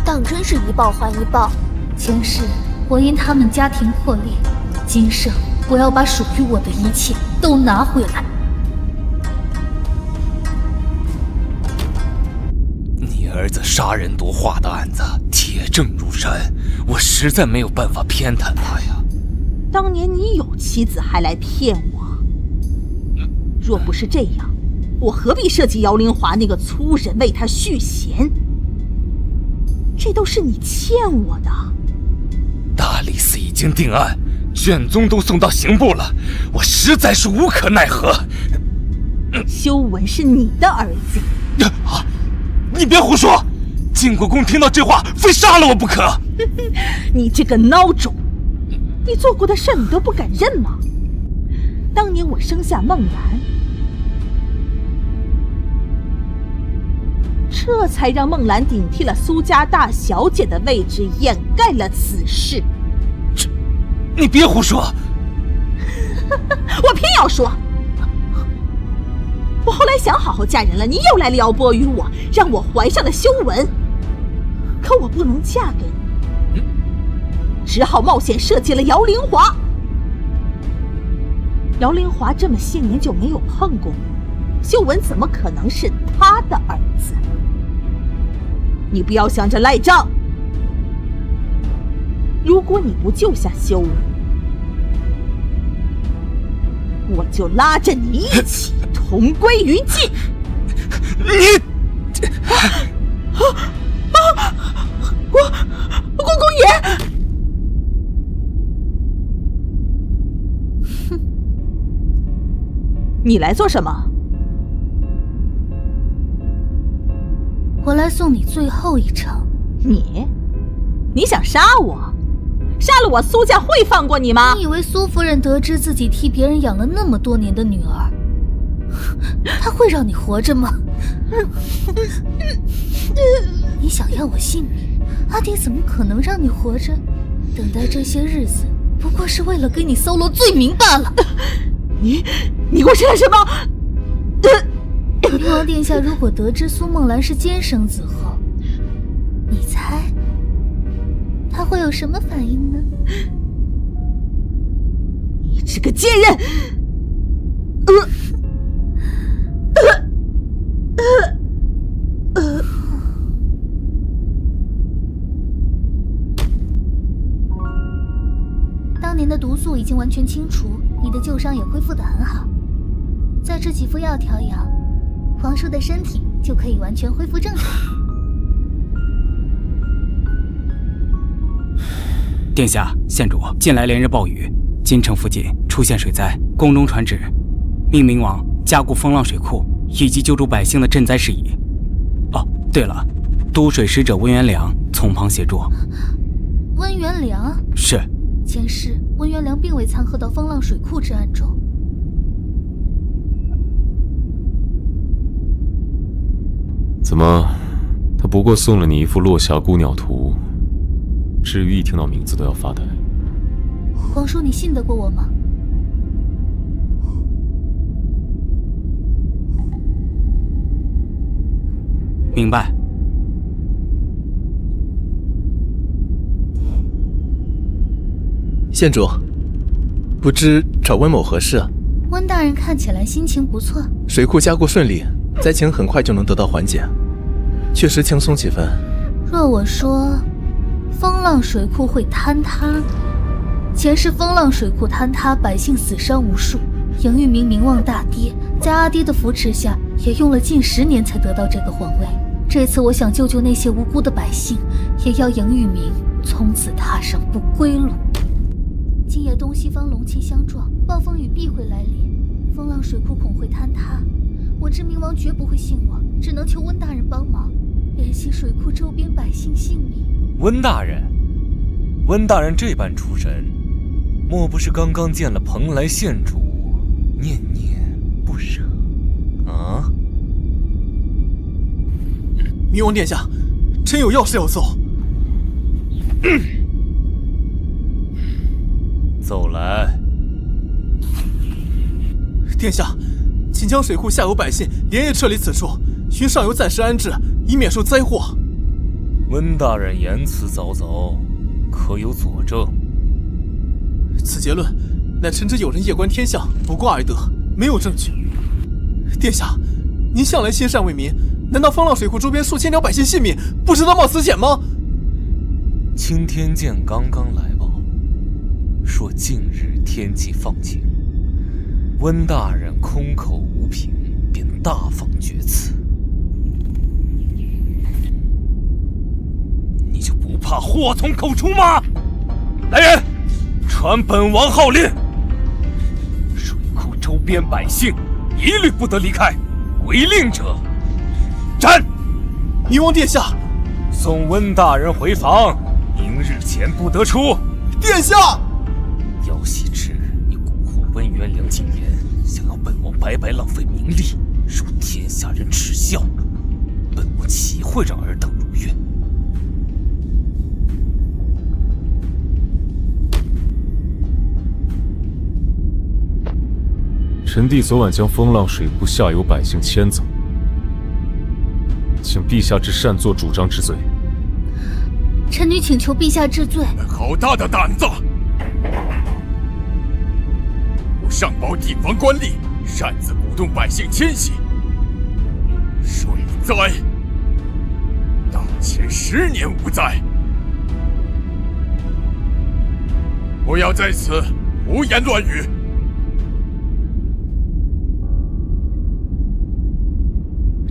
当真是一报还一报。前世我因他们家庭破裂，今生我要把属于我的一切都拿回来。你儿子杀人夺画的案子铁证如山，我实在没有办法偏袒他呀。当年你有妻子还来骗我，若不是这样，我何必设计姚灵华那个粗人为他续弦？这都是你欠我的。大理寺已经定案，卷宗都送到刑部了，我实在是无可奈何。修文是你的儿子。你别胡说！晋国公听到这话，非杀了我不可。你这个孬种，你做过的事你都不敢认吗？当年我生下孟兰，这才让孟兰顶替了苏家大小姐的位置，掩盖了此事。你别胡说！我偏要说。我后来想好好嫁人了，你又来撩拨于我，让我怀上了修文。可我不能嫁给你，只好冒险设计了姚灵华。姚灵华这么些年就没有碰过我，修文怎么可能是他的儿子？你不要想着赖账。如果你不救下修文，我就拉着你一起同归于尽。你，公爷，哼，你来做什么？我来送你最后一程。你想杀我？杀了我，苏家会放过你吗？你以为苏夫人得知自己替别人养了那么多年的女儿，她会让你活着吗？你想要我性命，阿爹怎么可能让你活着？等待这些日子，不过是为了给你搜罗罪名罢了。你给我说点什么？冥王殿下如果得知苏梦兰是奸生子后，你猜他会有什么反应呢？你这个贱人！当年的毒素已经完全清除，你的旧伤也恢复得很好。再吃几副药调养，皇叔的身体就可以完全恢复正常。殿下、县主，近来连日暴雨，京城附近出现水灾，宫中传旨，命明王加固风浪水库，以及救助百姓的赈灾事宜。哦，对了，督水使者温元良从旁协助。温元良？是。前世温元良并未参和到风浪水库之案中。怎么，他不过送了你一幅落霞孤鸟图，至于一听到名字都要发呆？皇叔，你信得过我吗？明白。县主，不知找温某何事啊？温大人看起来心情不错，水库加固顺利，灾情很快就能得到缓解，确实轻松几分。若我说风浪水库会坍塌，前世风浪水库坍塌，百姓死伤无数，杨玉明名望大跌，在阿爹的扶持下，也用了近10年才得到这个皇位。这次我想救救那些无辜的百姓，也要杨玉明从此踏上不归路。今夜东西方龙气相撞，暴风雨必会来临，风浪水库恐会坍塌。我知明王绝不会信我，只能求温大人帮忙，怜惜水库周边百姓性命。温大人这般出神，莫不是刚刚见了蓬莱县主，念念不舍啊？明王殿下，臣有要事要奏。走来。殿下，请将水库下游百姓连夜撤离此处，寻上游暂时安置，以免受灾祸。温大人言辞凿凿，可有佐证？此结论乃臣之有人夜观天象，卜卦而得，没有证据。殿下，您向来心善为民，难道风浪水库周边数千条百姓性命不值得冒此险吗？青天剑刚刚来报，说近日天气放晴，温大人空口无凭，便大放厥词。你就不怕祸从口出吗？来人，传本王号令，水库周边百姓一律不得离开，违令者斩。明王殿下，送温大人回房，明日前不得出。殿下，姚希之，你蛊惑温元良进言，想要本王白白浪费名利，受天下人耻笑，本王岂会让尔等如愿？臣弟昨晚将风浪水库下游百姓迁走，请陛下治擅作主张之罪。臣女请求陛下治罪。好大的胆子！我上报地方官吏，擅自鼓动百姓迁徙，水灾当前10年无灾，不要在此胡言乱语。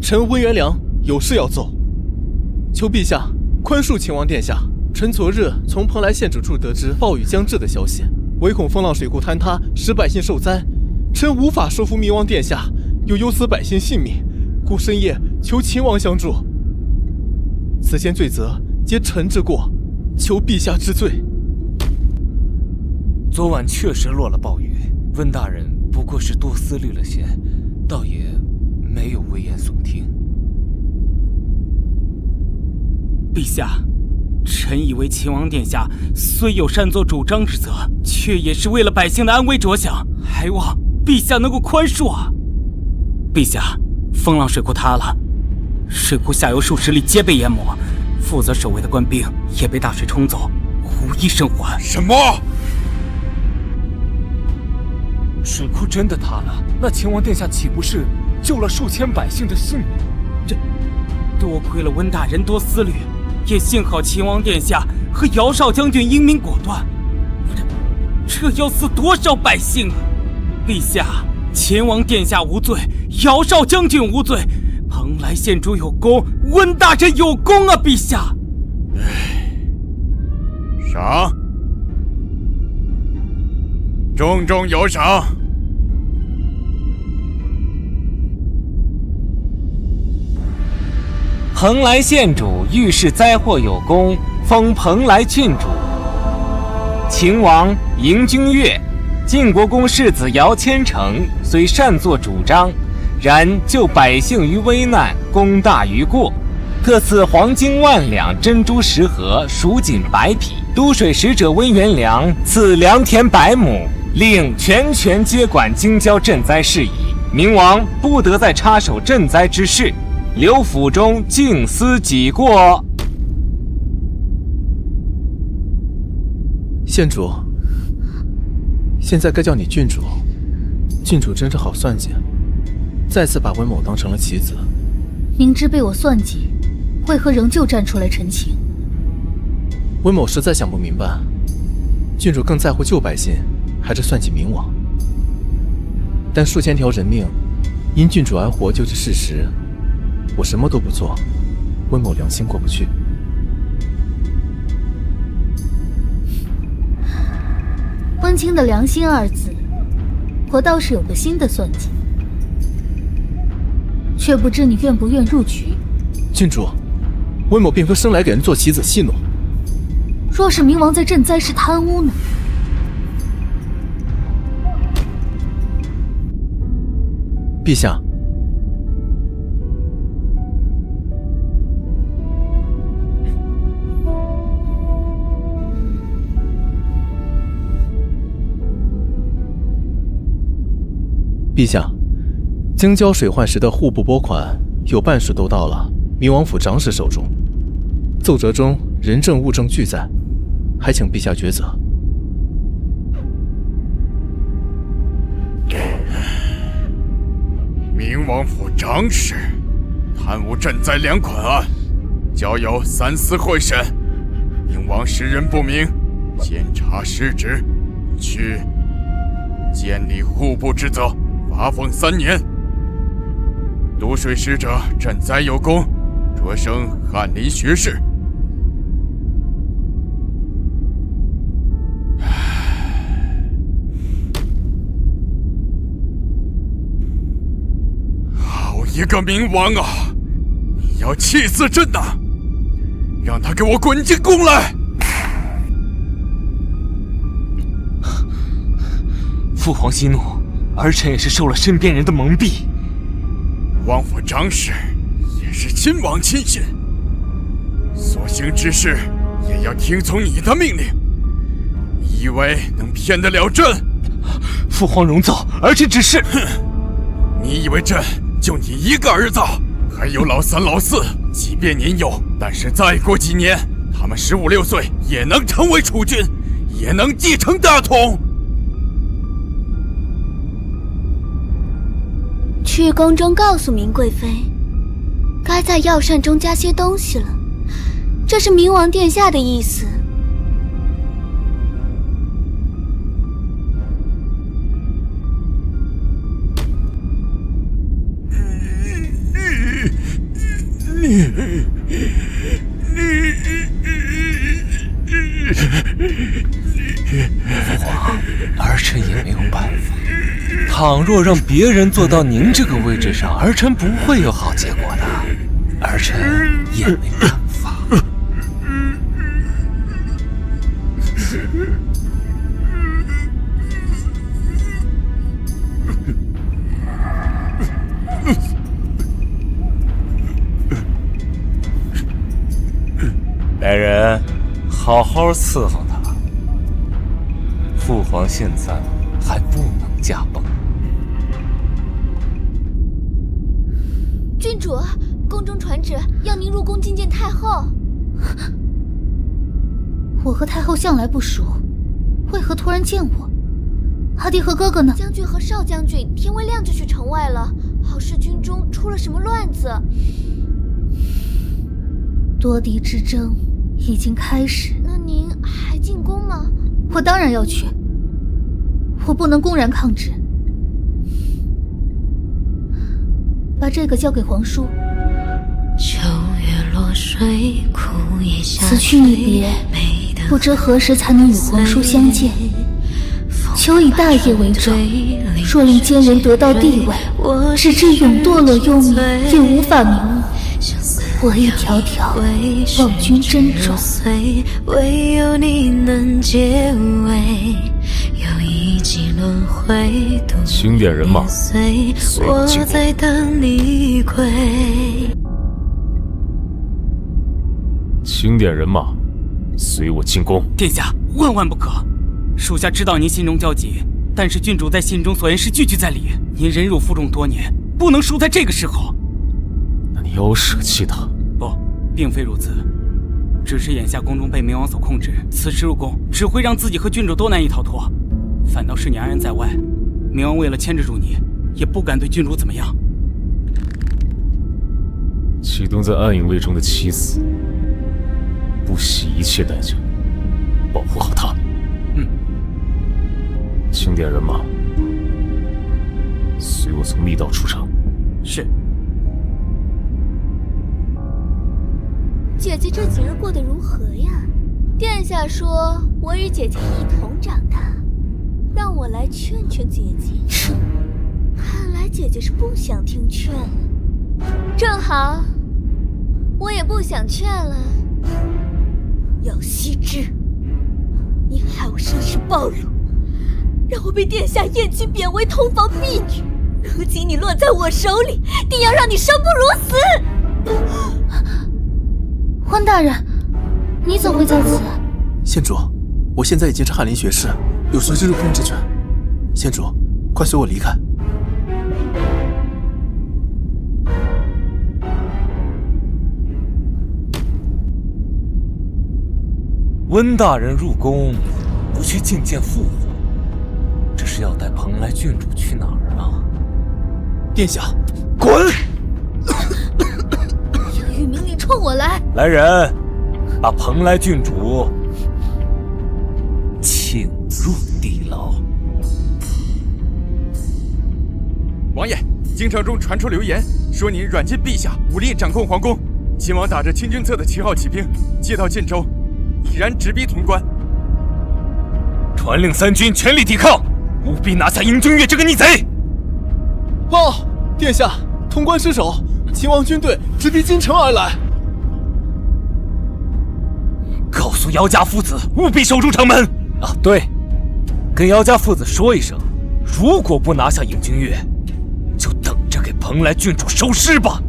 臣温元良有事要奏，求陛下宽恕秦王殿下。臣昨日从蓬莱县主处得知暴雨将至的消息，唯恐风浪水库坍塌，使百姓受灾，臣无法说服明王殿下，又忧死百姓性命，故深夜求秦王相助。此间罪责皆臣之过，求陛下治罪。昨晚确实落了暴雨，温大人不过是多思虑了些，倒也没有危言耸听。陛下，臣以为秦王殿下虽有擅作主张之责，却也是为了百姓的安危着想，还望陛下能够宽恕啊！陛下，风浪水库塌了，水库下游数10里皆被淹没，负责守卫的官兵也被大水冲走，无一生还。什么？水库真的塌了？那秦王殿下岂不是救了数千百姓的性命？这多亏了温大人多思虑，也幸好秦王殿下和姚少将军英明果断，这要死多少百姓啊！陛下，秦王殿下无罪，姚少将军无罪，蓬莱县主有功，温大人有功啊！陛下，赏，重重有赏。蓬莱县主遇事灾祸有功，封蓬莱郡主。秦王嬴君越、晋国公世子姚千成虽擅作主张，然救百姓于危难，功大于过。特赐黄金10000两、珍珠10盒、蜀锦100匹。都水使者温元良赐良田100亩，令全权接管京郊赈灾事宜。明王不得再插手赈灾之事，留府中静思己过。县主，现在该叫你郡主。郡主真是好算计，再次把温某当成了棋子。明知被我算计，为何仍旧站出来陈情？温某实在想不明白，郡主更在乎旧百姓，还是算计明王？但数千条人命因郡主而活就是事实，我什么都不做，温某良心过不去。温清的良心二字，我倒是有个新的算计，却不知你愿不愿入局。郡主，温某并非生来给人做棋子戏弄。若是明王在赈灾时贪污呢？陛下，陛下，京郊水患时的户部拨款有半数都到了明王府长史手中，奏折中人证物证俱在，还请陛下抉择。明王府长史贪污赈灾2款案，交由3司会审，明王识人不明，监察失职，去监理户部之责，罚俸3年。督水使者赈灾有功，擢升翰林学士。好一个明王啊！你要气死朕呐！让他给我滚进宫来！父皇息怒，儿臣也是受了身边人的蒙蔽。王府长史也是亲王亲信，所行之事也要听从你的命令。你以为能骗得了朕？父皇容奏，儿臣只是……哼！你以为朕就你一个儿子，还有老3、老4，即便年幼，但是再过几年，他们15、16岁也能成为储君，也能继承大统。去宫中告诉明贵妃，该在药膳中加些东西了，这是明王殿下的意思。父皇，儿臣也没有办法。倘若让别人坐到您这个位置上，儿臣不会有好结果的。儿臣也没办法。来人，好好伺候他。父皇现在还不能驾崩。郡主，宫中传旨要您入宫觐见太后。我和太后向来不熟，为何突然见我？阿弟和哥哥呢？将军和少将军天未亮就去城外了，好似军中出了什么乱子。夺嫡之争已经开始。那您还进宫吗？我当然要去，我不能公然抗旨。把这个交给皇叔。秋月落水，枯叶下此去一别，不知何时才能与皇叔相见。求以大业为重，若令奸人得到地位，使之永堕落幽冥，也无法瞑目。我一条条望君珍重。唯有你能解围，有一季轮回，清点人马，随我进宫。我在等你归。清点人马，随我进宫。殿下，万万不可！属下知道您心中焦急，但是郡主在信中所言是句句在理。您忍辱负重多年，不能输在这个时候。那你要我舍弃他？不，并非如此，只是眼下宫中被明王所控制，此时入宫只会让自己和郡主都难以逃脱，反倒是你安然在外。明王为了牵制住你，也不敢对郡主怎么样。启动在暗影卫中的妻子，不惜一切代价保护好她。清点人马，随我从密道出城。是。姐姐这几日过得如何呀？殿下说我与姐姐一同长大，让我来劝劝姐姐。看来姐姐是不想听劝。正好，我也不想劝了。姚希之，你害我身世暴露，让我被殿下厌弃贬为通房婢女。如今你落在我手里，定要让你生不如死。温大人，你怎会在此？县主，我现在已经是翰林学士，有随时入宫之权。县主，快随我离开。温大人入宫，不去觐见父皇，这是要带蓬莱郡主去哪儿啊？殿下，滚！有御命令冲我来！来人，把蓬莱郡主请入地牢。王爷，京城中传出流言，说您软禁陛下，武力掌控皇宫。秦王打着清君侧的旗号起兵，借道晋州，已然直逼潼关。传令三军全力抵抗，务必拿下尹君越这个逆贼！报，殿下，潼关失守，秦王军队直逼京城而来。告诉姚家父子，务必守住城门。啊，对，跟姚家父子说一声，如果不拿下尹君越，就等着给蓬莱郡主收尸吧。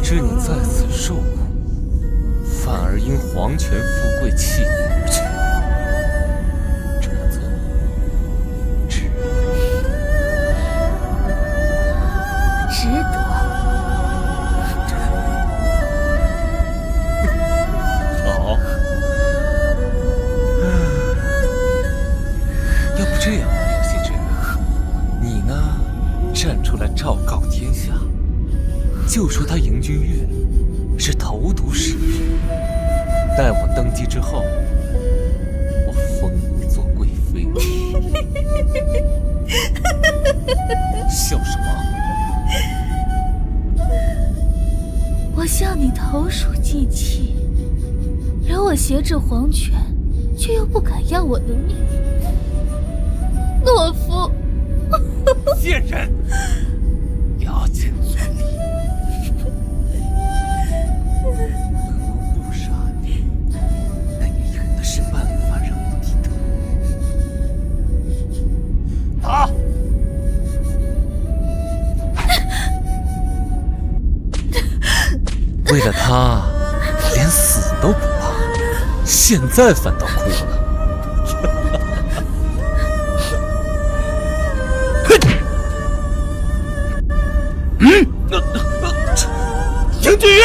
知你在此受苦，反而因皇权富贵弃你而去，这么做值得。好，要不这样吧，刘希之，你呢，站出来昭告天下。就说他尹君越是投毒弑君，待我登基之后，我封你做贵妃。笑什么？我向你投鼠忌器，惹我挟制皇权，却又不敢要我的命，懦夫！贱人！牙尖嘴利。不杀你，但也有的是办法让你低头。打！为了他，连死都不怕，现在反倒哭了。尹君越，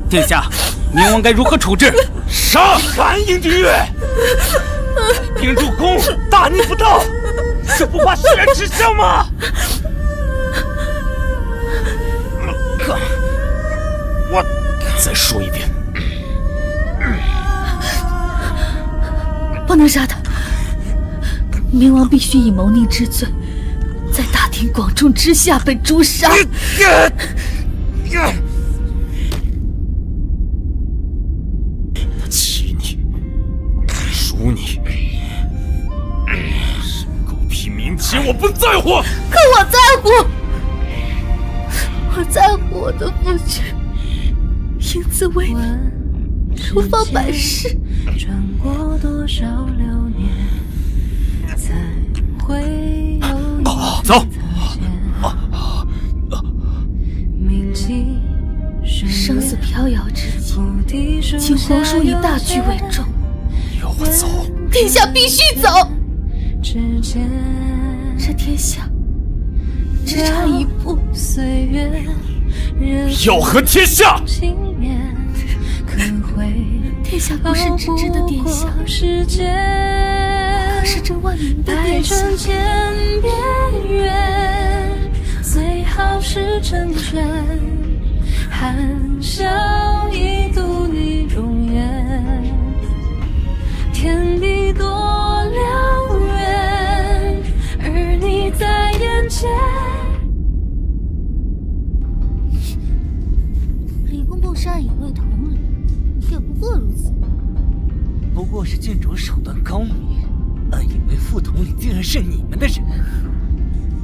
殿下，明王该如何处置？杀！赶尹君越，兵入宫，大逆不道，这不怕世人耻笑吗？我再说一遍，不能杀他。明王必须以谋逆之罪，在大庭广众之下被诛杀。他欺你，辱你，什么狗屁民妻，我不在乎。可我在乎，我在乎我的父亲，因此为你流芳百世。转过多少流年，才会有你。走。生死飘摇之际，请皇叔以大局为重。要我走？殿下必须走。这天下只差一步。要和天下？殿下不是只知的殿下，可是这万民的殿下。最好是成全，含笑一度你容颜，天地多辽远，而你在眼前。李公公善隐为同理，也不过如此。不过是郡主手段高明，暗以为副统领竟然是你们的人。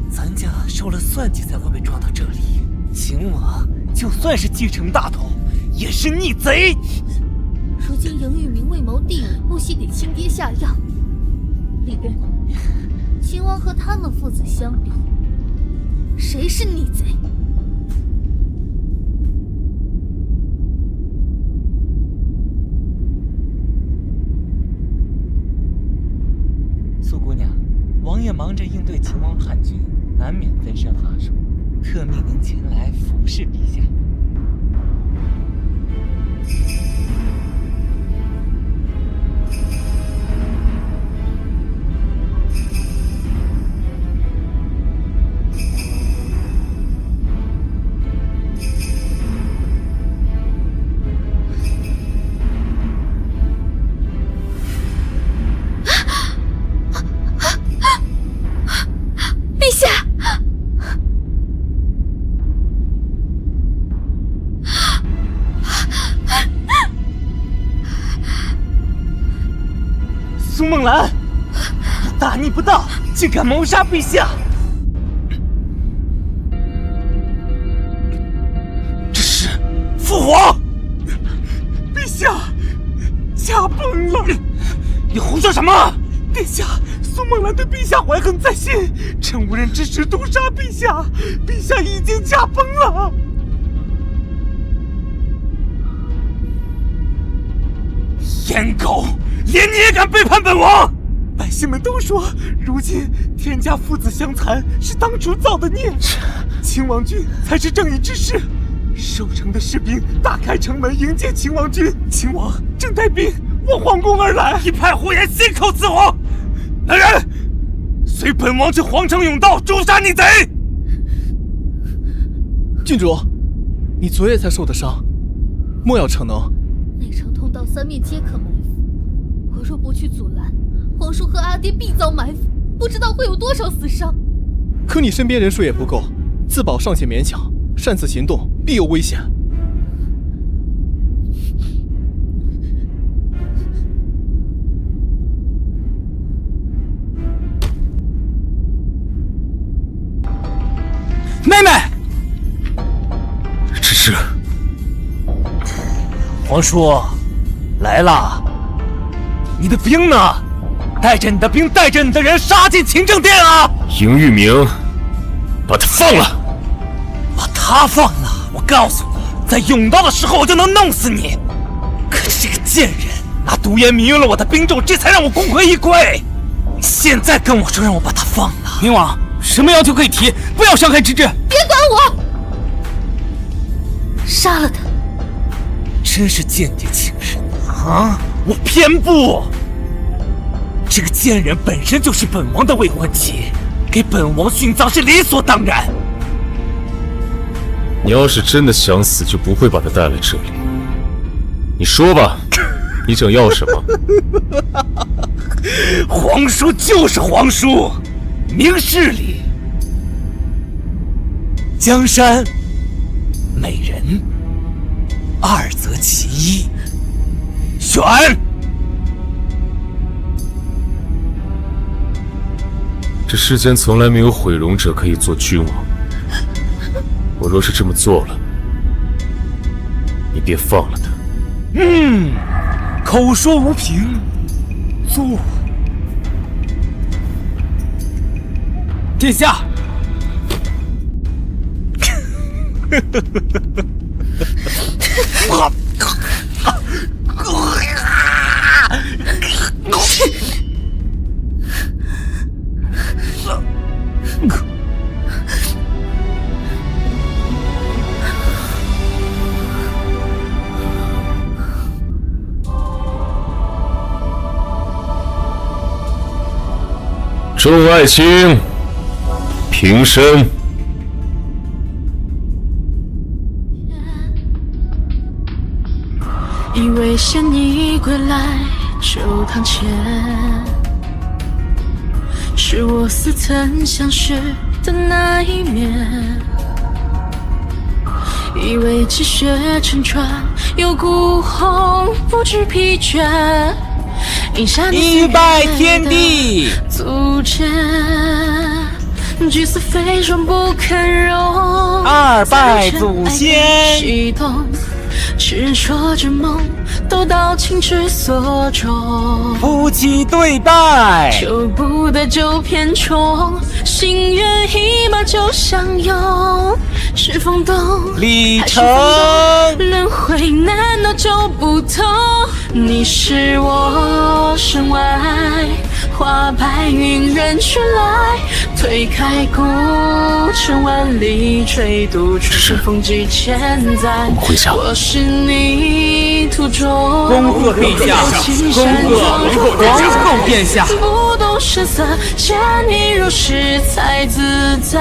咱家受了算计才会被抓到这里，秦王就算是继承大统，也是逆贼。如今莹玉明为谋地位，不惜给亲爹下药。李公公，秦王和他们父子相比，谁是逆贼？苏姑娘，王爷忙着应对秦王叛军，难免分身乏术，特命您前来服侍陛下。陛下！苏梦兰，你大逆不道，竟敢谋杀陛下！这是父皇！陛下，驾崩了！你胡说什么？殿下，苏梦兰对陛下怀恨在心，趁无人之时毒杀陛下，陛下已经驾崩了。颜狗，连你也敢背叛本王！百姓们都说，如今天家父子相残是当初造的孽，秦王军才是正义之士。守城的士兵大开城门迎接秦王军，秦王正带兵往皇宫而来。一派胡言，信口雌黄！来人，随本王去皇城甬道诛杀逆贼！郡主，你昨夜才受的伤，莫要逞能。内城通道三面皆可埋伏，我若不去阻拦，皇叔和阿爹必遭埋伏，不知道会有多少死伤。可你身边人数也不够，自保尚且勉强，擅自行动必有危险。妹妹，这是皇叔来了，你的兵呢？带着你的兵，带着你的人杀进勤政殿啊！赢玉明，把他放了！把他放了！我告诉你，在甬道的时候我就能弄死你。可是这个贱人拿毒烟迷晕了我的兵众，这才让我功亏一篑。你现在跟我说让我把他放了？明王，什么要求可以提，不要伤害之至。别管我，杀了他！真是间谍情人啊！我偏不。这个贱人本身就是本王的未婚妻，给本王殉葬是理所当然。你要是真的想死，就不会把他带来这里。你说吧，你想要什么？皇叔就是皇叔，明事理。江山、美人，二择其一，选。这世间从来没有毁容者可以做君王。我若是这么做了，你便放了他。口说无凭，坐。殿下，众爱卿，平身。以为见你归来就堂前，是我似曾相识的那一面。以为积雪成川，有孤鸿不知疲倦。一拜天地，足见聚死飞霜不肯容。二拜祖先，激动执着之梦都到情之所钟。夫妻对拜，求不得就偏宠，心猿意马就相拥。是风动礼成，轮回难道就不同？你是我身外花白云人去来，推开古城万里吹渡，春风几千载。我是你途中恭贺陛下，恭贺皇后殿下。不动声色，见你如是才自在。